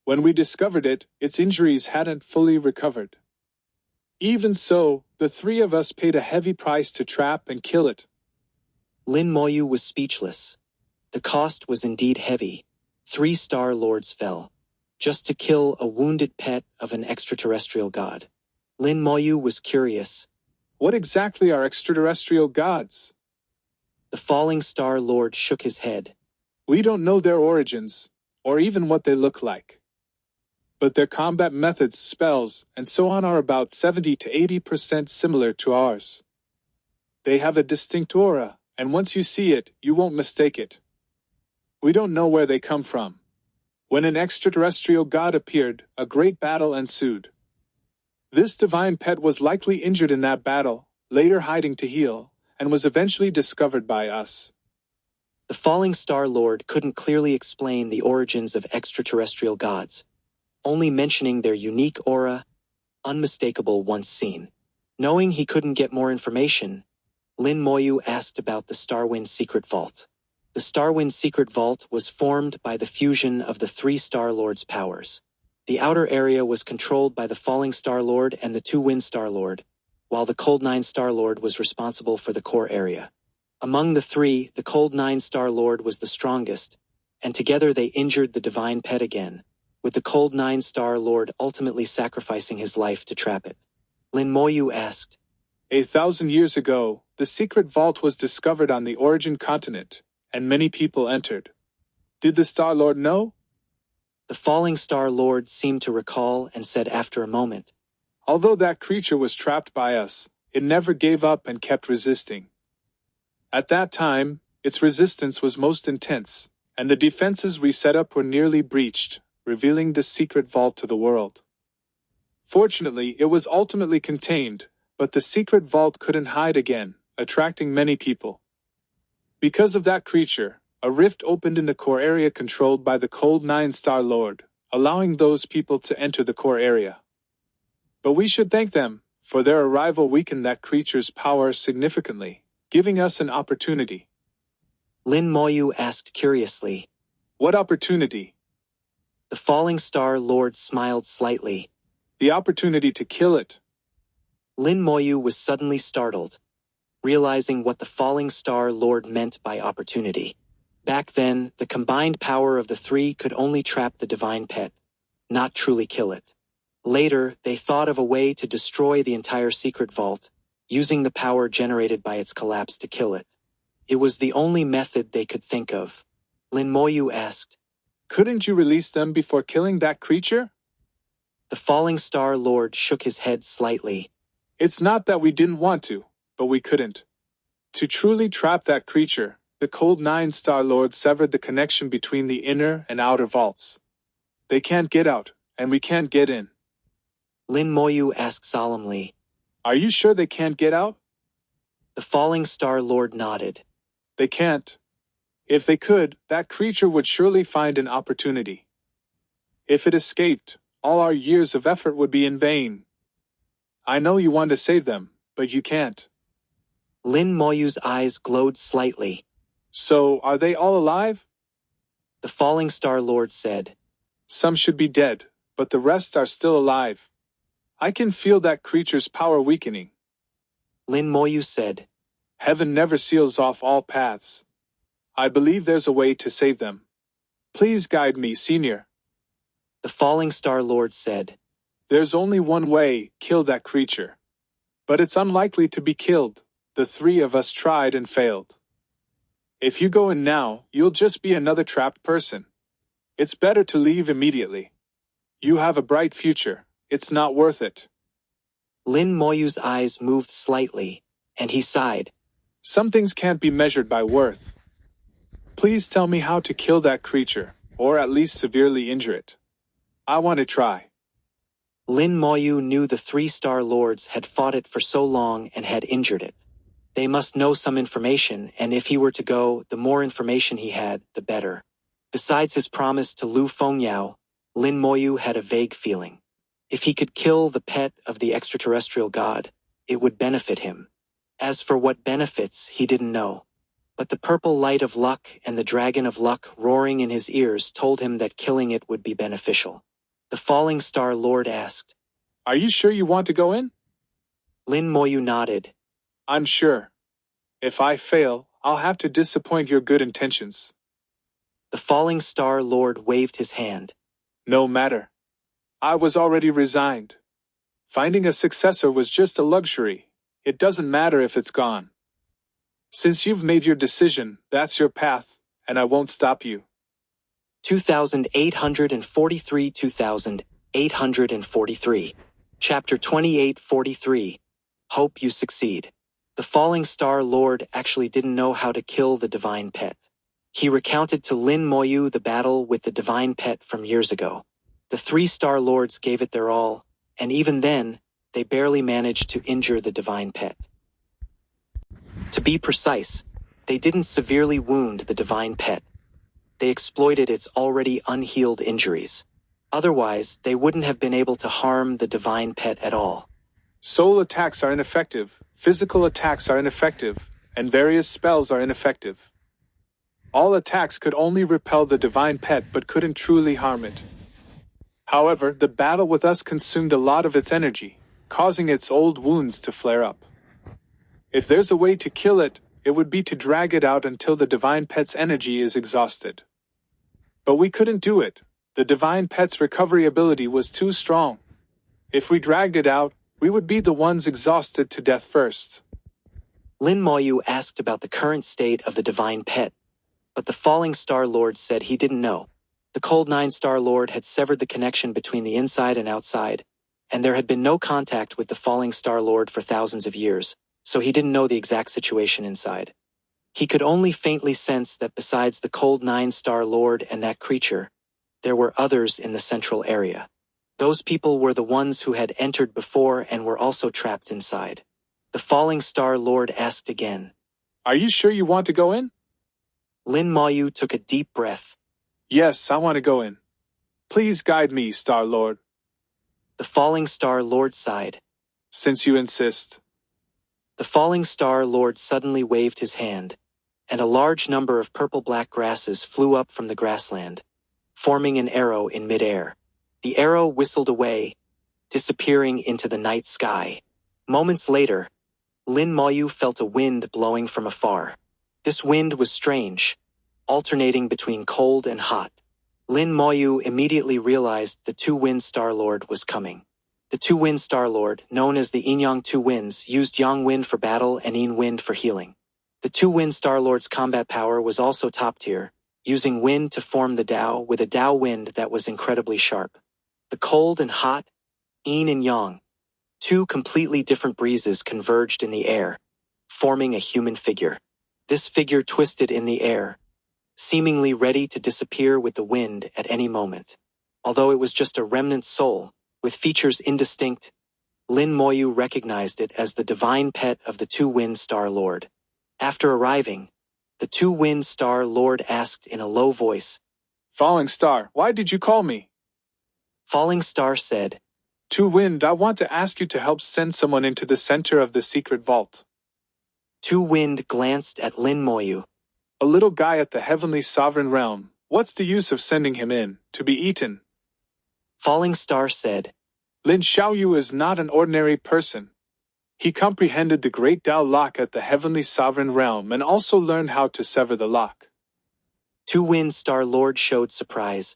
When we discovered it, its injuries hadn't fully recovered. Even so, the three of us paid a heavy price to trap and kill it." Lin Moyu was speechless. The cost was indeed heavy. 3 Star Lords fell, just to kill a wounded pet of an extraterrestrial god. Lin Moyu was curious. "What exactly are extraterrestrial gods?" The Falling Star Lord shook his head. "We don't know their origins, or even what they look like. But their combat methods, spells, and so on are about 70 to 80% similar to ours. They have a distinct aura, and once you see it, you won't mistake it. We don't know where they come from. When an extraterrestrial god appeared, a great battle ensued. This divine pet was likely injured in that battle, later hiding to heal, and was eventually discovered by us. The falling star lord couldn't clearly explain the origins of extraterrestrial gods, only mentioning their unique aura, unmistakable once seen. Knowing he couldn't get more information, Lin Moyu asked about the Starwind Secret Vault. The Starwind Secret Vault was formed by the fusion of the three Star Lords' powers. The outer area was controlled by the Falling Star Lord and the Two Wind Star Lord, while the Cold Nine Star Lord was responsible for the core area. Among the three, the Cold Nine Star Lord was the strongest, and together they injured the divine pet again, with the Cold Nine Star Lord ultimately sacrificing his life to trap it. Lin Moyu asked, 1,000 years ago, the secret vault was discovered on the Origin continent, and many people entered. Did the Star Lord know? The Falling Star Lord seemed to recall and said after a moment, Although that creature was trapped by us, it never gave up and kept resisting. At that time, its resistance was most intense, and the defenses we set up were nearly breached, revealing the secret vault to the world. Fortunately, it was ultimately contained, but the secret vault couldn't hide again, attracting many people. Because of that creature, a rift opened in the core area controlled by the Cold Nine Star Lord, allowing those people to enter the core area. But we should thank them, for their arrival weakened that creature's power significantly, giving us an opportunity. Lin Moyu asked curiously. What opportunity? The Falling Star Lord smiled slightly. The opportunity to kill it. Lin Moyu was suddenly startled, realizing what the Falling Star Lord meant by opportunity. Back then, the combined power of the three could only trap the divine pet, not truly kill it. Later, they thought of a way to destroy the entire secret vault, using the power generated by its collapse to kill it. It was the only method they could think of. Lin Moyu asked, Couldn't you release them before killing that creature? The Falling Star Lord shook his head slightly. It's not that we didn't want to, but we couldn't. To truly trap that creature, the Cold Nine Star Lord severed the connection between the inner and outer vaults. They can't get out, and we can't get in. Lin Moyu asked solemnly, Are you sure they can't get out? The Falling Star Lord nodded. They can't. If they could, that creature would surely find an opportunity. If it escaped, all our years of effort would be in vain. I know you want to save them, but you can't. Lin Moyu's eyes glowed slightly. So, are they all alive? The Falling Star Lord said. Some should be dead, but the rest are still alive. I can feel that creature's power weakening. Lin Moyu said. Heaven never seals off all paths. I believe there's a way to save them. Please guide me, Senior. The Falling Star Lord said. There's only one way, kill that creature. But it's unlikely to be killed. The three of us tried and failed. If you go in now, you'll just be another trapped person. It's better to leave immediately. You have a bright future. It's not worth it. Lin Moyu's eyes moved slightly, and he sighed. Some things can't be measured by worth. Please tell me how to kill that creature, or at least severely injure it. I want to try. Lin Moyu knew the three Star Lords had fought it for so long and had injured it. They must know some information, and if he were to go, the more information he had, the better. Besides his promise to Lu Fengyao, Lin Moyu had a vague feeling. If he could kill the pet of the extraterrestrial god, it would benefit him. As for what benefits, he didn't know. But the purple light of luck and the dragon of luck roaring in his ears told him that killing it would be beneficial. The Falling Star Lord asked, Are you sure you want to go in? Lin Moyu nodded. I'm sure. If I fail, I'll have to disappoint your good intentions. The Falling Star Lord waved his hand. No matter. I was already resigned. Finding a successor was just a luxury. It doesn't matter if it's gone. Since you've made your decision, that's your path, and I won't stop you. 2843 2843. Chapter 2843. Hope you succeed. The Falling Star Lord actually didn't know how to kill the divine pet. He recounted to Lin Moyu the battle with the divine pet from years ago. The 3-star lords gave it their all, and even then, they barely managed to injure the divine pet. To be precise, they didn't severely wound the divine pet. They exploited its already unhealed injuries. Otherwise, they wouldn't have been able to harm the divine pet at all. Soul attacks are ineffective, physical attacks are ineffective, and various spells are ineffective. All attacks could only repel the divine pet but couldn't truly harm it. However, the battle with us consumed a lot of its energy, causing its old wounds to flare up. If there's a way to kill it, it would be to drag it out until the divine pet's energy is exhausted. But we couldn't do it. The divine pet's recovery ability was too strong. If we dragged it out, we would be the ones exhausted to death first. Lin Moyu asked about the current state of the divine pet, but the Falling Star Lord said he didn't know. The Cold 9-star Lord had severed the connection between the inside and outside, and there had been no contact with the Falling Star Lord for thousands of years, so he didn't know the exact situation inside. He could only faintly sense that besides the Cold 9-star Lord and that creature, there were others in the central area. Those people were the ones who had entered before and were also trapped inside. The Falling Star Lord asked again. Are you sure you want to go in? Lin Moyu took a deep breath. Yes, I want to go in. Please guide me, Star Lord. The Falling Star Lord sighed. Since you insist. The Falling Star Lord suddenly waved his hand, and a large number of purple-black grasses flew up from the grassland, forming an arrow in midair. The arrow whistled away, disappearing into the night sky. Moments later, Lin Moyu felt a wind blowing from afar. This wind was strange, alternating between cold and hot. Lin Moyu immediately realized the Two-Wind Star Lord was coming. The Two-Wind Star Lord, known as the Yin-Yang Two Winds, used Yang Wind for battle and Yin Wind for healing. The Two-Wind Star Lord's combat power was also top tier, using wind to form the Dao with a Dao wind that was incredibly sharp. The cold and hot, Yin and Yang, two completely different breezes converged in the air, forming a human figure. This figure twisted in the air, seemingly ready to disappear with the wind at any moment. Although it was just a remnant soul, with features indistinct, Lin Moyu recognized it as the divine pet of the Two-Wind Star Lord. After arriving, the Two-Wind Star Lord asked in a low voice, Falling Star, why did you call me? Falling Star said, Two-Wind, I want to ask you to help send someone into the center of the secret vault. Two-Wind glanced at Lin Moyu. A little guy at the heavenly sovereign realm. What's the use of sending him in, to be eaten? Falling Star said, Lin Xiaoyu is not an ordinary person. He comprehended the great Dao lock at the heavenly sovereign realm and also learned how to sever the lock. Two-Wind Star Lord showed surprise.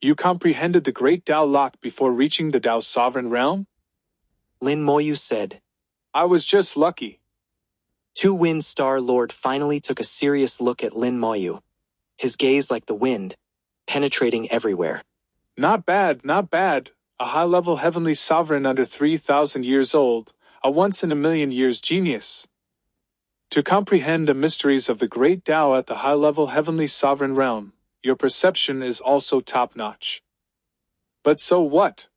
You comprehended the great Dao lock before reaching the Dao sovereign realm? Lin Moyu said. I was just lucky. Two-Wind Star Lord finally took a serious look at Lin Moyu, his gaze like the wind, penetrating everywhere. Not bad, not bad. A high-level heavenly sovereign under 3,000 years old, a once-in-a-million-years genius. To comprehend the mysteries of the great Dao at the high-level heavenly sovereign realm, your perception is also top-notch. But so what?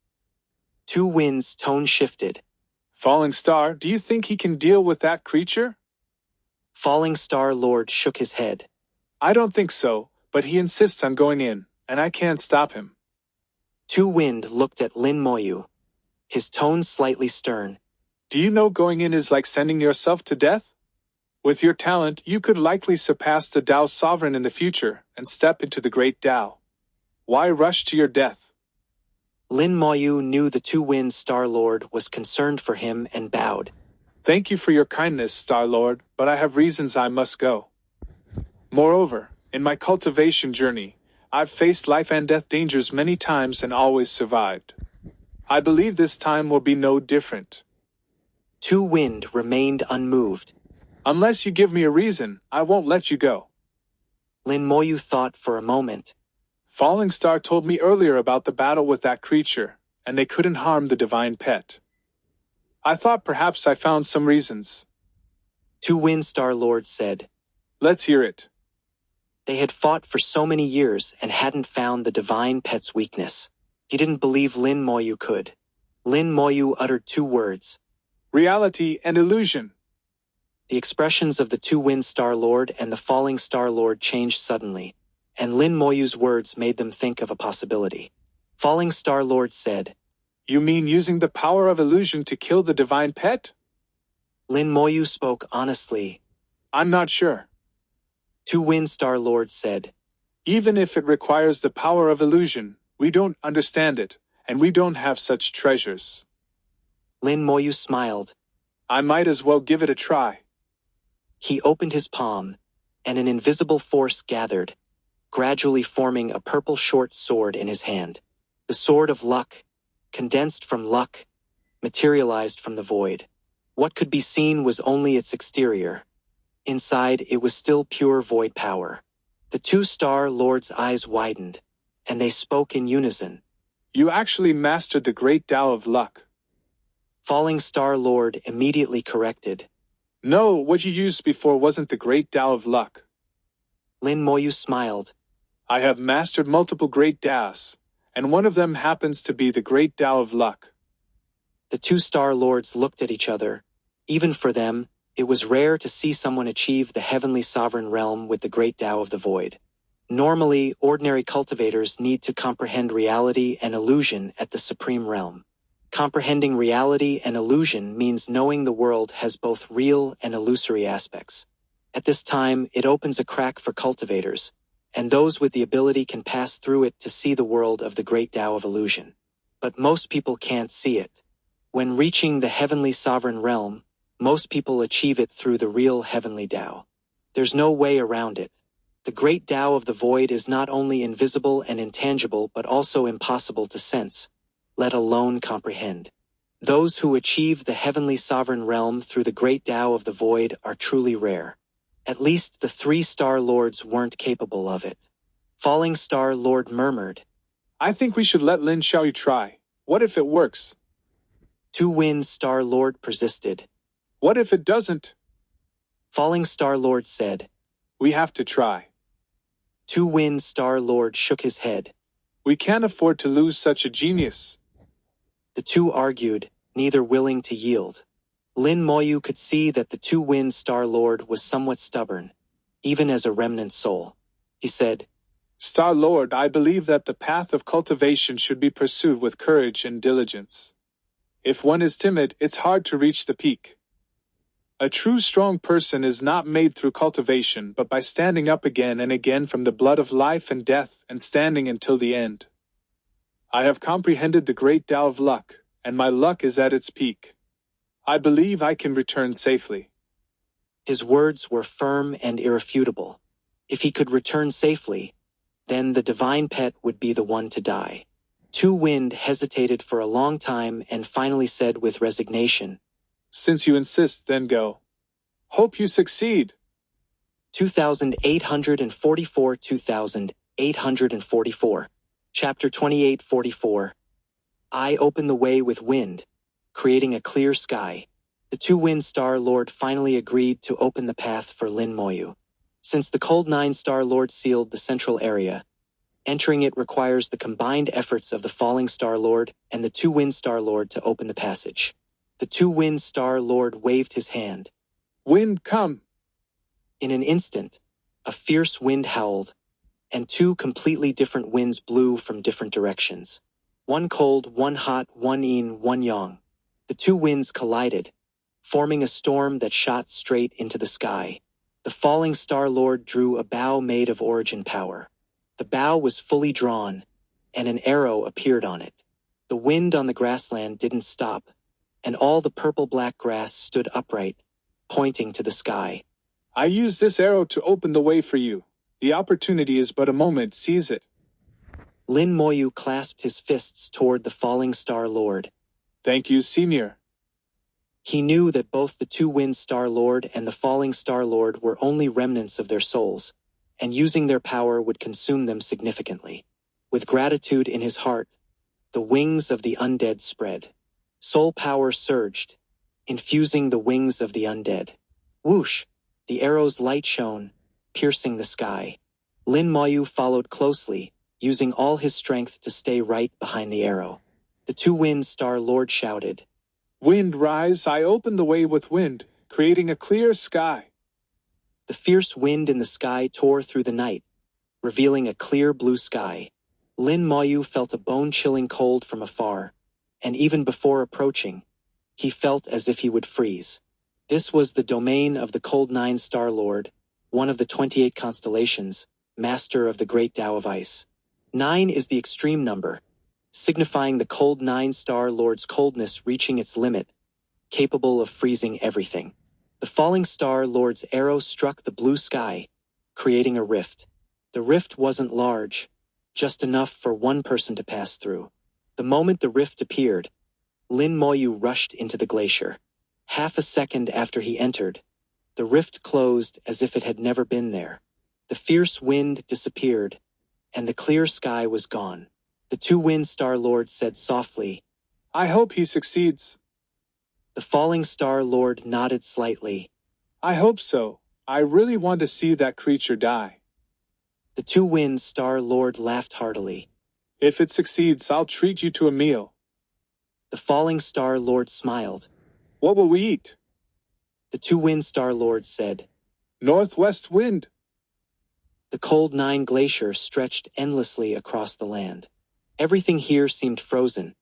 Two-Wind's tone shifted. Falling Star, do you think he can deal with that creature? Falling Star Lord shook his head. I don't think so, but he insists on going in, and I can't stop him. Two-Wind looked at Lin Moyu, his tone slightly stern. Do you know going in is like sending yourself to death? With your talent, you could likely surpass the Dao Sovereign in the future and step into the great Dao. Why rush to your death? Lin Moyu knew the Two-Wind Star Lord was concerned for him and bowed. Thank you for your kindness, Star Lord, but I have reasons I must go. Moreover, in my cultivation journey, I've faced life and death dangers many times and always survived. I believe this time will be no different. Two-Wind remained unmoved. Unless you give me a reason, I won't let you go. Lin Moyu thought for a moment. Falling Star told me earlier about the battle with that creature, and they couldn't harm the divine pet. I thought perhaps I found some reasons. Two-Wind Star Lord said. Let's hear it. They had fought for so many years and hadn't found the divine pet's weakness. He didn't believe Lin Moyu could. Lin Moyu uttered two words. Reality and illusion. The expressions of the two-wind Star Lord and the falling Star Lord changed suddenly, and Lin Moyu's words made them think of a possibility. Falling Star Lord said, You mean using the power of illusion to kill the divine pet? Lin Moyu spoke honestly. I'm not sure. Two-wind Star Lord said, Even if it requires the power of illusion, we don't understand it, and we don't have such treasures. Lin Moyu smiled. I might as well give it a try. He opened his palm, and an invisible force gathered, gradually forming a purple short sword in his hand. The sword of luck, condensed from luck, materialized from the void. What could be seen was only its exterior. Inside, it was still pure void power. The two Star Lords' eyes widened, and they spoke in unison. You actually mastered the great Tao of luck. Falling Star Lord immediately corrected. No, what you used before wasn't the great Tao of luck. Lin Moyu smiled. I have mastered multiple great Taos, and one of them happens to be the great Tao of luck. The two Star Lords looked at each other. Even for them, it was rare to see someone achieve the heavenly sovereign realm with the great Tao of the void. Normally, ordinary cultivators need to comprehend reality and illusion at the supreme realm. Comprehending reality and illusion means knowing the world has both real and illusory aspects. At this time, it opens a crack for cultivators, and those with the ability can pass through it to see the world of the great Tao of illusion. But most people can't see it. When reaching the heavenly sovereign realm, most people achieve it through the real heavenly Tao. There's no way around it. The great Tao of the void is not only invisible and intangible but also impossible to sense, let alone comprehend. Those who achieve the heavenly sovereign realm through the great Tao of the void are truly rare. At least the three Star Lords weren't capable of it. Falling Star Lord murmured, I think we should let Lin Xiaoyu try. What if it works? Two-wind Star Lord persisted. What if it doesn't? Falling Star Lord said, We have to try. Two-wind Star Lord shook his head. We can't afford to lose such a genius. The two argued, neither willing to yield. Lin Moyu could see that the two-wind Star Lord was somewhat stubborn, even as a remnant soul. He said, Star Lord, I believe that the path of cultivation should be pursued with courage and diligence. If one is timid, it's hard to reach the peak. A true strong person is not made through cultivation but by standing up again and again from the blood of life and death and standing until the end. I have comprehended the great Tao of luck, and my luck is at its peak. I believe I can return safely. His words were firm and irrefutable. If he could return safely, then the divine pet would be the one to die. Two-wind hesitated for a long time and finally said with resignation, Since you insist, then go. Hope you succeed. 2844 2844. Chapter 2844. I open the way with wind, creating a clear sky. The two-wind Star Lord finally agreed to open the path for Lin Moyu. Since the cold nine Star Lord sealed the central area, entering it requires the combined efforts of the falling Star Lord and the two-wind Star Lord to open the passage. The two-wind Star Lord waved his hand. Wind, come. In an instant, a fierce wind howled, and two completely different winds blew from different directions. One cold, one hot, one yin, one yang. The two winds collided, forming a storm that shot straight into the sky. The falling Star Lord drew a bow made of origin power. The bow was fully drawn, and an arrow appeared on it. The wind on the grassland didn't stop, and all the purple-black grass stood upright, pointing to the sky. I use this arrow to open the way for you. The opportunity is but a moment, seize it. Lin Moyu clasped his fists toward the falling Star Lord. Thank you, Senior. He knew that both the two-wind Star Lord and the falling Star Lord were only remnants of their souls, and using their power would consume them significantly. With gratitude in his heart, the wings of the undead spread. Soul power surged, infusing the wings of the undead. Whoosh! The arrow's light shone, piercing the sky. Lin Moyu followed closely, using all his strength to stay right behind the arrow. The two Wind Star Lord shouted, "Wind, rise, I open the way with wind, creating a clear sky." The fierce wind in the sky tore through the night, revealing a clear blue sky. Lin Moyu felt a bone-chilling cold from afar, and even before approaching, he felt as if he would freeze. This was the domain of the Cold Nine Star Lord, one of the 28 constellations, master of the great Tao of Ice. 9 is the extreme number, signifying the Cold Nine Star Lord's coldness reaching its limit, capable of freezing everything. The falling Star Lord's arrow struck the blue sky, creating a rift. The rift wasn't large, just enough for one person to pass through. The moment the rift appeared, Lin Moyu rushed into the glacier. Half a second after he entered, the rift closed as if it had never been there. The fierce wind disappeared, and the clear sky was gone. The two Wind Star Lords said softly, "I hope he succeeds." The falling Star Lord nodded slightly. "I hope so. I really want to see that creature die." The two Wind Star Lord laughed heartily. "If it succeeds, I'll treat you to a meal." The falling Star Lord smiled. "What will we eat?" The two Wind Star Lords said. "Northwest wind." The cold Nine Glacier stretched endlessly across the land. Everything here seemed frozen,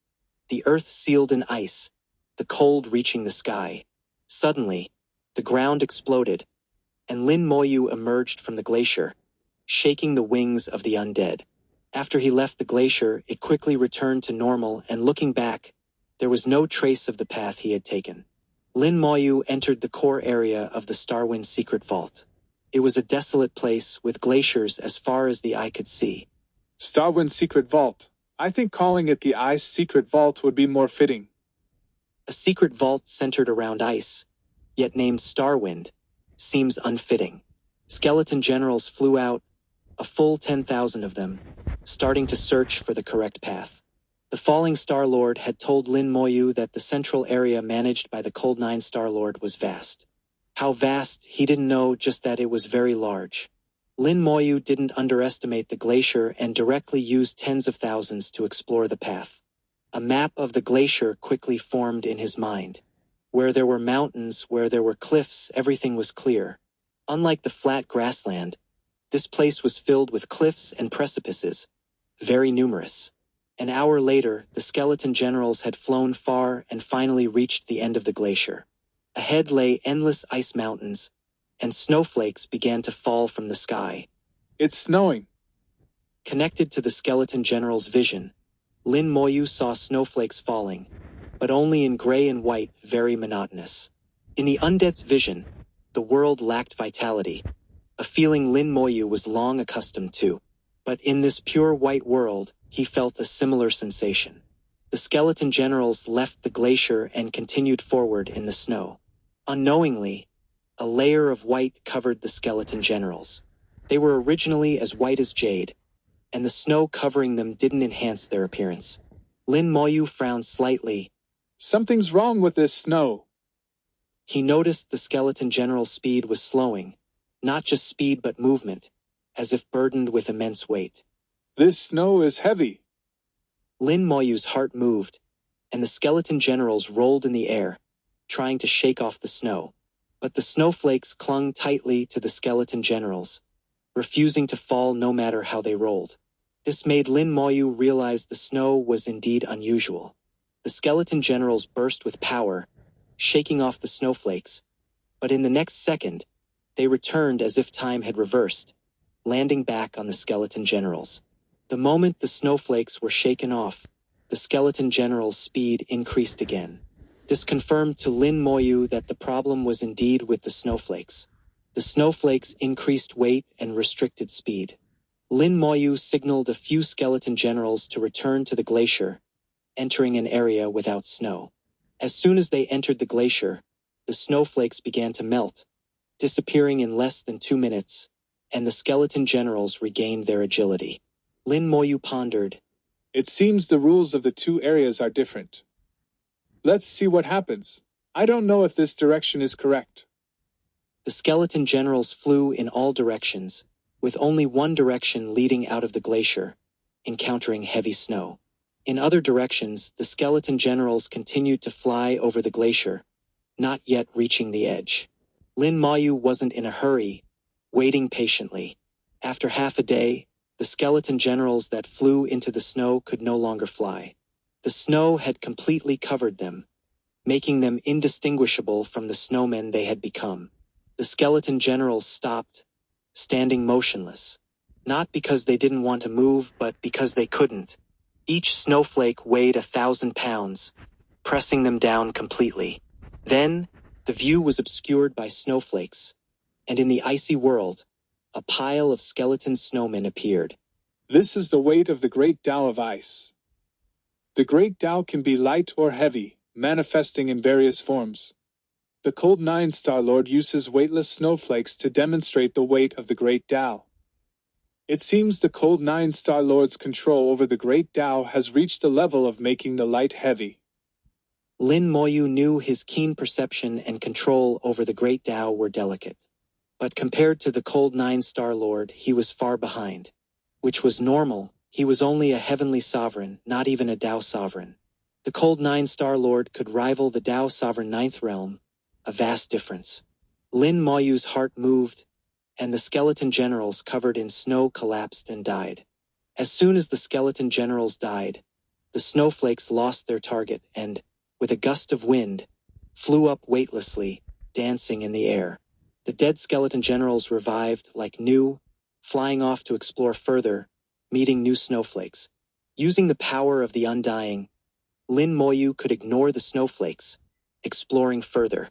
the earth sealed in ice, the cold reaching the sky. Suddenly, the ground exploded, and Lin Moyu emerged from the glacier, shaking the wings of the undead. After he left the glacier, it quickly returned to normal, and looking back, there was no trace of the path he had taken. Lin Moyu entered the core area of the Starwind secret vault. It was a desolate place with glaciers as far as the eye could see. Starwind secret vault. I think calling it the Ice secret vault would be more fitting. A secret vault centered around ice, yet named Starwind, seems unfitting. Skeleton generals flew out, a full 10,000 of them, starting to search for the correct path. The falling Star Lord had told Lin Moyu that the central area managed by the Cold Nine Star Lord was vast. How vast, he didn't know, just that it was very large. Lin Moyu didn't underestimate the glacier and directly used tens of thousands to explore the path. A map of the glacier quickly formed in his mind. Where there were mountains, where there were cliffs, everything was clear. Unlike the flat grassland, this place was filled with cliffs and precipices, very numerous. An hour later, the skeleton generals had flown far and finally reached the end of the glacier. Ahead lay endless ice mountains, and snowflakes began to fall from the sky. "It's snowing." Connected to the skeleton general's vision, Lin Moyu saw snowflakes falling, but only in gray and white, very monotonous. In the undead's vision, the world lacked vitality, a feeling Lin Moyu was long accustomed to. But in this pure white world, he felt a similar sensation. The skeleton generals left the glacier and continued forward in the snow. Unknowingly, a layer of white covered the skeleton generals. They were originally as white as jade, and the snow covering them didn't enhance their appearance. Lin Moyu frowned slightly. "Something's wrong with this snow." He noticed the skeleton general's speed was slowing, not just speed but movement, as if burdened with immense weight. "This snow is heavy." Lin Moyu's heart moved, and the skeleton generals rolled in the air, trying to shake off the snow. But the snowflakes clung tightly to the skeleton generals, refusing to fall no matter how they rolled. This made Lin Moyu realize the snow was indeed unusual. The skeleton generals burst with power, shaking off the snowflakes, but in the next second, they returned as if time had reversed, landing back on the skeleton generals. The moment the snowflakes were shaken off, the skeleton general's speed increased again. This confirmed to Lin Moyu that the problem was indeed with the snowflakes. The snowflakes increased weight and restricted speed. Lin Moyu signaled a few skeleton generals to return to the glacier, entering an area without snow. As soon as they entered the glacier, the snowflakes began to melt, disappearing in less than 2 minutes, and the skeleton generals regained their agility. Lin Moyu pondered. "It seems the rules of the two areas are different. Let's see what happens. I don't know if this direction is correct." The skeleton generals flew in all directions, with only one direction leading out of the glacier, encountering heavy snow. In other directions, the skeleton generals continued to fly over the glacier, not yet reaching the edge. Lin Moyu wasn't in a hurry, waiting patiently. After half a day, the skeleton generals that flew into the snow could no longer fly. The snow had completely covered them, making them indistinguishable from the snowmen they had become. The skeleton generals stopped, standing motionless. Not because they didn't want to move, but because they couldn't. Each snowflake weighed 1,000 pounds, pressing them down completely. Then, the view was obscured by snowflakes, and in the icy world, a pile of skeleton snowmen appeared. This is the weight of the Great Tao of Ice. The Great Tao can be light or heavy, manifesting in various forms. The Cold Nine Star Lord uses weightless snowflakes to demonstrate the weight of the Great Tao. It seems the Cold Nine Star Lord's control over the Great Tao has reached the level of making the light heavy. Lin Moyu knew his keen perception and control over the Great Tao were delicate. But compared to the Cold Nine Star Lord, he was far behind. Which was normal. He was only a heavenly sovereign, not even a Tao sovereign. The Cold Nine Star Lord could rival the Tao sovereign Ninth Realm, a vast difference. Lin Moyu's heart moved, and the skeleton generals covered in snow collapsed and died. As soon as the skeleton generals died, the snowflakes lost their target and, with a gust of wind, flew up weightlessly, dancing in the air. The dead skeleton generals revived like new, flying off to explore further, meeting new snowflakes. Using the power of the undying, Lin Moyu could ignore the snowflakes, exploring further.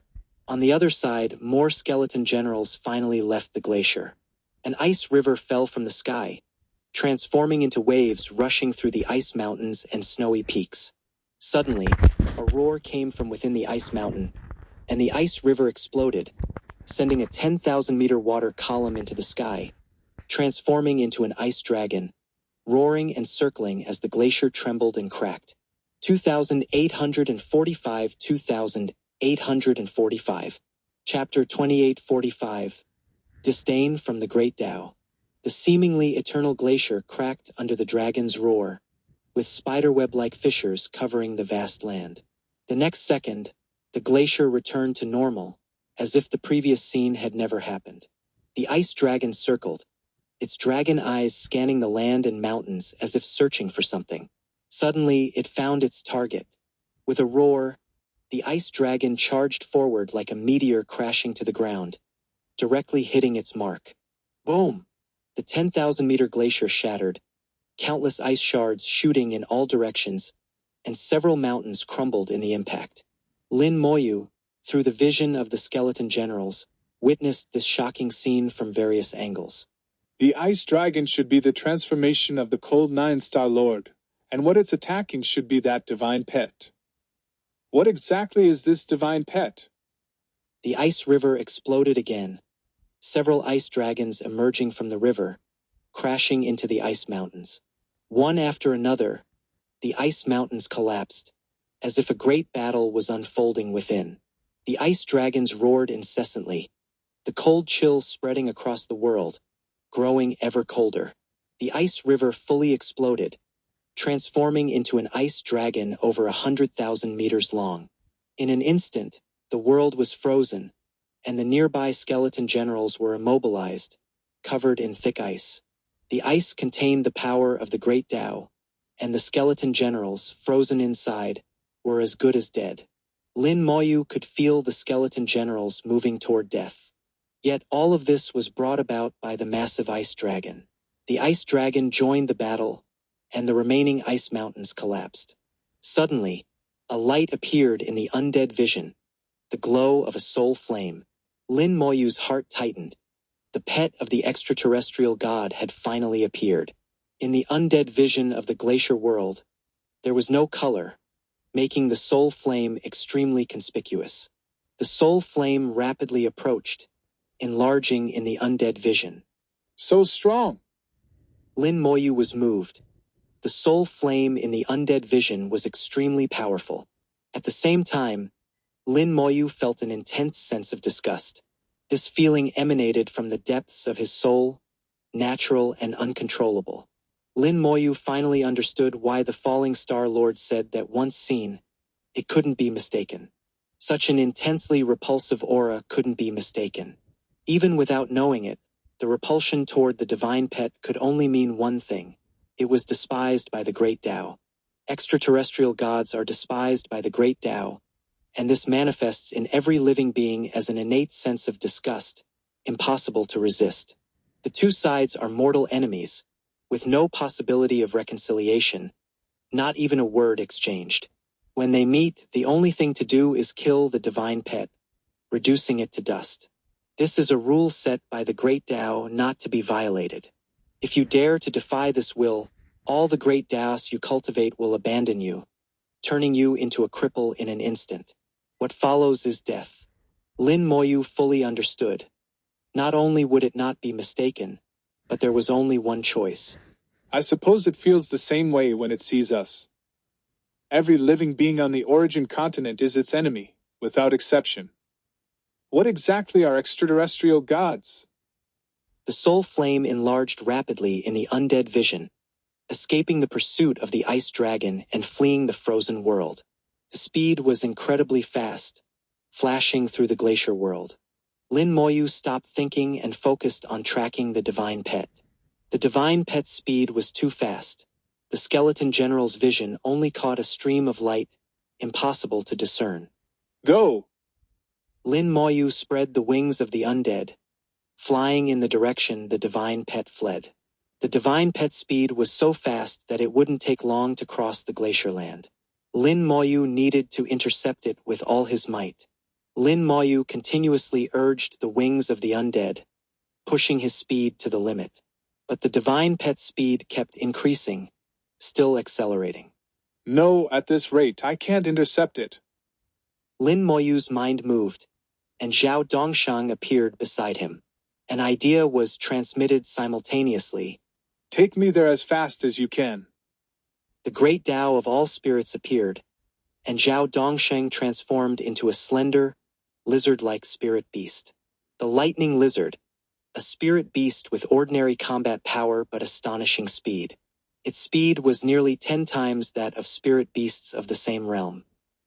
On the other side, more skeleton generals finally left the glacier. An ice river fell from the sky, transforming into waves rushing through the ice mountains and snowy peaks. Suddenly, a roar came from within the ice mountain, and the ice river exploded, sending a 10,000-meter water column into the sky, transforming into an ice dragon, roaring and circling as the glacier trembled and cracked. 2845 2845. Chapter 2845. Disdain from the Great Tao. The seemingly eternal glacier cracked under the dragon's roar, with spiderweb-like fissures covering the vast land. The next second, the glacier returned to normal, as if the previous scene had never happened. The ice dragon circled, its dragon eyes scanning the land and mountains as if searching for something. Suddenly, it found its target. With a roar, the ice dragon charged forward like a meteor crashing to the ground, directly hitting its mark. Boom! The 10,000-meter glacier shattered, countless ice shards shooting in all directions, and several mountains crumbled in the impact. Lin Moyu, through the vision of the skeleton generals, witnessed this shocking scene from various angles. The ice dragon should be the transformation of the Cold Nine Star Lord, and what it's attacking should be that divine pet. What exactly is this divine pet? The ice river exploded again, several ice dragons emerging from the river, crashing into the ice mountains. One after another, the ice mountains collapsed, as if a great battle was unfolding within. The ice dragons roared incessantly, the cold chill spreading across the world, growing ever colder. The ice river fully exploded, transforming into an ice dragon over 100,000 meters long. In an instant, the world was frozen, and the nearby skeleton generals were immobilized, covered in thick ice. The ice contained the power of the Great Tao, and the skeleton generals, frozen inside, were as good as dead. Lin Moyu could feel the skeleton generals moving toward death. Yet all of this was brought about by the massive ice dragon. The ice dragon joined the battle, and the remaining ice mountains collapsed. Suddenly, a light appeared in the undead vision, the glow of a soul flame. Lin Moyu's heart tightened. The pet of the extraterrestrial god had finally appeared. In the undead vision of the glacier world, there was no color, making the soul flame extremely conspicuous. The soul flame rapidly approached, enlarging in the undead vision. So strong! Lin Moyu was moved. The soul flame in the undead vision was extremely powerful. At the same time, Lin Moyu felt an intense sense of disgust. This feeling emanated from the depths of his soul, natural, and uncontrollable. Lin Moyu finally understood why the falling Star Lord said that once seen, it couldn't be mistaken. Such an intensely repulsive aura couldn't be mistaken. Even without knowing it, the repulsion toward the divine pet could only mean one thing. It was despised by the great Tao. Extraterrestrial gods are despised by the great Tao, and this manifests in every living being as an innate sense of disgust, impossible to resist. The two sides are mortal enemies, with no possibility of reconciliation, not even a word exchanged. When they meet, the only thing to do is kill the divine pet, reducing it to dust. This is a rule set by the great Tao not to be violated. If you dare to defy this will, all the great Taos you cultivate will abandon you, turning you into a cripple in an instant. What follows is death. Lin Moyu fully understood. Not only would it not be mistaken, but there was only one choice. I suppose it feels the same way when it sees us. Every living being on the origin continent is its enemy, without exception. What exactly are extraterrestrial gods? The soul flame enlarged rapidly in the undead vision, escaping the pursuit of the ice dragon and fleeing the frozen world. The speed was incredibly fast, flashing through the glacier world. Lin Moyu stopped thinking and focused on tracking the divine pet. The divine pet's speed was too fast. The skeleton general's vision only caught a stream of light, impossible to discern. Go! Lin Moyu spread the wings of the undead, flying in the direction the divine pet fled. The divine pet's speed was so fast that it wouldn't take long to cross the glacier land. Lin Moyu needed to intercept it with all his might. Lin Moyu continuously urged the wings of the undead, pushing his speed to the limit. But the divine pet's speed kept increasing, still accelerating. No, at this rate, I can't intercept it. Lin Moyu's mind moved, and Zhao Dongshang appeared beside him. An idea was transmitted simultaneously. Take me there as fast as you can. The great Tao of all spirits appeared, and Zhao Dongsheng transformed into a slender, lizard-like spirit beast. The lightning lizard, a spirit beast with ordinary combat power but astonishing speed. Its speed was nearly 10 times that of spirit beasts of the same realm.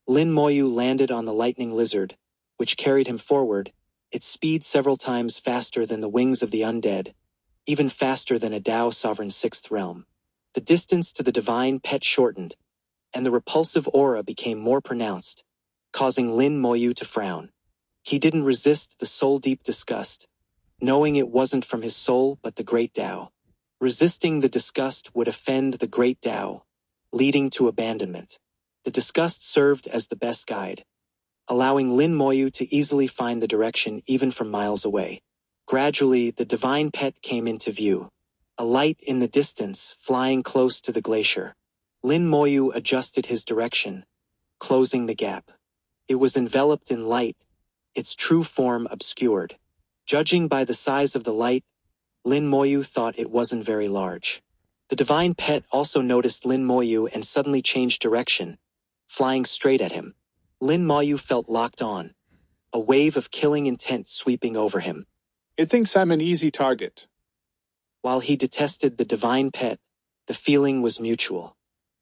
Lin Moyu landed on the lightning lizard, which carried him forward, its speed several times faster than the wings of the undead, even faster than a Tao sovereign sixth realm. The distance to the divine pet shortened, and the repulsive aura became more pronounced, causing Lin Moyu to frown. He didn't resist the soul-deep disgust, knowing it wasn't from his soul but the great Tao. Resisting the disgust would offend the great Tao, leading to abandonment. The disgust served as the best guide, allowing Lin Moyu to easily find the direction even from miles away. Gradually, the divine pet came into view, a light in the distance flying close to the glacier. Lin Moyu adjusted his direction, closing the gap. It was enveloped in light, its true form obscured. Judging by the size of the light, Lin Moyu thought it wasn't very large. The divine pet also noticed Lin Moyu and suddenly changed direction, flying straight at him. Lin Moyu felt locked on, a wave of killing intent sweeping over him. It thinks I'm an easy target. While he detested the divine pet, the feeling was mutual.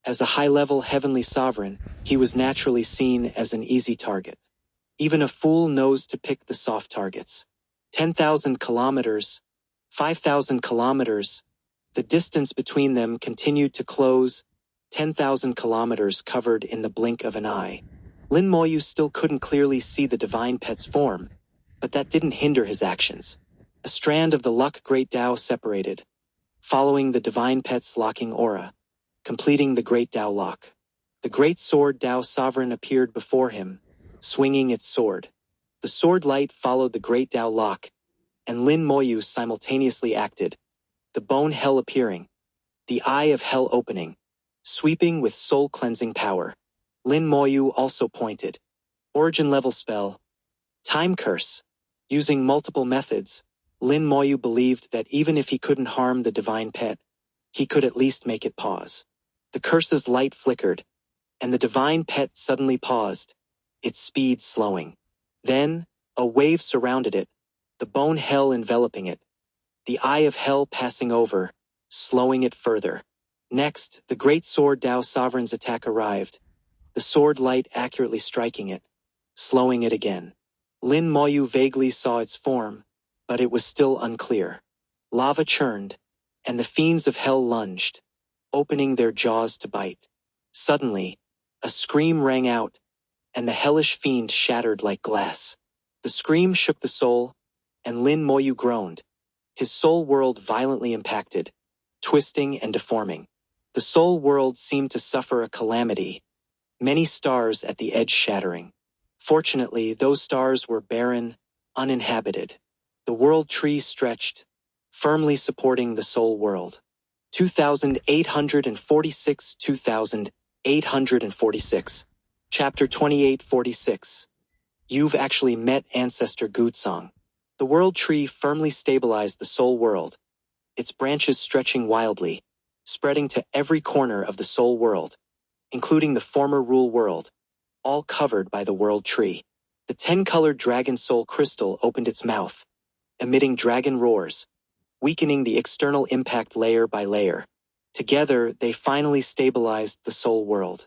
As a high-level heavenly sovereign, he was naturally seen as an easy target. Even a fool knows to pick the soft targets. 10,000 kilometers, 5,000 kilometers, the distance between them continued to close, 10,000 kilometers covered in the blink of an eye. Lin Moyu still couldn't clearly see the divine pet's form, but that didn't hinder his actions. A strand of the luck great Tao separated, following the divine pet's locking aura, completing the great Tao lock. The great sword Tao sovereign appeared before him, swinging its sword. The sword light followed the great Tao lock, and Lin Moyu simultaneously acted, the bone hell appearing, the eye of hell opening, sweeping with soul-cleansing power. Lin Moyu also pointed. Origin level spell. Time curse. Using multiple methods, Lin Moyu believed that even if he couldn't harm the divine pet, he could at least make it pause. The curse's light flickered, and the divine pet suddenly paused, its speed slowing. Then, a wave surrounded it, the bone hell enveloping it. the eye of hell passing over, slowing it further. Next, the great sword Dao Sovereign's attack arrived, the sword light accurately striking it, slowing it again. Lin Moyu vaguely saw its form, but it was still unclear. Lava churned, and the fiends of hell lunged, opening their jaws to bite. Suddenly, a scream rang out, and the hellish fiend shattered like glass. The scream shook the soul, and Lin Moyu groaned, his soul world violently impacted, twisting and deforming. The soul world seemed to suffer a calamity, many stars at the edge shattering. Fortunately, those stars were barren, uninhabited. The world tree stretched, firmly supporting the soul world. 2846 2846. Chapter 2846. You've actually met Ancestor Gutsong. The world tree firmly stabilized the soul world, its branches stretching wildly, spreading to every corner of the soul world, including the former rule world, all covered by the world tree. The 10-colored dragon soul crystal opened its mouth, emitting dragon roars, weakening the external impact layer by layer. Together, they finally stabilized the soul world.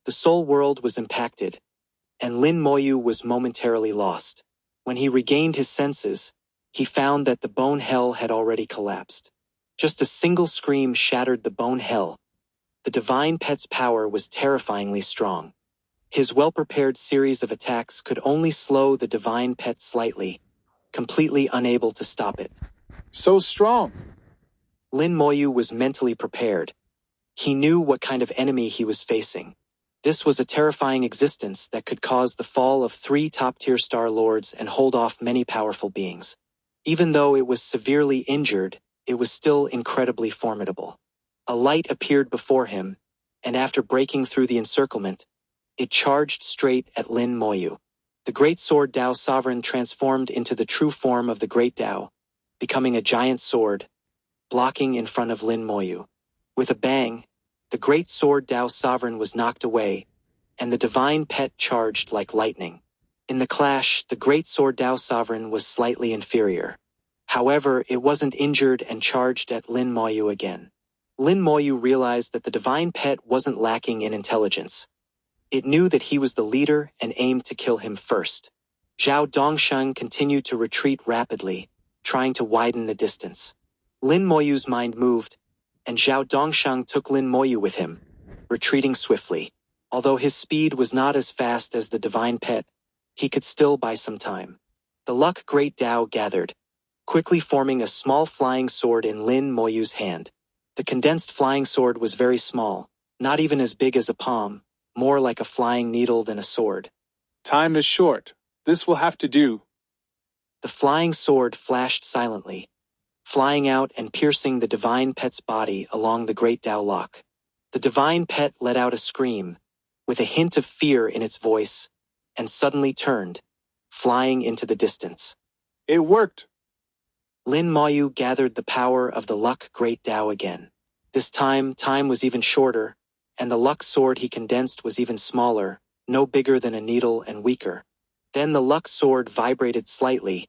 The soul world was impacted, and Lin Moyu was momentarily lost. When he regained his senses, he found that the bone hell had already collapsed. Just a single scream shattered the bone hell. The divine pet's power was terrifyingly strong. His well-prepared series of attacks could only slow the divine pet slightly, completely unable to stop it. So strong! Lin Moyu was mentally prepared. He knew what kind of enemy he was facing. This was a terrifying existence that could cause the fall of 3 top-tier Star Lords and hold off many powerful beings. Even though it was severely injured, it was still incredibly formidable. A light appeared before him, and after breaking through the encirclement, it charged straight at Lin Moyu. The great sword Dao Sovereign transformed into the true form of the great Dao, becoming a giant sword, blocking in front of Lin Moyu. With a bang, the great sword Dao Sovereign was knocked away, and the divine pet charged like lightning. In the clash, the great sword Dao Sovereign was slightly inferior. However, it wasn't injured and charged at Lin Moyu again. Lin Moyu realized that the divine pet wasn't lacking in intelligence. It knew that he was the leader and aimed to kill him first. Zhao Dongsheng continued to retreat rapidly, trying to widen the distance. Lin Moyu's mind moved, and Zhao Dongsheng took Lin Moyu with him, retreating swiftly. Although his speed was not as fast as the divine pet, he could still buy some time. The luck great Dao gathered, quickly forming a small flying sword in Lin Moyu's hand. The condensed flying sword was very small, not even as big as a palm, more like a flying needle than a sword. Time is short. This will have to do. The flying sword flashed silently, flying out and piercing the divine pet's body along the great Dao lock. The divine pet let out a scream, with a hint of fear in its voice, and suddenly turned, flying into the distance. It worked! Lin Moyu gathered the power of the luck great Dao again. This time was even shorter, and the luck sword he condensed was even smaller, no bigger than a needle and weaker. Then the luck sword vibrated slightly,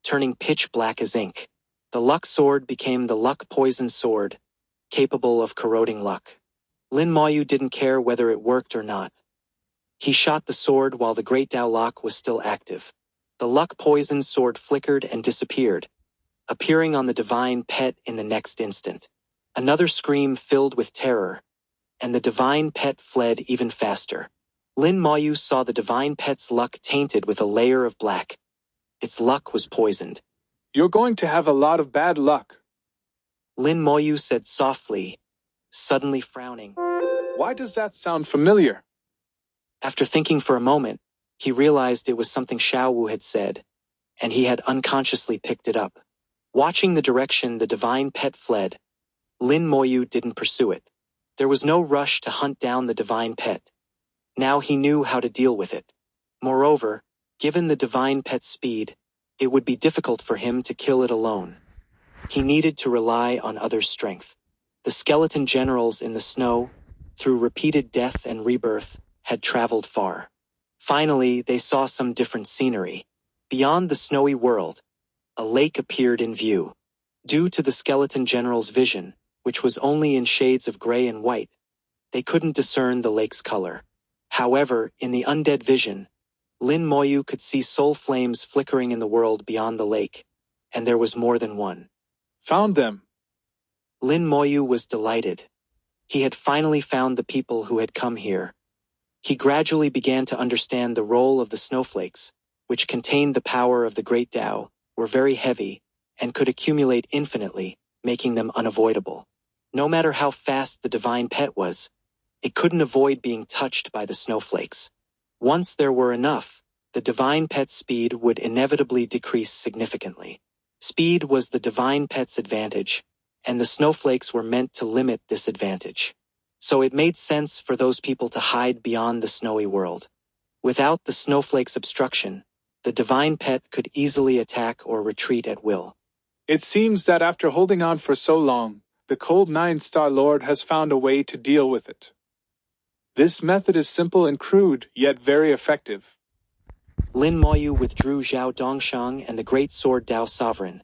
turning pitch black as ink. The luck sword became the luck poison sword, capable of corroding luck. Lin Moyu didn't care whether it worked or not. He shot the sword while the great Dao lock was still active. The luck poison sword flickered and disappeared, appearing on the divine pet in the next instant. Another scream filled with terror, and the divine pet fled even faster. Lin Moyu saw the divine pet's luck tainted with a layer of black. Its luck was poisoned. You're going to have a lot of bad luck. Lin Moyu said softly, suddenly frowning. Why does that sound familiar? After thinking for a moment, he realized it was something Xiao Wu had said, and he had unconsciously picked it up. Watching the direction the divine pet fled, Lin Moyu didn't pursue it. There was no rush to hunt down the divine pet. Now he knew how to deal with it. Moreover, given the divine pet's speed, it would be difficult for him to kill it alone. He needed to rely on others' strength. The skeleton generals in the snow, through repeated death and rebirth, had traveled far. Finally, they saw some different scenery. Beyond the snowy world, a lake appeared in view. Due to the skeleton general's vision, which was only in shades of gray and white, they couldn't discern the lake's color. However, in the undead vision, Lin Moyu could see soul flames flickering in the world beyond the lake, and there was more than one. Found them. Lin Moyu was delighted. He had finally found the people who had come here. He gradually began to understand the role of the snowflakes, which contained the power of the great Tao, were very heavy, and could accumulate infinitely, making them unavoidable. No matter how fast the divine pet was, it couldn't avoid being touched by the snowflakes. Once there were enough, the divine pet's speed would inevitably decrease significantly. Speed was the divine pet's advantage, and the snowflakes were meant to limit this advantage. So it made sense for those people to hide beyond the snowy world. Without the snowflake's obstruction, the divine pet could easily attack or retreat at will. It seems that after holding on for so long, the cold Nine-Star Lord has found a way to deal with it. This method is simple and crude, yet very effective. Lin Moyu withdrew Zhao Dongshang and the great sword Dao Sovereign,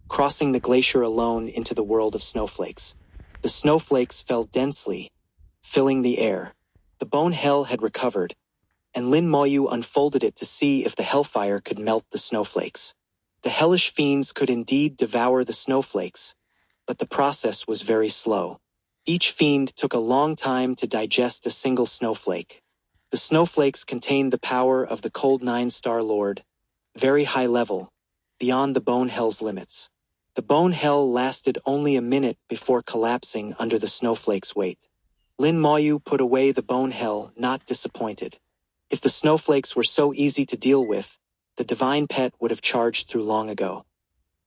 crossing the glacier alone into the world of snowflakes. The snowflakes fell densely, filling the air. The bone hell had recovered, and Lin Moyu unfolded it to see if the hellfire could melt the snowflakes. The hellish fiends could indeed devour the snowflakes, but the process was very slow. Each fiend took a long time to digest a single snowflake. The snowflakes contained the power of the cold Nine-Star Lord, very high level, beyond the bone hell's limits. The bone hell lasted only a minute before collapsing under the snowflakes' weight. Lin Moyu put away the bone hell, not disappointed. If the snowflakes were so easy to deal with, the divine pet would have charged through long ago.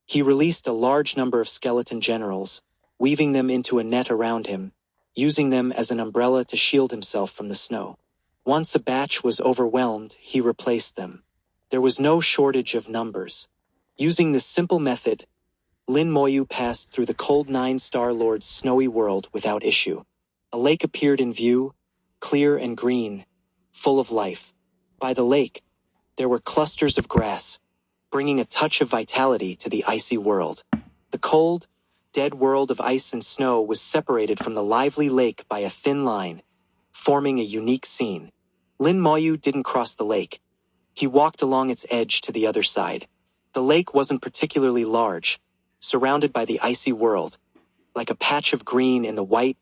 He released a large number of skeleton generals, weaving them into a net around him, using them as an umbrella to shield himself from the snow. Once a batch was overwhelmed, he replaced them. There was no shortage of numbers. Using this simple method, Lin Moyu passed through the cold Nine-Star Lord's snowy world without issue. A lake appeared in view, clear and green, full of life. By the lake, there were clusters of grass, bringing a touch of vitality to the icy world. The cold, dead world of ice and snow was separated from the lively lake by a thin line, forming a unique scene. Lin Moyu didn't cross the lake. He walked along its edge to the other side. The lake wasn't particularly large, surrounded by the icy world, like a patch of green in the white,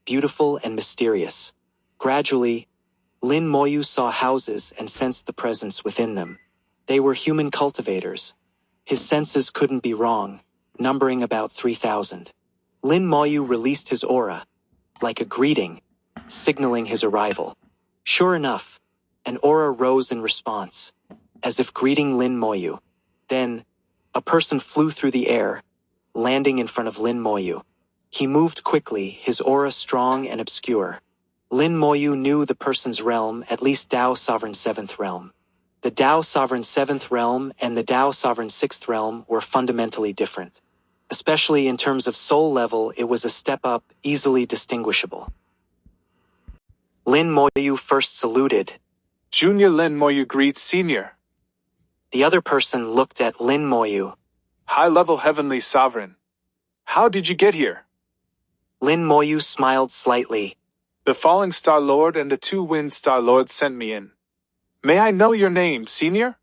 beautiful and mysterious. Gradually, Lin Moyu saw houses and sensed the presence within them. They were human cultivators. His senses couldn't be wrong, numbering about 3,000. Lin Moyu released his aura, like a greeting, signaling his arrival. Sure enough, an aura rose in response, as if greeting Lin Moyu. Then, a person flew through the air, landing in front of Lin Moyu. He moved quickly, his aura strong and obscure. Lin Moyu knew the person's realm, at least Tao Sovereign 7th Realm. The Tao Sovereign 7th Realm and the Tao Sovereign 6th Realm were fundamentally different. Especially in terms of soul level, it was a step up, easily distinguishable. Lin Moyu first saluted. Junior Lin Moyu greets Senior. The other person looked at Lin Moyu. High-level Heavenly Sovereign. How did you get here? Lin Moyu smiled slightly. The Falling Star Lord and the two Wind Star Lords sent me in. May I know your name, Senior?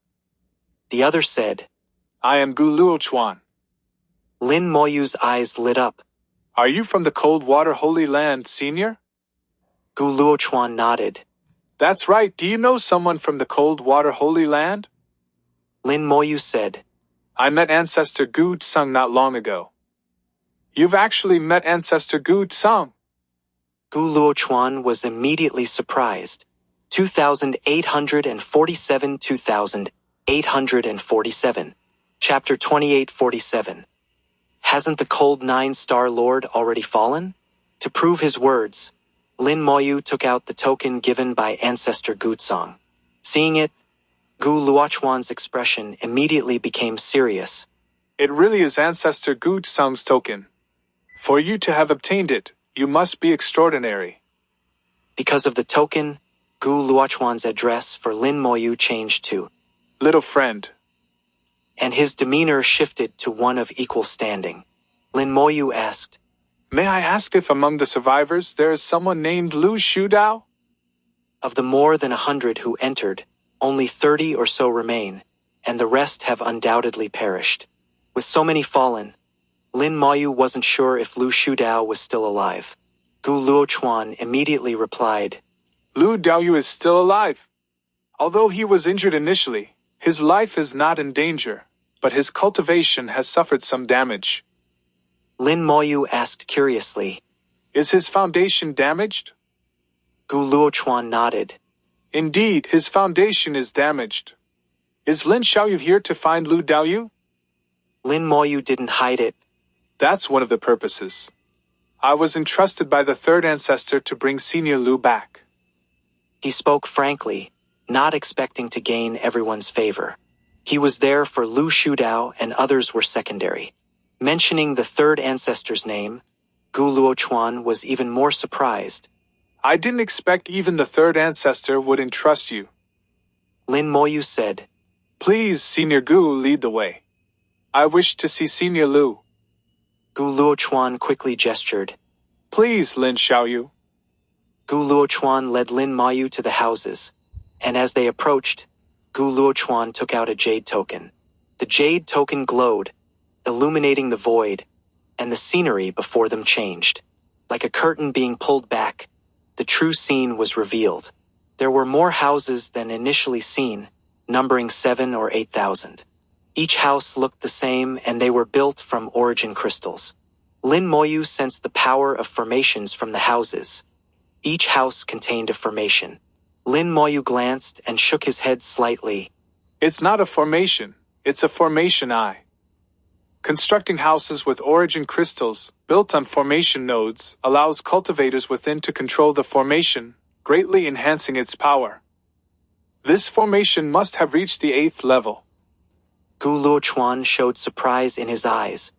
The other said. I am Gu Luochuan. Lin Moyu's eyes lit up. Are you from the Cold Water Holy Land, Senior? Gu Luochuan nodded. That's right. Do you know someone from the Cold Water Holy Land? Lin Moyu said. I met Ancestor Gu Tsung not long ago. You've actually met Ancestor Gu Tsung. Gu Luochuan was immediately surprised. 2847 2847. Chapter 2847. Hasn't the cold Nine-Star Lord already fallen? To prove his words, Lin Moyu took out the token given by Ancestor Gu Tsung. Seeing it, Gu Luochuan's expression immediately became serious. It really is Ancestor Gu Tsung's token. For you to have obtained it, you must be extraordinary. Because of the token, Gu Luochuan's address for Lin Moyu changed to Little friend. And his demeanor shifted to one of equal standing. Lin Moyu asked. May I ask if among the survivors there is someone named Lu Shudao? Of the more than 100 who entered, only 30 or so remain, and the rest have undoubtedly perished. With so many fallen, Lin Moyu wasn't sure if Lu Shudao was still alive. Gu Luochuan immediately replied, Lu Daoyu is still alive. Although he was injured initially, his life is not in danger, but his cultivation has suffered some damage. Lin Moyu asked curiously. Is his foundation damaged? Gu Luochuan nodded. Indeed, his foundation is damaged. Is Lin Xiaoyu here to find Lu Daoyu? Lin Moyu didn't hide it. That's one of the purposes. I was entrusted by the third ancestor to bring Senior Lu back. He spoke frankly, not expecting to gain everyone's favor. He was there for Lu Shudao and others were secondary. Mentioning the third ancestor's name, Gu Luochuan was even more surprised. I didn't expect even the third ancestor would entrust you. Lin Moyu said, Please, Senior Gu, lead the way. I wish to see Senior Lu. Gu Luochuan quickly gestured. Please, Lin Xiaoyu. Gu Luochuan led Lin Moyu to the houses, and as they approached, Gu Luochuan took out a jade token. The jade token glowed, illuminating the void, and the scenery before them changed. Like a curtain being pulled back, the true scene was revealed. There were more houses than initially seen, numbering 7 or 8,000. Each house looked the same and they were built from origin crystals. Lin Moyu sensed the power of formations from the houses. Each house contained a formation. Lin Moyu glanced and shook his head slightly. It's not a formation, it's a formation eye. Constructing houses with origin crystals, built on formation nodes, allows cultivators within to control the formation, greatly enhancing its power. This formation must have reached the 8th level. Gu Luochuan showed surprise in his eyes.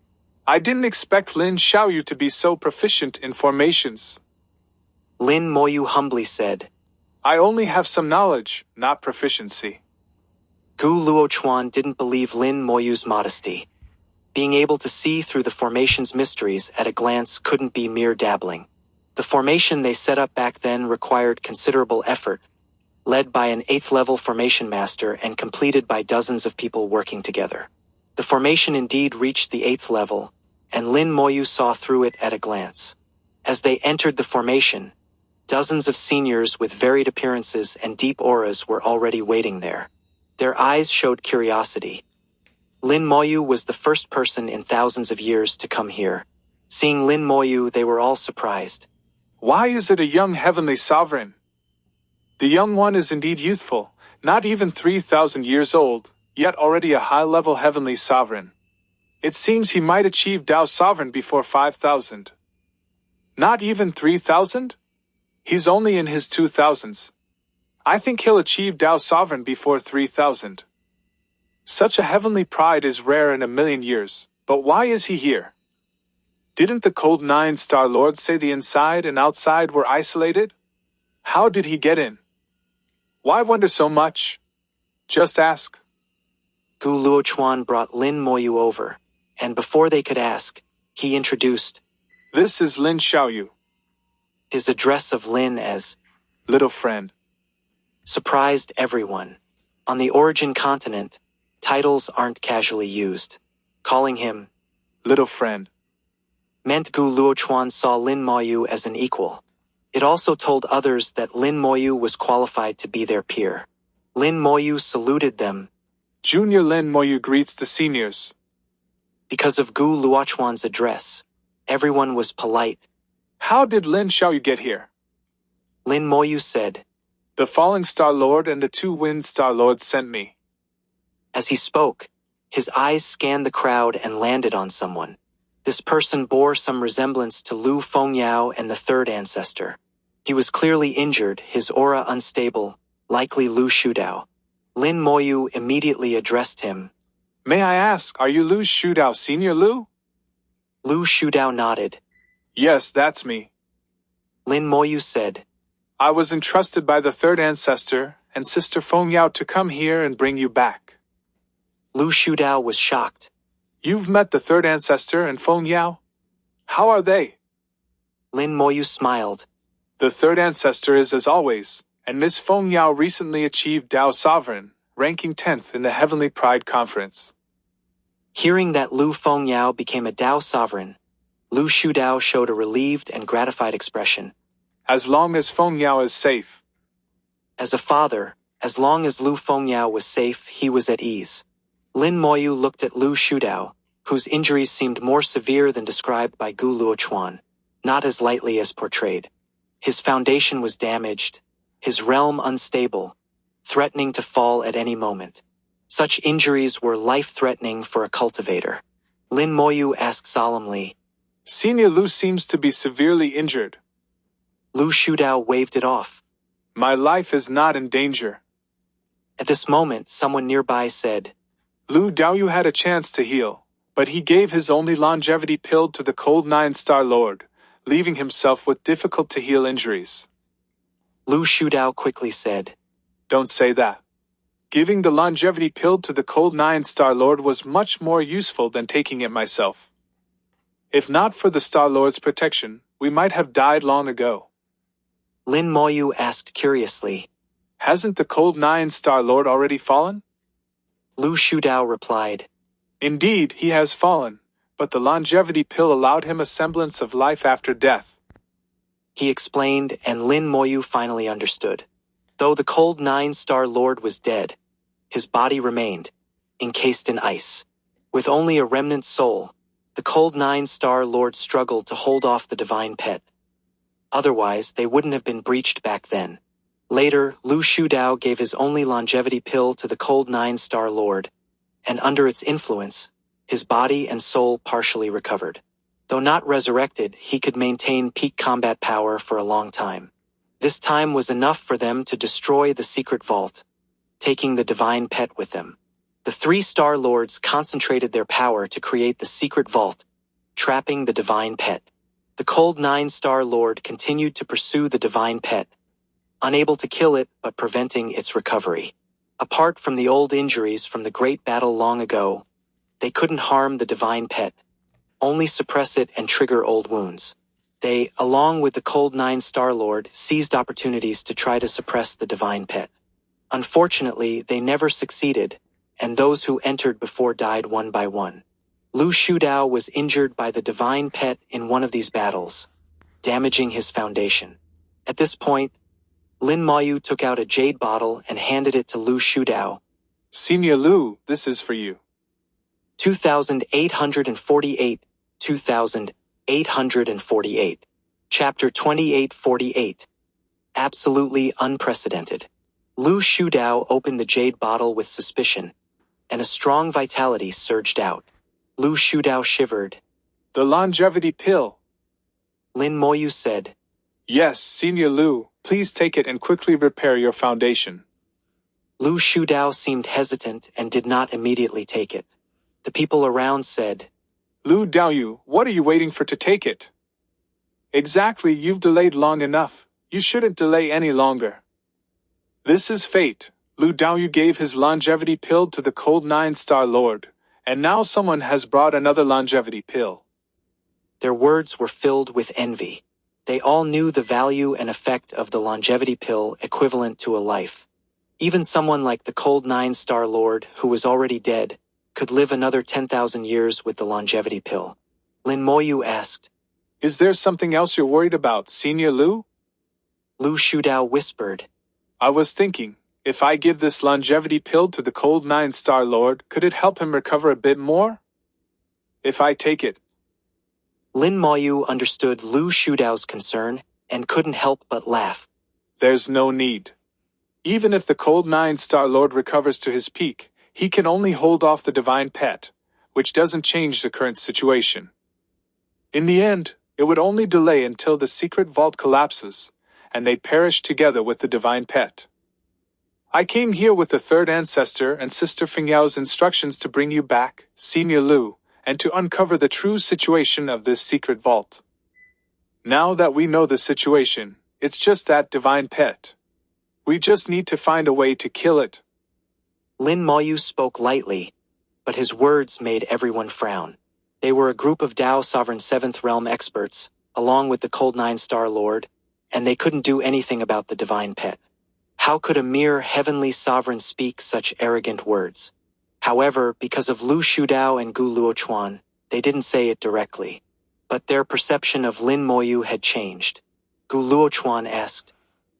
I didn't expect Lin Xiaoyu to be so proficient in formations. Lin Moyu humbly said, I only have some knowledge, not proficiency. Gu Luochuan didn't believe Lin Moyu's modesty. Being able to see through the formation's mysteries at a glance couldn't be mere dabbling. The formation they set up back then required considerable effort, led by an 8th-level formation master and completed by dozens of people working together. The formation indeed reached the 8th level, and Lin Moyu saw through it at a glance. As they entered the formation, dozens of seniors with varied appearances and deep auras were already waiting there. Their eyes showed curiosity. Lin Moyu was the first person in thousands of years to come here. Seeing Lin Moyu, they were all surprised. Why is it a young heavenly sovereign? The young one is indeed youthful, not even 3,000 years old, yet already a high-level heavenly sovereign. It seems he might achieve Dao Sovereign before 5,000. Not even 3,000? He's only in his 2,000s. I think he'll achieve Dao Sovereign before 3,000. Such a heavenly pride is rare in a million years, but why is he here? Didn't the Cold 9 Star Lord say the inside and outside were isolated? How did he get in? Why wonder so much? Just ask. Gu Luochuan brought Lin Moyu over, and before they could ask, he introduced. This is Lin Xiaoyu. His address of Lin as little friend surprised everyone. On the origin continent, titles aren't casually used. Calling him little friend meant Gu Luochuan saw Lin Moyu as an equal. It also told others that Lin Moyu was qualified to be their peer. Lin Moyu saluted them. Junior Lin Moyu greets the seniors. Because of Gu Luochuan's address, everyone was polite. How did Lin Xiaoyu get here? Lin Moyu said, The Falling Star Lord and the 2 Wind Star Lords sent me. As he spoke, his eyes scanned the crowd and landed on someone. This person bore some resemblance to Lu Fengyao and the third ancestor. He was clearly injured, his aura unstable, likely Lu Shudao. Lin Moyu immediately addressed him. May I ask, are you Lu Shudao, Senior Lu? Lu Shudao nodded. Yes, that's me. Lin Moyu said, I was entrusted by the third ancestor and Sister Fengyao to come here and bring you back. Lu Shudao was shocked. You've met the third ancestor and Fengyao? How are they? Lin Moyu smiled. The third ancestor is as always, and Miss Feng Yao recently achieved Dao Sovereign, ranking 10th in the Heavenly Pride Conference. Hearing that Lu Fengyao became a Dao sovereign, Lu Shudao showed a relieved and gratified expression. As long as Feng Yao is safe. As a father, as long as Lu Fengyao was safe, he was at ease. Lin Moyu looked at Lu Shudao, whose injuries seemed more severe than described by Gu Luochuan, not as lightly as portrayed. His foundation was damaged, his realm unstable, threatening to fall at any moment. Such injuries were life-threatening for a cultivator. Lin Moyu asked solemnly, Senior Lu seems to be severely injured. Lu Shudao waved it off. My life is not in danger. At this moment, someone nearby said, Lu Daoyu had a chance to heal, but he gave his only longevity pill to the cold 9-star lord, leaving himself with difficult-to-heal injuries. Lu Shudao quickly said, Don't say that. Giving the longevity pill to the cold 9-star lord was much more useful than taking it myself. If not for the Star Lord's protection, we might have died long ago. Lin Moyu asked curiously, Hasn't the cold 9-star lord already fallen? Lu Shudao replied, Indeed, he has fallen, but the longevity pill allowed him a semblance of life after death. He explained, and Lin Moyu finally understood. Though the cold 9-star lord was dead, his body remained, encased in ice. With only a remnant soul, the cold 9-star lord struggled to hold off the divine pet. Otherwise, they wouldn't have been breached back then. Later, Lu Shudao gave his only longevity pill to the cold 9-star lord, and under its influence, his body and soul partially recovered. Though not resurrected, he could maintain peak combat power for a long time. This time was enough for them to destroy the secret vault, taking the divine pet with them. The 3-star lords concentrated their power to create the secret vault, trapping the divine pet. The cold 9-star lord continued to pursue the divine pet, unable to kill it but preventing its recovery. Apart from the old injuries from the great battle long ago, they couldn't harm the divine pet, only suppress it and trigger old wounds. They, along with the cold 9-star lord, seized opportunities to try to suppress the divine pet. Unfortunately, they never succeeded, and those who entered before died one by one. Lu Shudao was injured by the divine pet in one of these battles, damaging his foundation. At this point, Lin Moyu took out a jade bottle and handed it to Lu Shudao. Senior Lu, this is for you. 2848, 2848. Chapter 2848. Absolutely unprecedented. Lu Shudao opened the jade bottle with suspicion, and a strong vitality surged out. Lu Shudao shivered. The longevity pill. Lin Moyu said, Yes, Senior Lu, please take it and quickly repair your foundation. Lu Shudao seemed hesitant and did not immediately take it. The people around said, Lu Daoyu, what are you waiting for to take it? Exactly, you've delayed long enough. You shouldn't delay any longer. This is fate. Lu Daoyu gave his longevity pill to the cold 9-star lord, and now someone has brought another longevity pill. Their words were filled with envy. They all knew the value and effect of the longevity pill equivalent to a life. Even someone like the cold 9-star lord, who was already dead, could live another 10,000 years with the longevity pill. Lin Moyu asked, Is there something else you're worried about, Senior Lu? Lu Shudao whispered, I was thinking, if I give this longevity pill to the cold 9-star lord, could it help him recover a bit more? If I take it. Lin Moyu understood Lu Shudao's concern and couldn't help but laugh. There's no need. Even if the cold 9-star lord recovers to his peak, he can only hold off the divine pet, which doesn't change the current situation. In the end, it would only delay until the secret vault collapses, and they perish together with the divine pet. I came here with the third ancestor and Sister Fengyao's instructions to bring you back, Senior Lu, and to uncover the true situation of this secret vault. Now that we know the situation, it's just that divine pet. We just need to find a way to kill it. Lin Moyu spoke lightly, but his words made everyone frown. They were a group of Tao Sovereign 7th Realm experts, along with the Cold Nine-Star Lord, and they couldn't do anything about the divine pet. How could a mere heavenly sovereign speak such arrogant words? However, because of Lu Shudao and Gu Luochuan, they didn't say it directly. But their perception of Lin Moyu had changed. Gu Luochuan asked,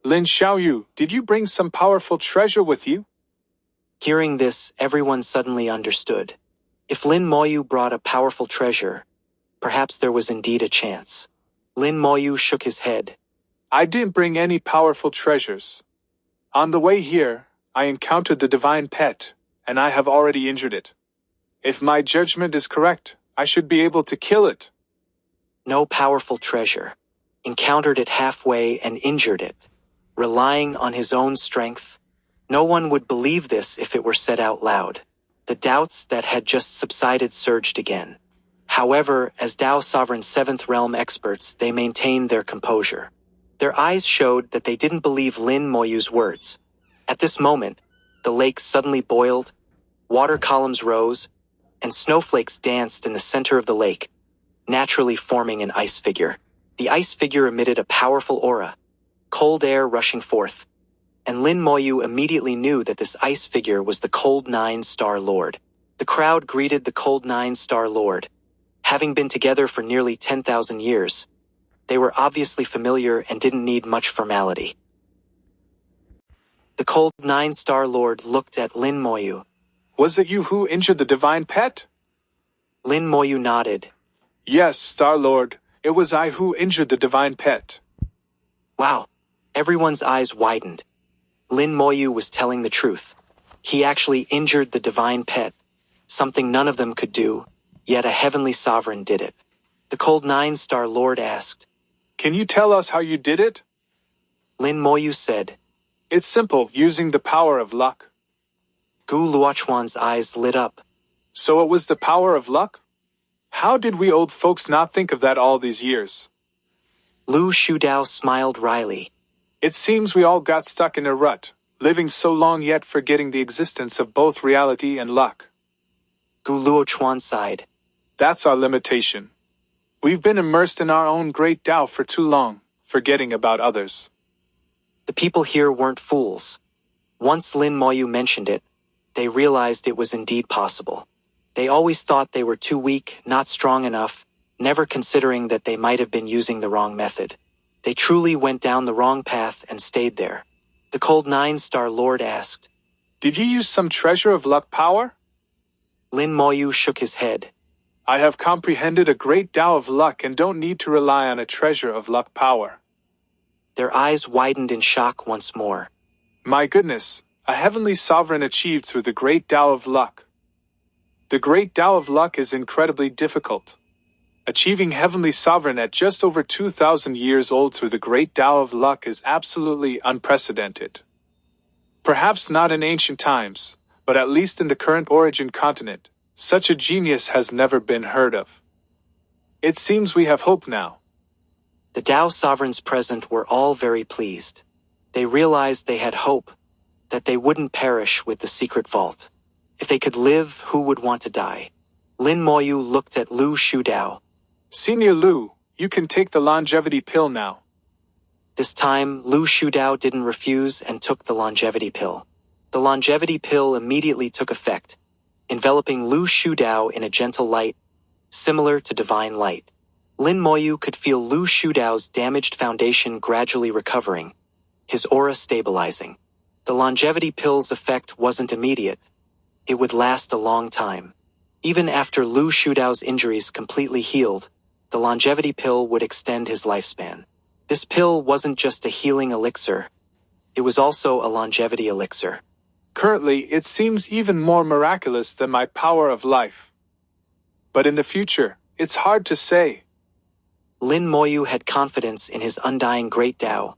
Lin Xiaoyu, did you bring some powerful treasure with you? Hearing this, everyone suddenly understood. If Lin Moyu brought a powerful treasure, perhaps there was indeed a chance. Lin Moyu shook his head. I didn't bring any powerful treasures. On the way here, I encountered the divine pet, and I have already injured it. If my judgment is correct, I should be able to kill it. No powerful treasure. Encountered it halfway and injured it. Relying on his own strength. No one would believe this if it were said out loud. The doubts that had just subsided surged again. However, as Tao Sovereign 7th Realm experts, they maintained their composure. Their eyes showed that they didn't believe Lin Moyu's words. At this moment, the lake suddenly boiled, water columns rose, and snowflakes danced in the center of the lake, naturally forming an ice figure. The ice figure emitted a powerful aura, cold air rushing forth, and Lin Moyu immediately knew that this ice figure was the Cold Nine-Star Lord. The crowd greeted the Cold Nine-Star Lord. Having been together for nearly 10,000 years, they were obviously familiar and didn't need much formality. The Cold Nine-Star Lord looked at Lin Moyu. Was it you who injured the divine pet? Lin Moyu nodded. Yes, Star Lord, it was I who injured the divine pet. Wow. Everyone's eyes widened. Lin Moyu was telling the truth. He actually injured the divine pet, something none of them could do, yet a heavenly sovereign did it. The Cold Nine-Star Lord asked, Can you tell us how you did it? Lin Moyu said, It's simple, using the power of luck. Gu Luochuan's eyes lit up. So it was the power of luck? How did we old folks not think of that all these years? Lu Shudao smiled wryly. It seems we all got stuck in a rut, living so long yet forgetting the existence of both reality and luck. Gu Luochuan sighed. That's our limitation. We've been immersed in our own great Tao for too long, forgetting about others. The people here weren't fools. Once Lin Moyu mentioned it, they realized it was indeed possible. They always thought they were too weak, not strong enough, never considering that they might have been using the wrong method. They truly went down the wrong path and stayed there. The Cold Nine-Star Lord asked, Did you use some treasure of luck power? Lin Moyu shook his head. I have comprehended a great Tao of luck and don't need to rely on a treasure of luck power. Their eyes widened in shock once more. My goodness, a heavenly sovereign achieved through the great Tao of luck. The great Tao of luck is incredibly difficult. Achieving heavenly sovereign at just over 2,000 years old through the great Tao of luck is absolutely unprecedented. Perhaps not in ancient times, but at least in the current origin continent, such a genius has never been heard of. It seems we have hope now. The Tao sovereigns present were all very pleased. They realized they had hope, that they wouldn't perish with the secret vault. If they could live, who would want to die? Lin Moyu looked at Lu Shudao. Senior Lu, you can take the longevity pill now. This time, Lu Shudao didn't refuse and took the longevity pill. The longevity pill immediately took effect, enveloping Lu Shudao in a gentle light, similar to divine light. Lin Moyu could feel Lu Shudao's damaged foundation gradually recovering, his aura stabilizing. The longevity pill's effect wasn't immediate. It would last a long time. Even after Lu Shudao's injuries completely healed, the longevity pill would extend his lifespan. This pill wasn't just a healing elixir. It was also a longevity elixir. Currently, it seems even more miraculous than my power of life. But in the future, it's hard to say. Lin Moyu had confidence in his undying great Tao,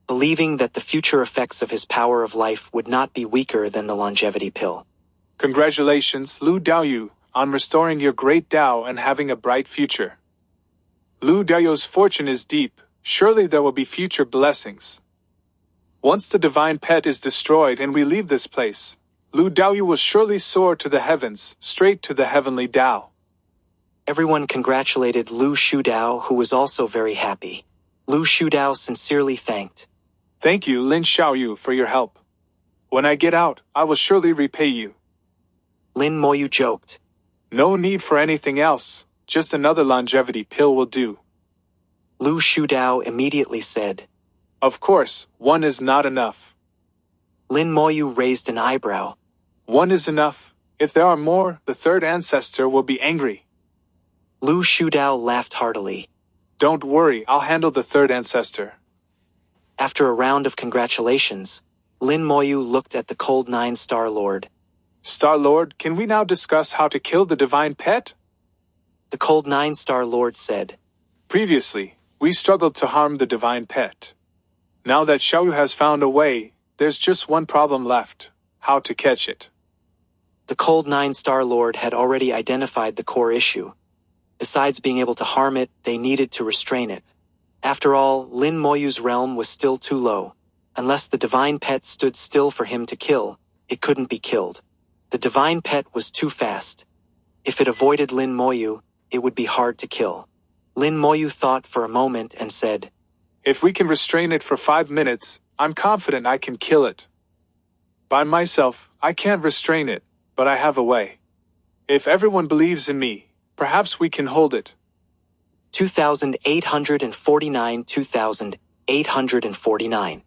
believing that the future effects of his power of life would not be weaker than the longevity pill. Congratulations, Lu Daoyu, on restoring your great Tao and having a bright future. Lu Daoyu's fortune is deep, surely there will be future blessings. Once the divine pet is destroyed and we leave this place, Lu Daoyu will surely soar to the heavens, straight to the heavenly Tao. Everyone congratulated Lu Shudao, who was also very happy. Lu Shudao sincerely thanked. Thank you, Lin Xiaoyu, for your help. When I get out, I will surely repay you. Lin Moyu joked. No need for anything else, just another longevity pill will do. Lu Shudao immediately said. Of course, one is not enough. Lin Moyu raised an eyebrow. One is enough. If there are more, the third ancestor will be angry. Lu Shudao laughed heartily. Don't worry, I'll handle the third ancestor. After a round of congratulations, Lin Moyu looked at the cold 9-star lord. Star-Lord, can we now discuss how to kill the divine pet? The cold 9-star lord said. Previously, we struggled to harm the divine pet. Now that Xiaoyu has found a way, there's just one problem left: how to catch it. The cold 9-star lord had already identified the core issue. Besides being able to harm it, they needed to restrain it. After all, Lin Moyu's realm was still too low. Unless the divine pet stood still for him to kill, it couldn't be killed. The divine pet was too fast. If it avoided Lin Moyu, it would be hard to kill. Lin Moyu thought for a moment and said, If we can restrain it for 5 minutes, I'm confident I can kill it. By myself, I can't restrain it, but I have a way. If everyone believes in me, perhaps we can hold it. 2849 2849.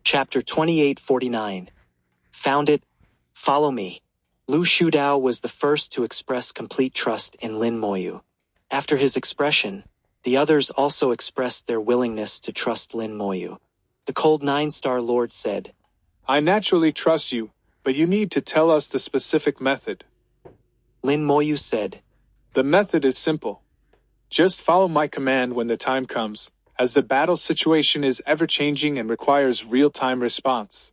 Chapter 2849. Found it. Follow me. Lu Shudao was the first to express complete trust in Lin Moyu. After his expression, the others also expressed their willingness to trust Lin Moyu. The cold 9-star lord said, I naturally trust you, but you need to tell us the specific method. Lin Moyu said, The method is simple. Just follow my command when the time comes, as the battle situation is ever-changing and requires real-time response.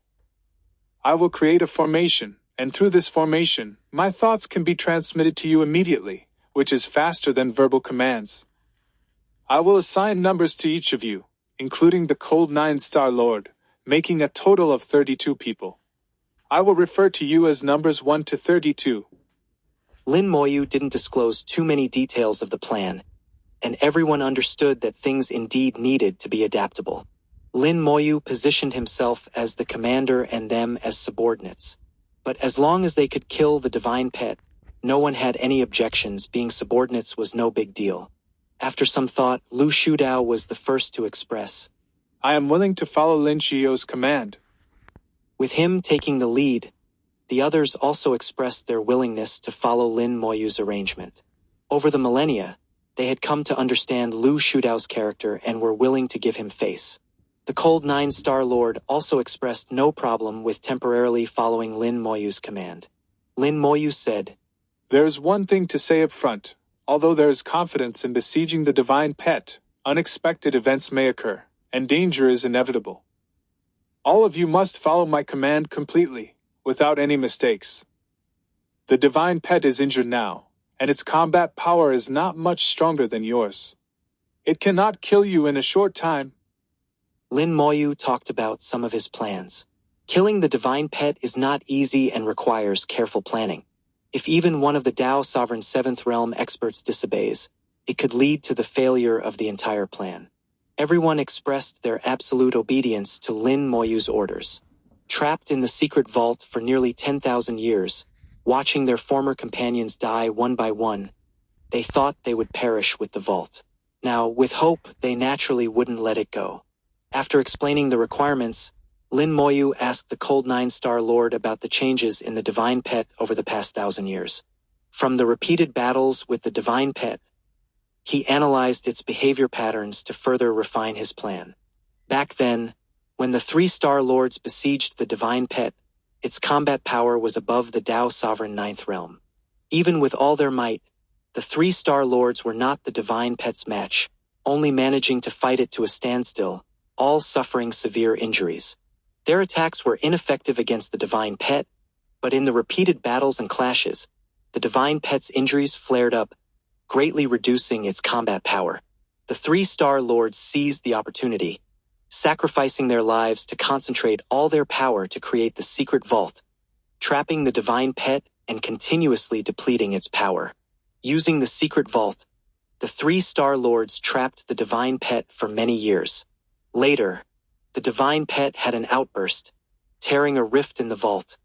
I will create a formation, and through this formation, my thoughts can be transmitted to you immediately, which is faster than verbal commands. I will assign numbers to each of you, including the cold 9-star lord, making a total of 32 people. I will refer to you as numbers 1 to 32. Lin Moyu didn't disclose too many details of the plan, and everyone understood that things indeed needed to be adaptable. Lin Moyu positioned himself as the commander and them as subordinates. But as long as they could kill the divine pet, no one had any objections. Being subordinates was no big deal. After some thought, Lu Shudao was the first to express, I am willing to follow Lin Xiaoyu's command. With him taking the lead, the others also expressed their willingness to follow Lin Moyu's arrangement. Over the millennia, they had come to understand Lu Shudao's character and were willing to give him face. The cold 9-star lord also expressed no problem with temporarily following Lin Moyu's command. Lin Moyu said, There is one thing to say up front. Although there is confidence in besieging the divine pet, unexpected events may occur, and danger is inevitable. All of you must follow my command completely, without any mistakes. The divine pet is injured now, and its combat power is not much stronger than yours. It cannot kill you in a short time. Lin Moyu talked about some of his plans. Killing the divine pet is not easy and requires careful planning. If even one of the Dao Sovereign 7th Realm experts disobeys, it could lead to the failure of the entire plan. Everyone expressed their absolute obedience to Lin Moyu's orders. Trapped in the secret vault for nearly 10,000 years, watching their former companions die one by one, they thought they would perish with the vault. Now, with hope, they naturally wouldn't let it go. After explaining the requirements, Lin Moyu asked the cold 9-star lord about the changes in the divine pet over the past 1,000 years. From the repeated battles with the divine pet, he analyzed its behavior patterns to further refine his plan. Back then, when the 3-star lords besieged the divine pet, its combat power was above the Dao Sovereign 9th Realm. Even with all their might, the 3-star lords were not the divine pet's match, only managing to fight it to a standstill, all suffering severe injuries. Their attacks were ineffective against the divine pet, but in the repeated battles and clashes, the divine pet's injuries flared up, greatly reducing its combat power. The 3-star lords seized the opportunity, sacrificing their lives to concentrate all their power to create the secret vault, trapping the divine pet and continuously depleting its power. Using the secret vault, the 3 Star Lords trapped the Divine Pet for many years. Later, the Divine Pet had an outburst, tearing a rift in the vault,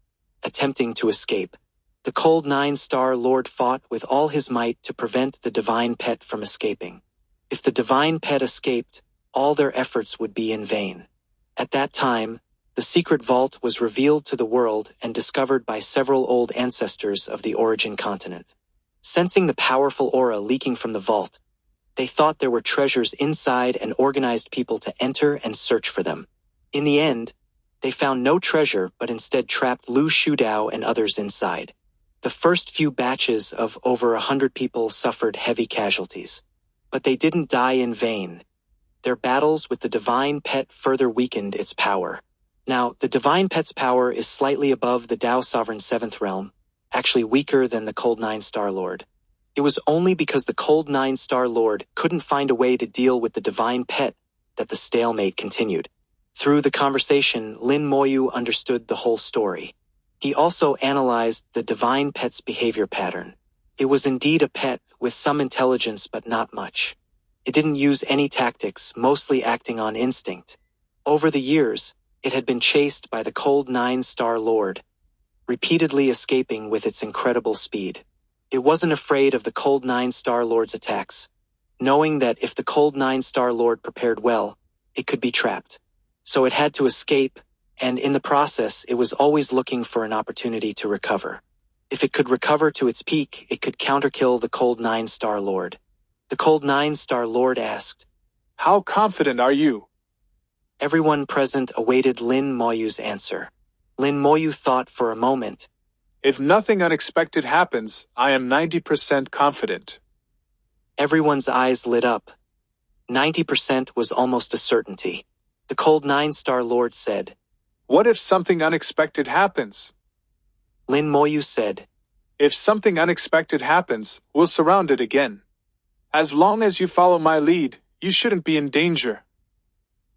attempting to escape. The Cold 9-Star Lord fought with all his might to prevent the Divine Pet from escaping. If the Divine Pet escaped, all their efforts would be in vain. At that time, the secret vault was revealed to the world and discovered by several old ancestors of the Origin continent. Sensing the powerful aura leaking from the vault, they thought there were treasures inside and organized people to enter and search for them. In the end, they found no treasure but instead trapped Lu Shudao and others inside. The first few batches of over 100 people suffered heavy casualties. But they didn't die in vain. Their battles with the Divine Pet further weakened its power. Now, the Divine Pet's power is slightly above the Tao Sovereign 7th Realm, actually weaker than the Cold 9-Star Lord. It was only because the Cold 9-Star Lord couldn't find a way to deal with the Divine Pet that the stalemate continued. Through the conversation, Lin Moyu understood the whole story. He also analyzed the Divine Pet's behavior pattern. It was indeed a pet with some intelligence but not much. It didn't use any tactics, mostly acting on instinct. Over the years, it had been chased by the Cold 9-Star Lord, repeatedly escaping with its incredible speed. It wasn't afraid of the Cold 9-Star Lord's attacks, knowing that if the Cold 9-Star Lord prepared well, it could be trapped. So it had to escape, and in the process, it was always looking for an opportunity to recover. If it could recover to its peak, it could counterkill the Cold 9-Star Lord. The Cold 9-Star Lord asked, "How confident are you?" Everyone present awaited Lin Moyu's answer. Lin Moyu thought for a moment. "If nothing unexpected happens, I am 90% confident." Everyone's eyes lit up. 90% was almost a certainty. The Cold 9-Star Lord said, "What if something unexpected happens?" Lin Moyu said, "If something unexpected happens, we'll surround it again. As long as you follow my lead, you shouldn't be in danger."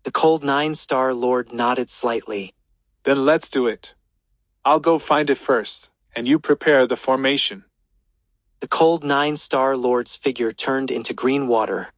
The Cold 9-Star Lord nodded slightly. "Then let's do it. I'll go find it first, and you prepare the formation." The Cold 9-Star Lord's figure turned into green water,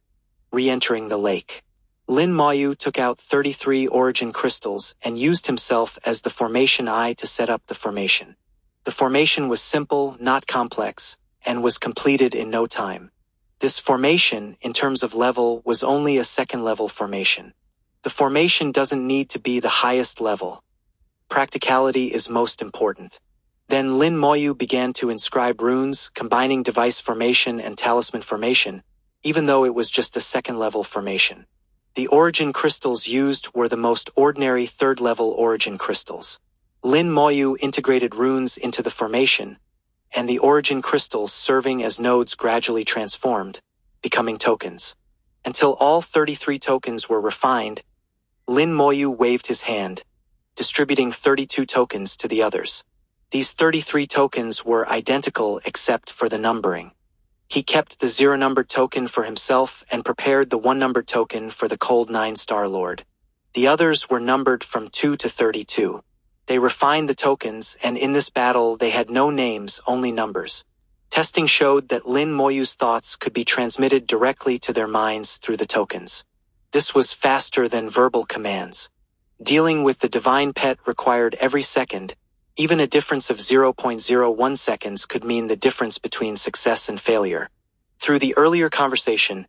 re-entering the lake. Lin Moyu took out 33 origin crystals and used himself as the formation eye to set up the formation. The formation was simple, not complex, and was completed in no time. This formation, in terms of level, was only a second-level formation. The formation doesn't need to be the highest level. Practicality is most important. Then Lin Moyu began to inscribe runes, combining device formation and talisman formation, even though it was just a second-level formation. The origin crystals used were the most ordinary third-level origin crystals. Lin Moyu integrated runes into the formation, and the origin crystals serving as nodes gradually transformed, becoming tokens. Until all 33 tokens were refined, Lin Moyu waved his hand, distributing 32 tokens to the others. These 33 tokens were identical except for the numbering. He kept the 0-numbered token for himself and prepared the 1-numbered token for the Cold 9-Star Lord. The others were numbered from 2 to 32. They refined the tokens, and in this battle they had no names, only numbers. Testing showed that Lin Moyu's thoughts could be transmitted directly to their minds through the tokens. This was faster than verbal commands. Dealing with the Divine Pet required every second. Even a difference of 0.01 seconds could mean the difference between success and failure. Through the earlier conversation,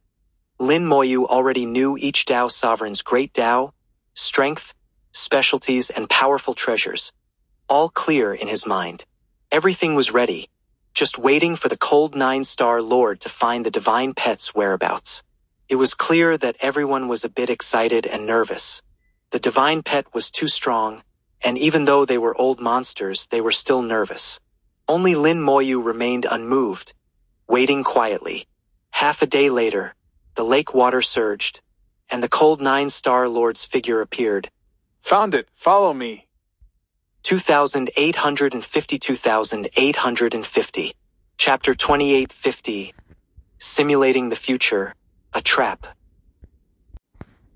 Lin Moyu already knew each Tao Sovereign's great Tao, strength, specialties, and powerful treasures, all clear in his mind. Everything was ready, just waiting for the Cold 9-Star Lord to find the Divine Pet's whereabouts. It was clear that everyone was a bit excited and nervous. The Divine Pet was too strong, and even though they were old monsters, they were still nervous. Only Lin Moyu remained unmoved, waiting quietly. Half a day later, the lake water surged, and the Cold 9-Star Lord's figure appeared. "Found it, follow me." 2,852,850. Chapter 2850. Simulating the Future, a Trap.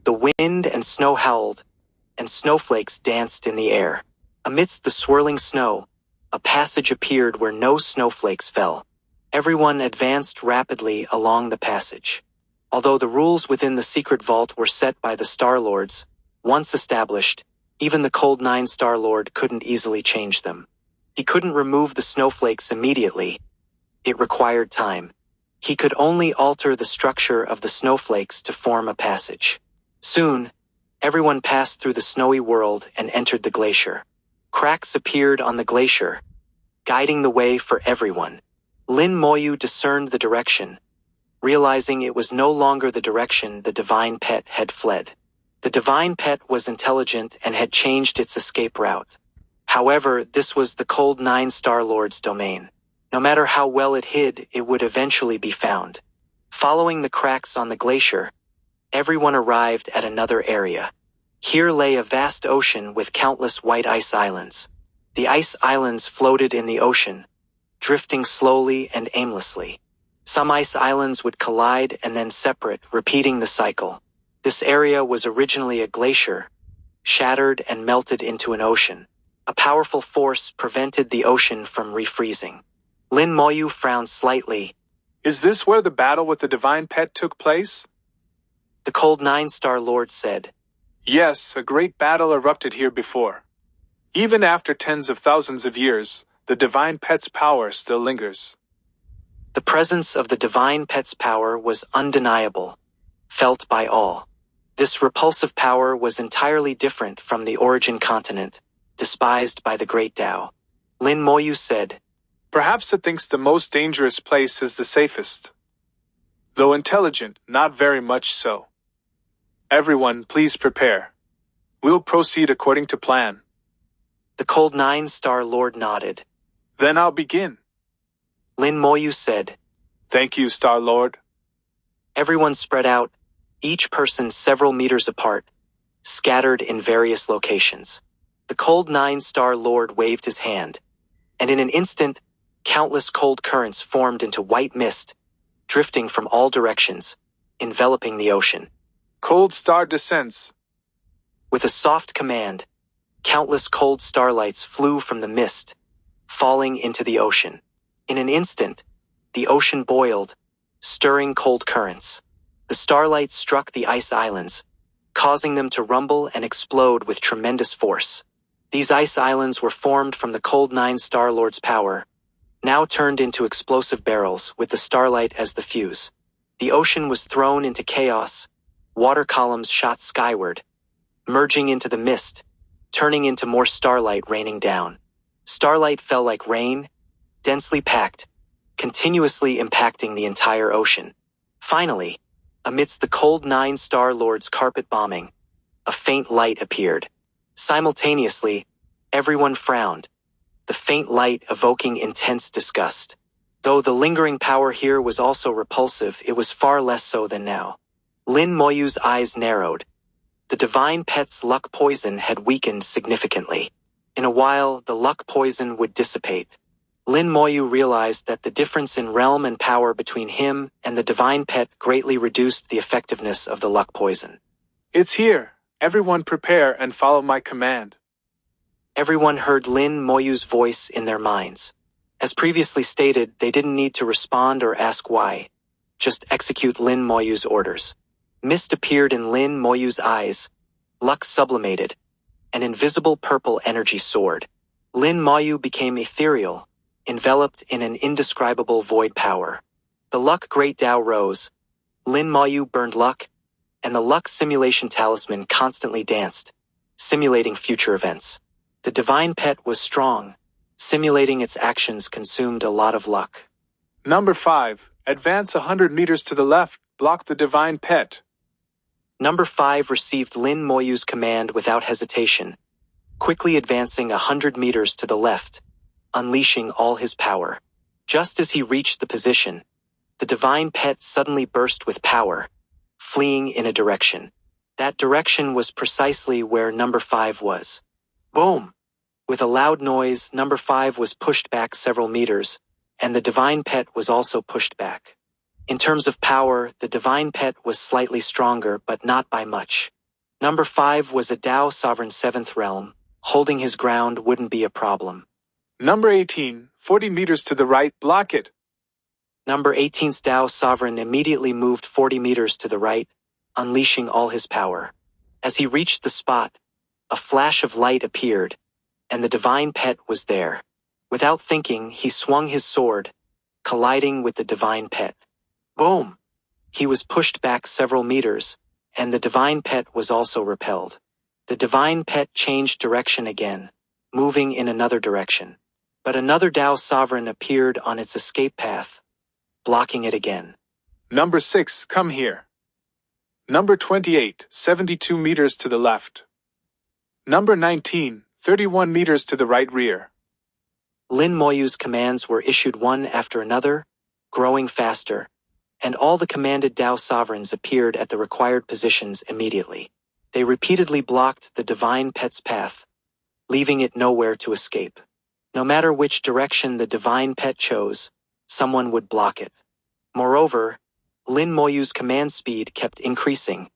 The wind and snow howled, and snowflakes danced in the air. Amidst the swirling snow, a passage appeared where no snowflakes fell. Everyone advanced rapidly along the passage. Although the rules within the secret vault were set by the Star Lords, once established, even the Cold Nine Star Lord couldn't easily change them. He couldn't remove the snowflakes immediately. It required time. He could only alter the structure of the snowflakes to form a passage. Soon, everyone passed through the snowy world and entered the glacier. Cracks appeared on the glacier, guiding the way for everyone. Lin Moyu discerned the direction, realizing it was no longer the direction the divine pet had fled. The divine pet was intelligent and had changed its escape route. However, this was the Cold Nine Star Lord's domain. No matter how well it hid, it would eventually be found. Following the cracks on the glacier, everyone arrived at another area. Here lay a vast ocean with countless white ice islands. The ice islands floated in the ocean, drifting slowly and aimlessly. Some ice islands would collide and then separate, repeating the cycle. This area was originally a glacier, shattered and melted into an ocean. A powerful force prevented the ocean from refreezing. Lin Moyu frowned slightly. Is this where the battle with the divine pet took place? The Cold Nine Star Lord said. Yes, a great battle erupted here before. Even after tens of thousands of years, the divine pet's power still lingers. The presence of the divine pet's power was undeniable, felt by all. This repulsive power was entirely different from the origin continent, despised by the Great Tao. Lin Moyu said, Perhaps it thinks the most dangerous place is the safest. Though intelligent, not very much so. Everyone, please prepare. We'll proceed according to plan. The Cold Nine Star Lord nodded. Then I'll begin. Lin Moyu said. Thank you, Star Lord. Everyone spread out, each person several meters apart, scattered in various locations. The Cold Nine Star Lord waved his hand, and in an instant, countless cold currents formed into white mist, drifting from all directions, enveloping the ocean. Cold star descents. With a soft command, countless cold starlights flew from the mist, falling into the ocean. In an instant, the ocean boiled, stirring cold currents. The starlight struck the ice islands, causing them to rumble and explode with tremendous force. These ice islands were formed from the Cold Nine Star Lord's power, now turned into explosive barrels with the starlight as the fuse. The ocean was thrown into chaos, water columns shot skyward, merging into the mist, turning into more starlight raining down. Starlight fell like rain, densely packed, continuously impacting the entire ocean. Finally, amidst the Cold Nine Star Lord's carpet bombing, a faint light appeared. Simultaneously, everyone frowned, the faint light evoking intense disgust. Though the lingering power here was also repulsive, it was far less so than now. Lin Moyu's eyes narrowed. The divine pet's luck poison had weakened significantly. In a while, the luck poison would dissipate. Lin Moyu realized that the difference in realm and power between him and the divine pet greatly reduced the effectiveness of the luck poison. It's here. Everyone prepare and follow my command. Everyone heard Lin Moyu's voice in their minds. As previously stated, they didn't need to respond or ask why. Just execute Lin Moyu's orders. Mist appeared in Lin Moyu's eyes. Luck sublimated. An invisible purple energy soared. Lin Moyu became ethereal, enveloped in an indescribable void power. The luck Great Tao rose. Lin Moyu burned luck, and the luck simulation talisman constantly danced, simulating future events. The divine pet was strong. Simulating its actions consumed a lot of luck. Number 5. Advance 100 meters to the left. Block the divine pet. Number 5 received Lin Moyu's command without hesitation, quickly advancing 100 meters to the left, unleashing all his power. Just as he reached the position, the divine pet suddenly burst with power, fleeing in a direction. That direction was precisely where number 5 was. Boom! With a loud noise, number 5 was pushed back several meters, and the divine pet was also pushed back. In terms of power, the divine pet was slightly stronger, but not by much. Number 5 was a Tao sovereign 7th realm. Holding his ground wouldn't be a problem. Number 18, 40 meters to the right, block it. Number 18's Dao Sovereign immediately moved 40 meters to the right, unleashing all his power. As he reached the spot, a flash of light appeared, and the divine pet was there. Without thinking, he swung his sword, colliding with the divine pet. Boom! He was pushed back several meters, and the divine pet was also repelled. The divine pet changed direction again, moving in another direction. But another Dao Sovereign appeared on its escape path, blocking it again. Number 6, come here. Number 28, 72 meters to the left. Number 19, 31 meters to the right rear. Lin Moyu's commands were issued one after another, growing faster, and all the commanded Dao Sovereigns appeared at the required positions immediately. They repeatedly blocked the divine pet's path, leaving it nowhere to escape. No matter which direction the divine pet chose, someone would block it. Moreover, Lin Moyu's command speed kept increasing,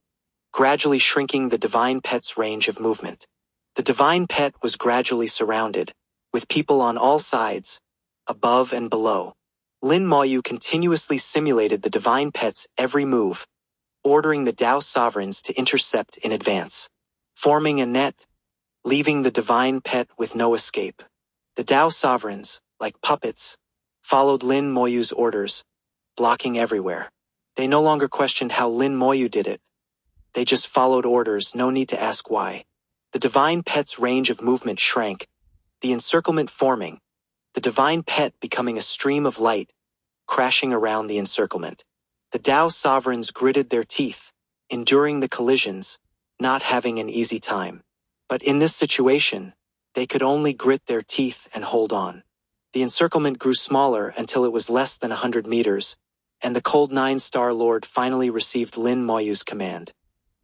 gradually shrinking the divine pet's range of movement. The divine pet was gradually surrounded, with people on all sides, above and below. Lin Moyu continuously simulated the divine pet's every move, ordering the Dao Sovereigns to intercept in advance, forming a net, leaving the divine pet with no escape. The Dao Sovereigns, like puppets, followed Lin Moyu's orders, blocking everywhere. They no longer questioned how Lin Moyu did it. They just followed orders, no need to ask why. The divine pet's range of movement shrank, the encirclement forming, the divine pet becoming a stream of light, crashing around the encirclement. The Dao Sovereigns gritted their teeth, enduring the collisions, not having an easy time. But in this situation, they could only grit their teeth and hold on. The encirclement grew smaller until it was less than 100 meters, and the cold 9-star Lord finally received Lin Moyu's command.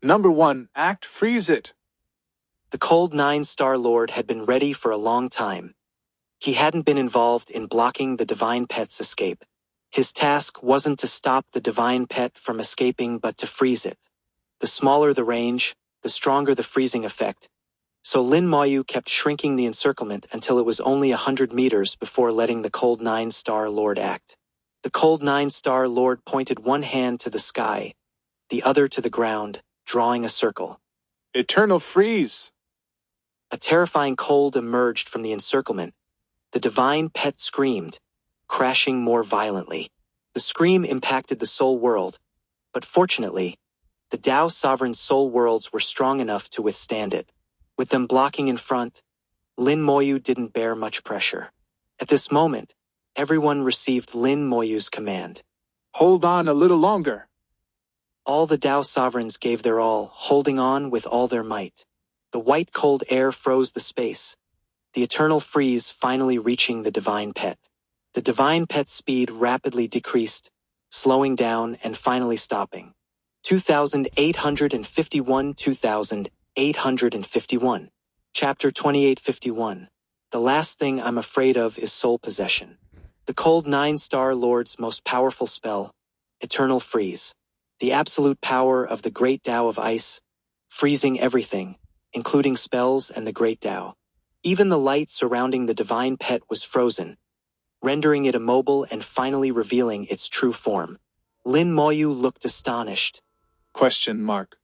Number 1, act, freeze it. The cold 9-star Lord had been ready for a long time. He hadn't been involved in blocking the divine pet's escape. His task wasn't to stop the divine pet from escaping but to freeze it. The smaller the range, the stronger the freezing effect. So Lin Moyu kept shrinking the encirclement until it was only 100 meters before letting the cold 9-star Lord act. The cold 9-star Lord pointed one hand to the sky, the other to the ground, drawing a circle. Eternal freeze. A terrifying cold emerged from the encirclement. The divine pet screamed, crashing more violently. The scream impacted the soul world, but fortunately, the Dao Sovereign soul worlds were strong enough to withstand it. With them blocking in front, Lin Moyu didn't bear much pressure. At this moment, everyone received Lin Moyu's command. Hold on a little longer. All the Dao Sovereigns gave their all, holding on with all their might. The white cold air froze the space, the eternal freeze finally reaching the divine pet. The divine pet's speed rapidly decreased, slowing down and finally stopping. 2851 2851. Chapter 2851. The last thing I'm afraid of is soul possession. The cold 9-star Lord's most powerful spell, Eternal Freeze. The absolute power of the great Tao of ice, freezing everything, including spells and the great Tao. Even the light surrounding the divine pet was frozen, rendering it immobile and finally revealing its true form. Lin Moyu looked astonished. Question mark.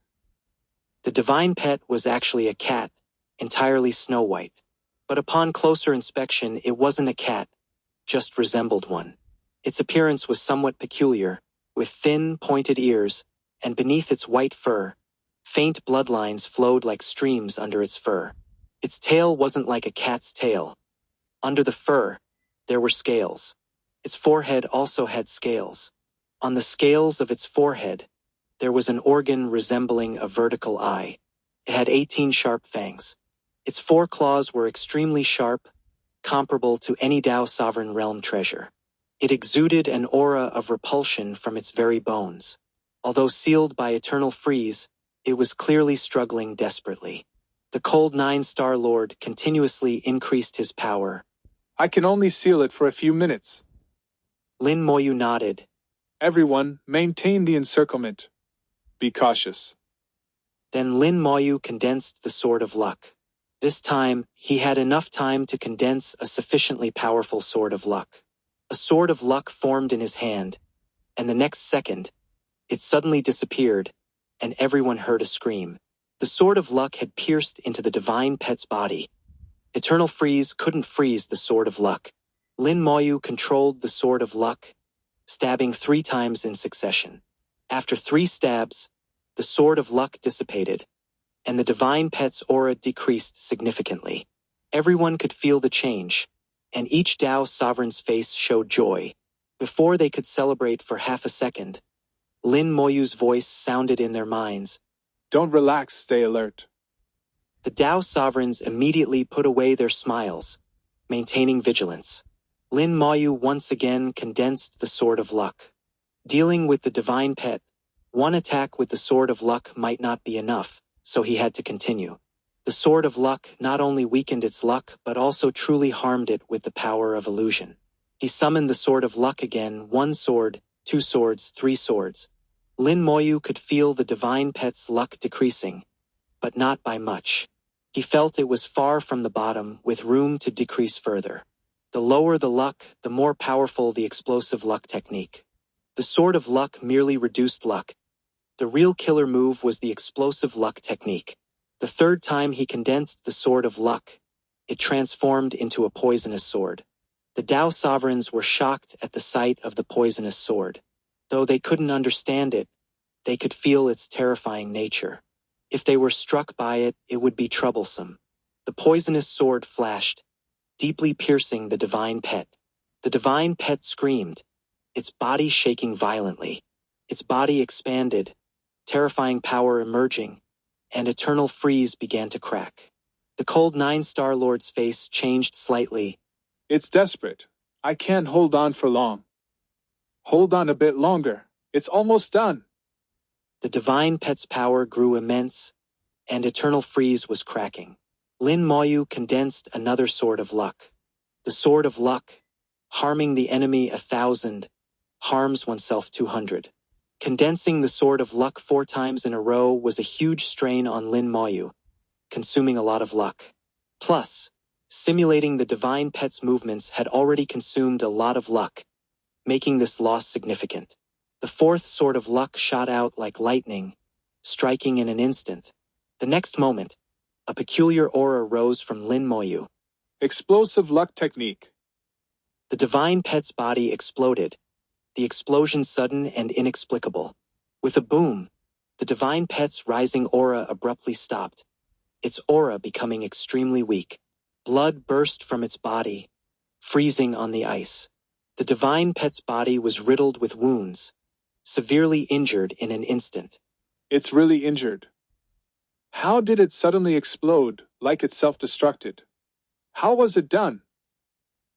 The divine pet was actually a cat, entirely snow white. But upon closer inspection, it wasn't a cat, just resembled one. Its appearance was somewhat peculiar, with thin, pointed ears, and beneath its white fur, faint bloodlines flowed like streams under its fur. Its tail wasn't like a cat's tail. Under the fur, there were scales. Its forehead also had scales. On the scales of its forehead, there was an organ resembling a vertical eye. It had 18 sharp fangs. Its 4 claws were extremely sharp, comparable to any Dao Sovereign Realm treasure. It exuded an aura of repulsion from its very bones. Although sealed by eternal freeze, it was clearly struggling desperately. The cold 9-star Lord continuously increased his power. I can only seal it for a few minutes. Lin Moyu nodded. Everyone, maintain the encirclement. Be cautious. Then Lin Moyu condensed the Sword of Luck. This time, he had enough time to condense a sufficiently powerful Sword of Luck. A sword of luck formed in his hand, and the next second, it suddenly disappeared, and everyone heard a scream. The sword of luck had pierced into the divine pet's body. Eternal Freeze couldn't freeze the sword of luck. Lin Moyu controlled the sword of luck, stabbing 3 times in succession. After 3 stabs, the sword of luck dissipated, and the divine pet's aura decreased significantly. Everyone could feel the change, and each Dao sovereign's face showed joy. Before they could celebrate for half a second, Lin Moyu's voice sounded in their minds. Don't relax, stay alert. The Dao sovereigns immediately put away their smiles, maintaining vigilance. Lin Moyu once again condensed the sword of luck. Dealing with the divine pet, one attack with the sword of luck might not be enough, so he had to continue. The sword of luck not only weakened its luck but also truly harmed it with the power of illusion. He summoned the sword of luck again, 1 sword, 2 swords, 3 swords. Lin Moyu could feel the divine pet's luck decreasing, but not by much. He felt it was far from the bottom, with room to decrease further. The lower the luck, the more powerful the explosive luck technique. The sword of luck merely reduced luck. The real killer move was the explosive luck technique. The 3rd time he condensed the sword of luck, it transformed into a poisonous sword. The Dao sovereigns were shocked at the sight of the poisonous sword. Though they couldn't understand it, they could feel its terrifying nature. If they were struck by it, it would be troublesome. The poisonous sword flashed, deeply piercing the divine pet. The divine pet screamed, its body shaking violently. Its body expanded, terrifying power emerging, and Eternal Freeze began to crack. The cold 9-star lord's face changed slightly. It's desperate. I can't hold on for long. Hold on a bit longer. It's almost done. The divine pet's power grew immense, and Eternal Freeze was cracking. Lin Moyu condensed another sword of luck. The sword of luck, harming the enemy 1,000, harms oneself 200. Condensing the sword of luck 4 times in a row was a huge strain on Lin Moyu, consuming a lot of luck. Plus, simulating the divine pet's movements had already consumed a lot of luck, making this loss significant. The 4th sword of luck shot out like lightning, striking in an instant. The next moment, a peculiar aura rose from Lin Moyu. Explosive luck technique. The divine pet's body exploded, the explosion sudden and inexplicable. With a boom, the divine pet's rising aura abruptly stopped, its aura becoming extremely weak. Blood burst from its body, freezing on the ice. The divine pet's body was riddled with wounds, severely injured in an instant. It's really injured. How did it suddenly explode, like it self-destructed? How was it done?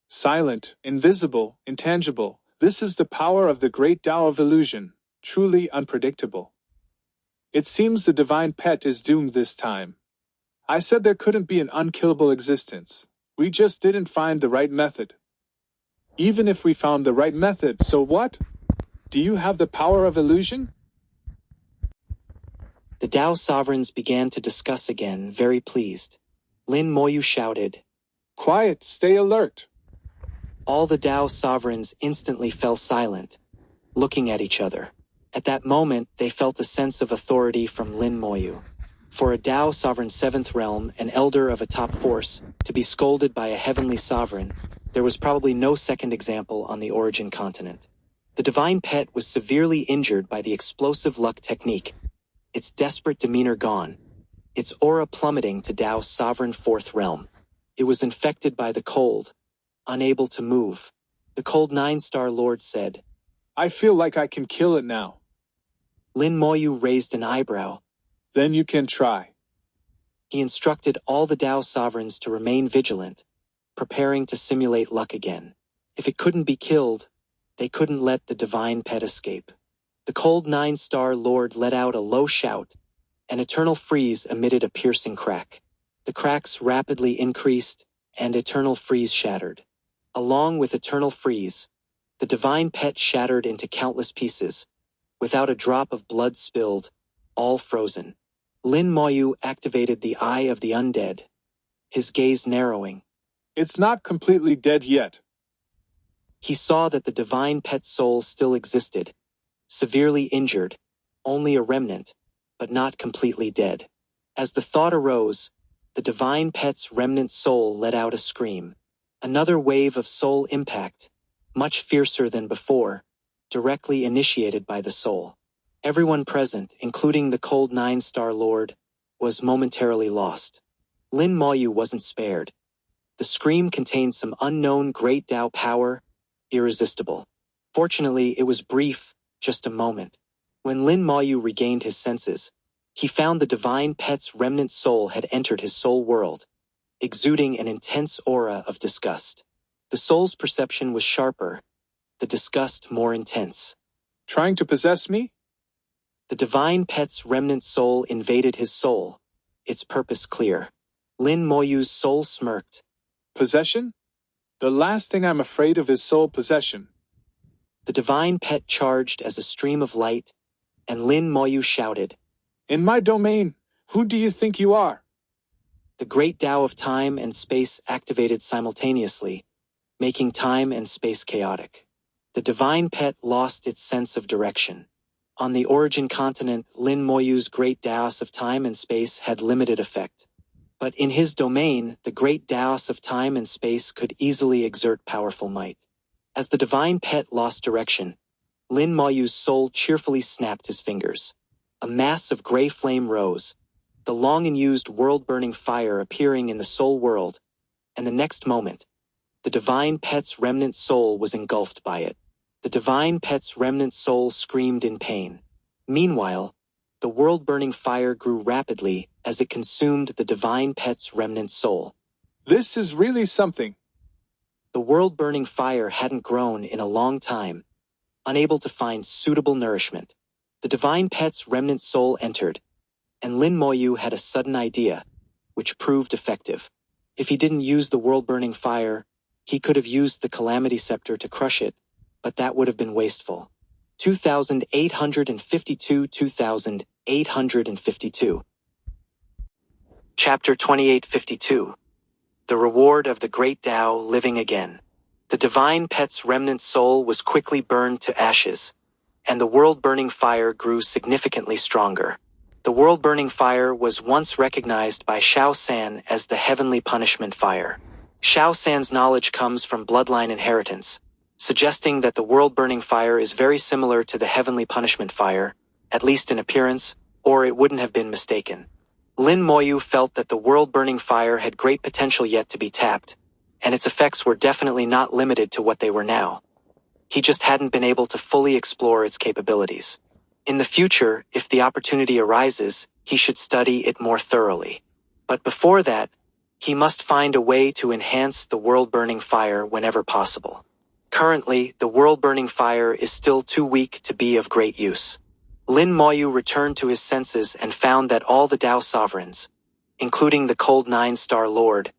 Silent, invisible, intangible. This is the power of the great Tao of illusion, truly unpredictable. It seems the divine pet is doomed this time. I said there couldn't be an unkillable existence. We just didn't find the right method. Even if we found the right method, so what? Do you have the power of illusion? The Dao sovereigns began to discuss again, very pleased. Lin Moyu shouted, Quiet, stay alert. All the Dao sovereigns instantly fell silent, looking at each other. At that moment, they felt a sense of authority from Lin Moyu. For a Dao sovereign 7th realm, an elder of a top force, to be scolded by a heavenly sovereign, there was probably no second example on the origin continent. The divine pet was severely injured by the explosive luck technique, its desperate demeanor gone, its aura plummeting to Dao's sovereign 4th realm. It was infected by the cold, unable to move. The cold 9-star lord said, I feel like I can kill it now. Lin Moyu raised an eyebrow. Then you can try. He instructed all the Dao sovereigns to remain vigilant, preparing to simulate luck again. If it couldn't be killed, they couldn't let the divine pet escape. The cold 9-star lord let out a low shout, and Eternal Freeze emitted a piercing crack. The cracks rapidly increased, and Eternal Freeze shattered. Along with Eternal Freeze, the divine pet shattered into countless pieces, without a drop of blood spilled, all frozen. Lin Moyu activated the Eye of the Undead, his gaze narrowing. It's not completely dead yet. He saw that the divine pet's soul still existed, severely injured, only a remnant, but not completely dead. As the thought arose, the divine pet's remnant soul let out a scream. Another wave of soul impact, much fiercer than before, directly initiated by the soul. Everyone present, including the cold nine-star lord, was momentarily lost. Lin Moyu wasn't spared. The scream contained some unknown great Tao power, irresistible. Fortunately, it was brief, just a moment. When Lin Moyu regained his senses, he found the divine pet's remnant soul had entered his soul world, exuding an intense aura of disgust. The soul's perception was sharper, the disgust more intense. Trying to possess me? The divine pet's remnant soul invaded his soul, its purpose clear. Lin Moyu's soul smirked. Possession? The last thing I'm afraid of is soul possession. The divine pet charged as a stream of light, and Lin Moyu shouted, In my domain, who do you think you are? The great Tao of time and space activated simultaneously, making time and space chaotic. The divine pet lost its sense of direction. On the origin continent, Lin Moyu's great Taos of time and space had limited effect. But in his domain, the great Taos of time and space could easily exert powerful might. As the divine pet lost direction, Lin Moyu's soul cheerfully snapped his fingers. A mass of gray flame rose, the long-unused world-burning fire appearing in the soul world, and the next moment, the divine pet's remnant soul was engulfed by it. The divine pet's remnant soul screamed in pain. Meanwhile, the world-burning fire grew rapidly as it consumed the divine pet's remnant soul. This is really something. The world-burning fire hadn't grown in a long time, unable to find suitable nourishment. The divine pet's remnant soul entered, and Lin Moyu had a sudden idea, which proved effective. If he didn't use the world-burning fire, he could have used the Calamity Scepter to crush it, but that would have been wasteful. 2852 2852 Chapter 2852 The Reward of the Great Tao Living Again. The divine pet's remnant soul was quickly burned to ashes, and the world-burning fire grew significantly stronger. The world-burning fire was once recognized by Xiao San as the heavenly punishment fire. Xiao San's knowledge comes from bloodline inheritance, suggesting that the world-burning fire is very similar to the heavenly punishment fire, at least in appearance, or it wouldn't have been mistaken. Lin Moyu felt that the world-burning fire had great potential yet to be tapped, and its effects were definitely not limited to what they were now. He just hadn't been able to fully explore its capabilities. In the future, if the opportunity arises, he should study it more thoroughly. But before that, he must find a way to enhance the world-burning fire whenever possible. Currently, the world-burning fire is still too weak to be of great use. Lin Moyu returned to his senses and found that all the Tao sovereigns, including the cold nine-star lord,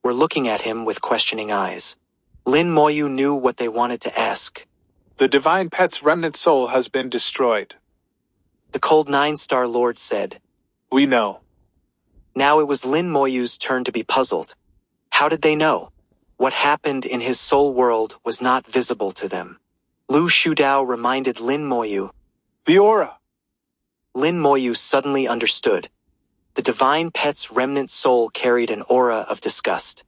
were looking at him with questioning eyes. Lin Moyu knew what they wanted to ask. The divine pet's remnant soul has been destroyed. The cold nine-star lord said. We know. Now it was Lin Moyu's turn to be puzzled. How did they know? What happened in his soul world was not visible to them. Lu Shudao reminded Lin Moyu. The aura. Lin Moyu suddenly understood. The divine pet's remnant soul carried an aura of disgust.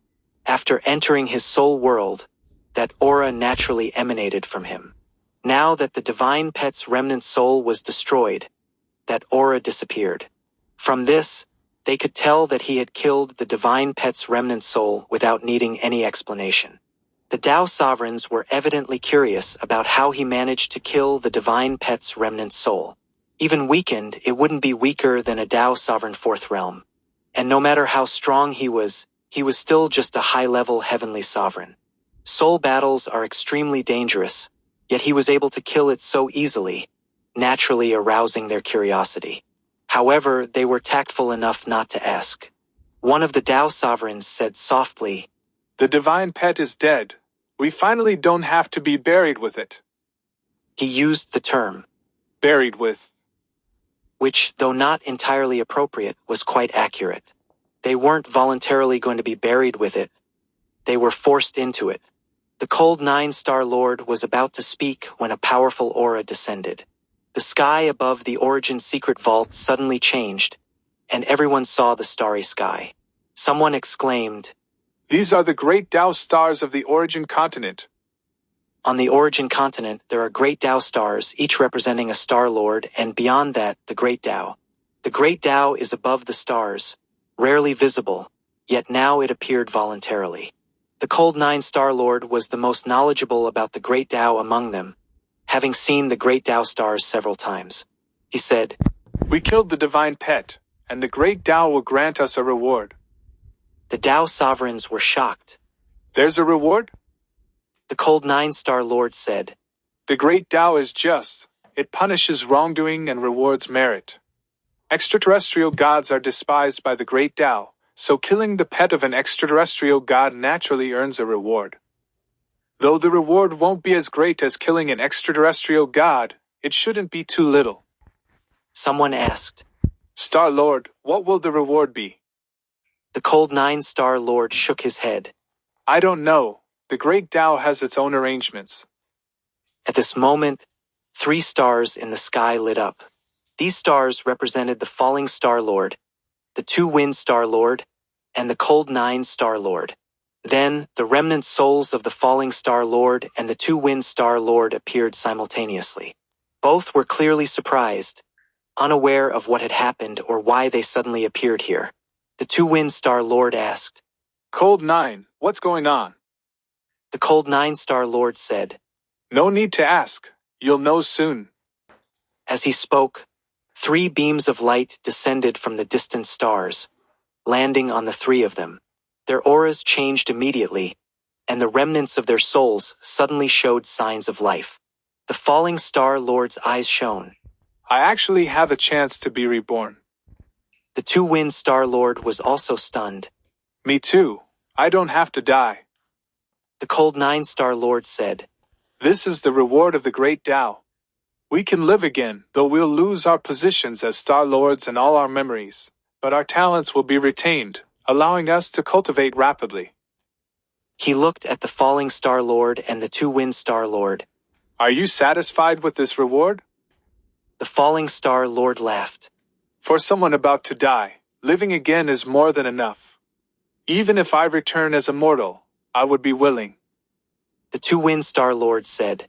After entering his soul world, that aura naturally emanated from him. Now that the divine pet's remnant soul was destroyed, that aura disappeared. From this, they could tell that he had killed the divine pet's remnant soul without needing any explanation. The Tao sovereigns were evidently curious about how he managed to kill the divine pet's remnant soul. Even weakened, it wouldn't be weaker than a Tao sovereign fourth realm. And no matter how strong he was still just a high-level heavenly sovereign. Soul battles are extremely dangerous, yet he was able to kill it so easily, naturally arousing their curiosity. However, they were tactful enough not to ask. One of the Tao sovereigns said softly, The divine pet is dead. We finally don't have to be buried with it. He used the term, Buried with. Which, though not entirely appropriate, was quite accurate. They weren't voluntarily going to be buried with it. They were forced into it. The The cold nine-star lord was about to speak when a powerful aura descended. The sky above the Origin secret vault suddenly changed, and everyone saw the starry sky. Someone exclaimed, "These are the great Tao stars of the Origin continent." On the Origin continent, there are great Tao stars, each representing a star lord, and beyond that, the great Tao. The great Tao is above the stars, rarely visible, yet now it appeared voluntarily. The cold nine-star lord was the most knowledgeable about the great Tao among them, having seen the great Tao stars several times. He said, "We killed the divine pet, and the great Tao will grant us a reward." The Tao sovereigns were shocked. "There's a reward?" The cold nine-star lord said, "The great Tao is just. It punishes wrongdoing and rewards merit. Extraterrestrial gods are despised by the great Tao, so killing the pet of an extraterrestrial god naturally earns a reward. Though the reward won't be as great as killing an extraterrestrial god, it shouldn't be too little." Someone asked. "Star Lord, what will the reward be?" The cold nine-star lord shook his head. "I don't know. The great Tao has its own arrangements." At this moment, 3 stars in the sky lit up. These stars represented the falling Star Lord, the 2 Wind Star Lord, and the cold 9 Star Lord. Then, the remnant souls of the falling Star Lord and the 2 Wind Star Lord appeared simultaneously. Both were clearly surprised, unaware of what had happened or why they suddenly appeared here. The 2 Wind Star Lord asked, "Cold 9, what's going on?" The cold 9 Star Lord said, "No need to ask. You'll know soon." As he spoke, 3 beams of light descended from the distant stars, landing on the 3 of them. Their auras changed immediately, and the remnants of their souls suddenly showed signs of life. The falling Star Lord's eyes shone. "I actually have a chance to be reborn." The 2 Wind Star Lord was also stunned. "Me too. I don't have to die." The cold 9 Star Lord said, "This is the reward of the great Tao. We can live again, though we'll lose our positions as Star Lords and all our memories, but our talents will be retained, allowing us to cultivate rapidly." He looked at the falling Star Lord and the 2 Wind Star Lord. "Are you satisfied with this reward?" The falling Star Lord laughed. "For someone about to die, living again is more than enough. Even if I return as a mortal, I would be willing." The 2 Wind Star Lord said,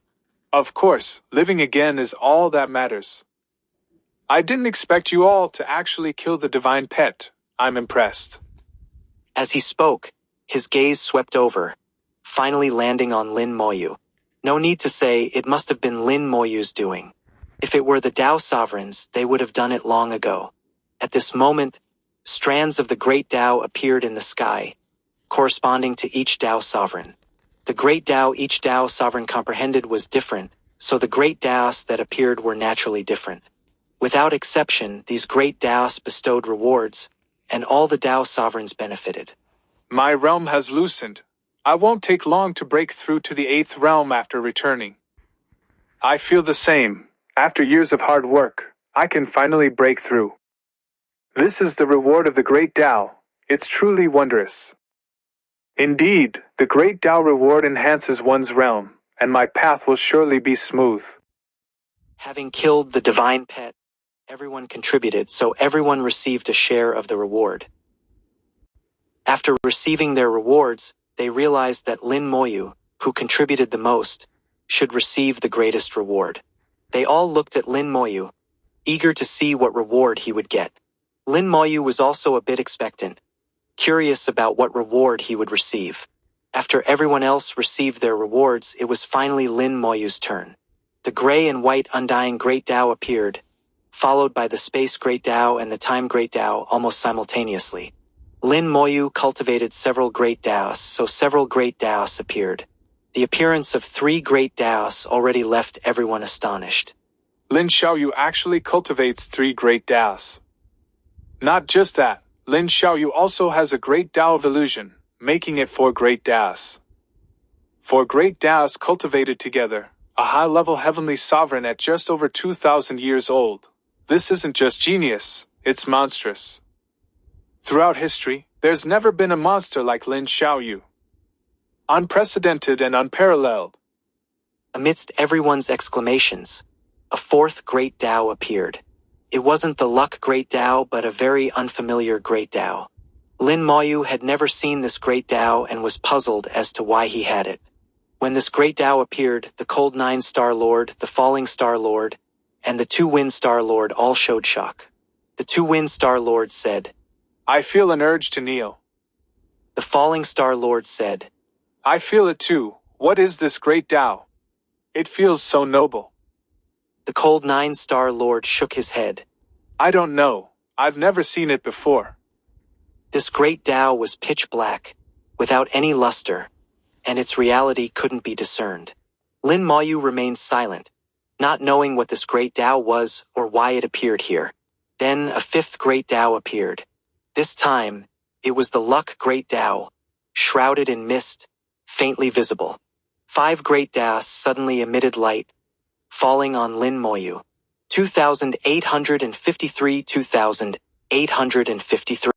"Of course, living again is all that matters. I didn't expect you all to actually kill the divine pet. I'm impressed." As he spoke, his gaze swept over, finally landing on Lin Moyu. No need to say it must have been Lin Moyu's doing. If it were the Tao sovereigns, they would have done it long ago. At this moment, strands of the great Tao appeared in the sky, corresponding to each Tao sovereign. The great Tao each Tao sovereign comprehended was different, so the great Taos that appeared were naturally different. Without exception, these great Taos bestowed rewards, and all the Tao sovereigns benefited. "My realm has loosened. I won't take long to break through to the 8th realm after returning." "I feel the same. After years of hard work, I can finally break through. This is the reward of the great Tao. It's truly wondrous." "Indeed, the great Tao reward enhances one's realm, and my path will surely be smooth." Having killed the divine pet, everyone contributed, so everyone received a share of the reward. After receiving their rewards, they realized that Lin Moyu, who contributed the most, should receive the greatest reward. They all looked at Lin Moyu, eager to see what reward he would get. Lin Moyu was also a bit expectant, curious about what reward he would receive. After everyone else received their rewards, it was finally Lin Moyu's turn. The gray and white undying Great Tao appeared, followed by the Space Great Tao and the Time Great Tao almost simultaneously. Lin Moyu cultivated several Great Taos, so several Great Taos appeared. The appearance of 3 Great Taos already left everyone astonished. Lin Xiaoyu actually cultivates 3 great Taos. Not just that, Lin Xiaoyu also has a great Tao of illusion, making it 4 great Taos. 4 great Taos cultivated together, a high-level heavenly sovereign at just over 2,000 years old. This isn't just genius, it's monstrous. Throughout history, there's never been a monster like Lin Xiaoyu. Unprecedented and unparalleled. Amidst everyone's exclamations, a fourth great Tao appeared. It wasn't the luck great Tao, but a very unfamiliar great Tao. Lin Moyu had never seen this great Tao and was puzzled as to why he had it. When this great Tao appeared, the cold Nine-Star Lord, the falling Star Lord, and the two Wind Star Lord all showed shock. The two Wind Star Lord said, I feel an urge to kneel. The falling Star Lord said, I feel it too. What is this great Tao? It feels so noble. The cold Nine-Star Lord shook his head. I don't know. I've never seen it before. This great Tao was pitch black, without any luster, and its reality couldn't be discerned. Lin Moyu remained silent, not knowing what this great Tao was or why it appeared here. Then a fifth great Tao appeared. This time, it was the luck great Tao, shrouded in mist, faintly visible. 5 great Taos suddenly emitted light, falling on Lin Moyu. 2853.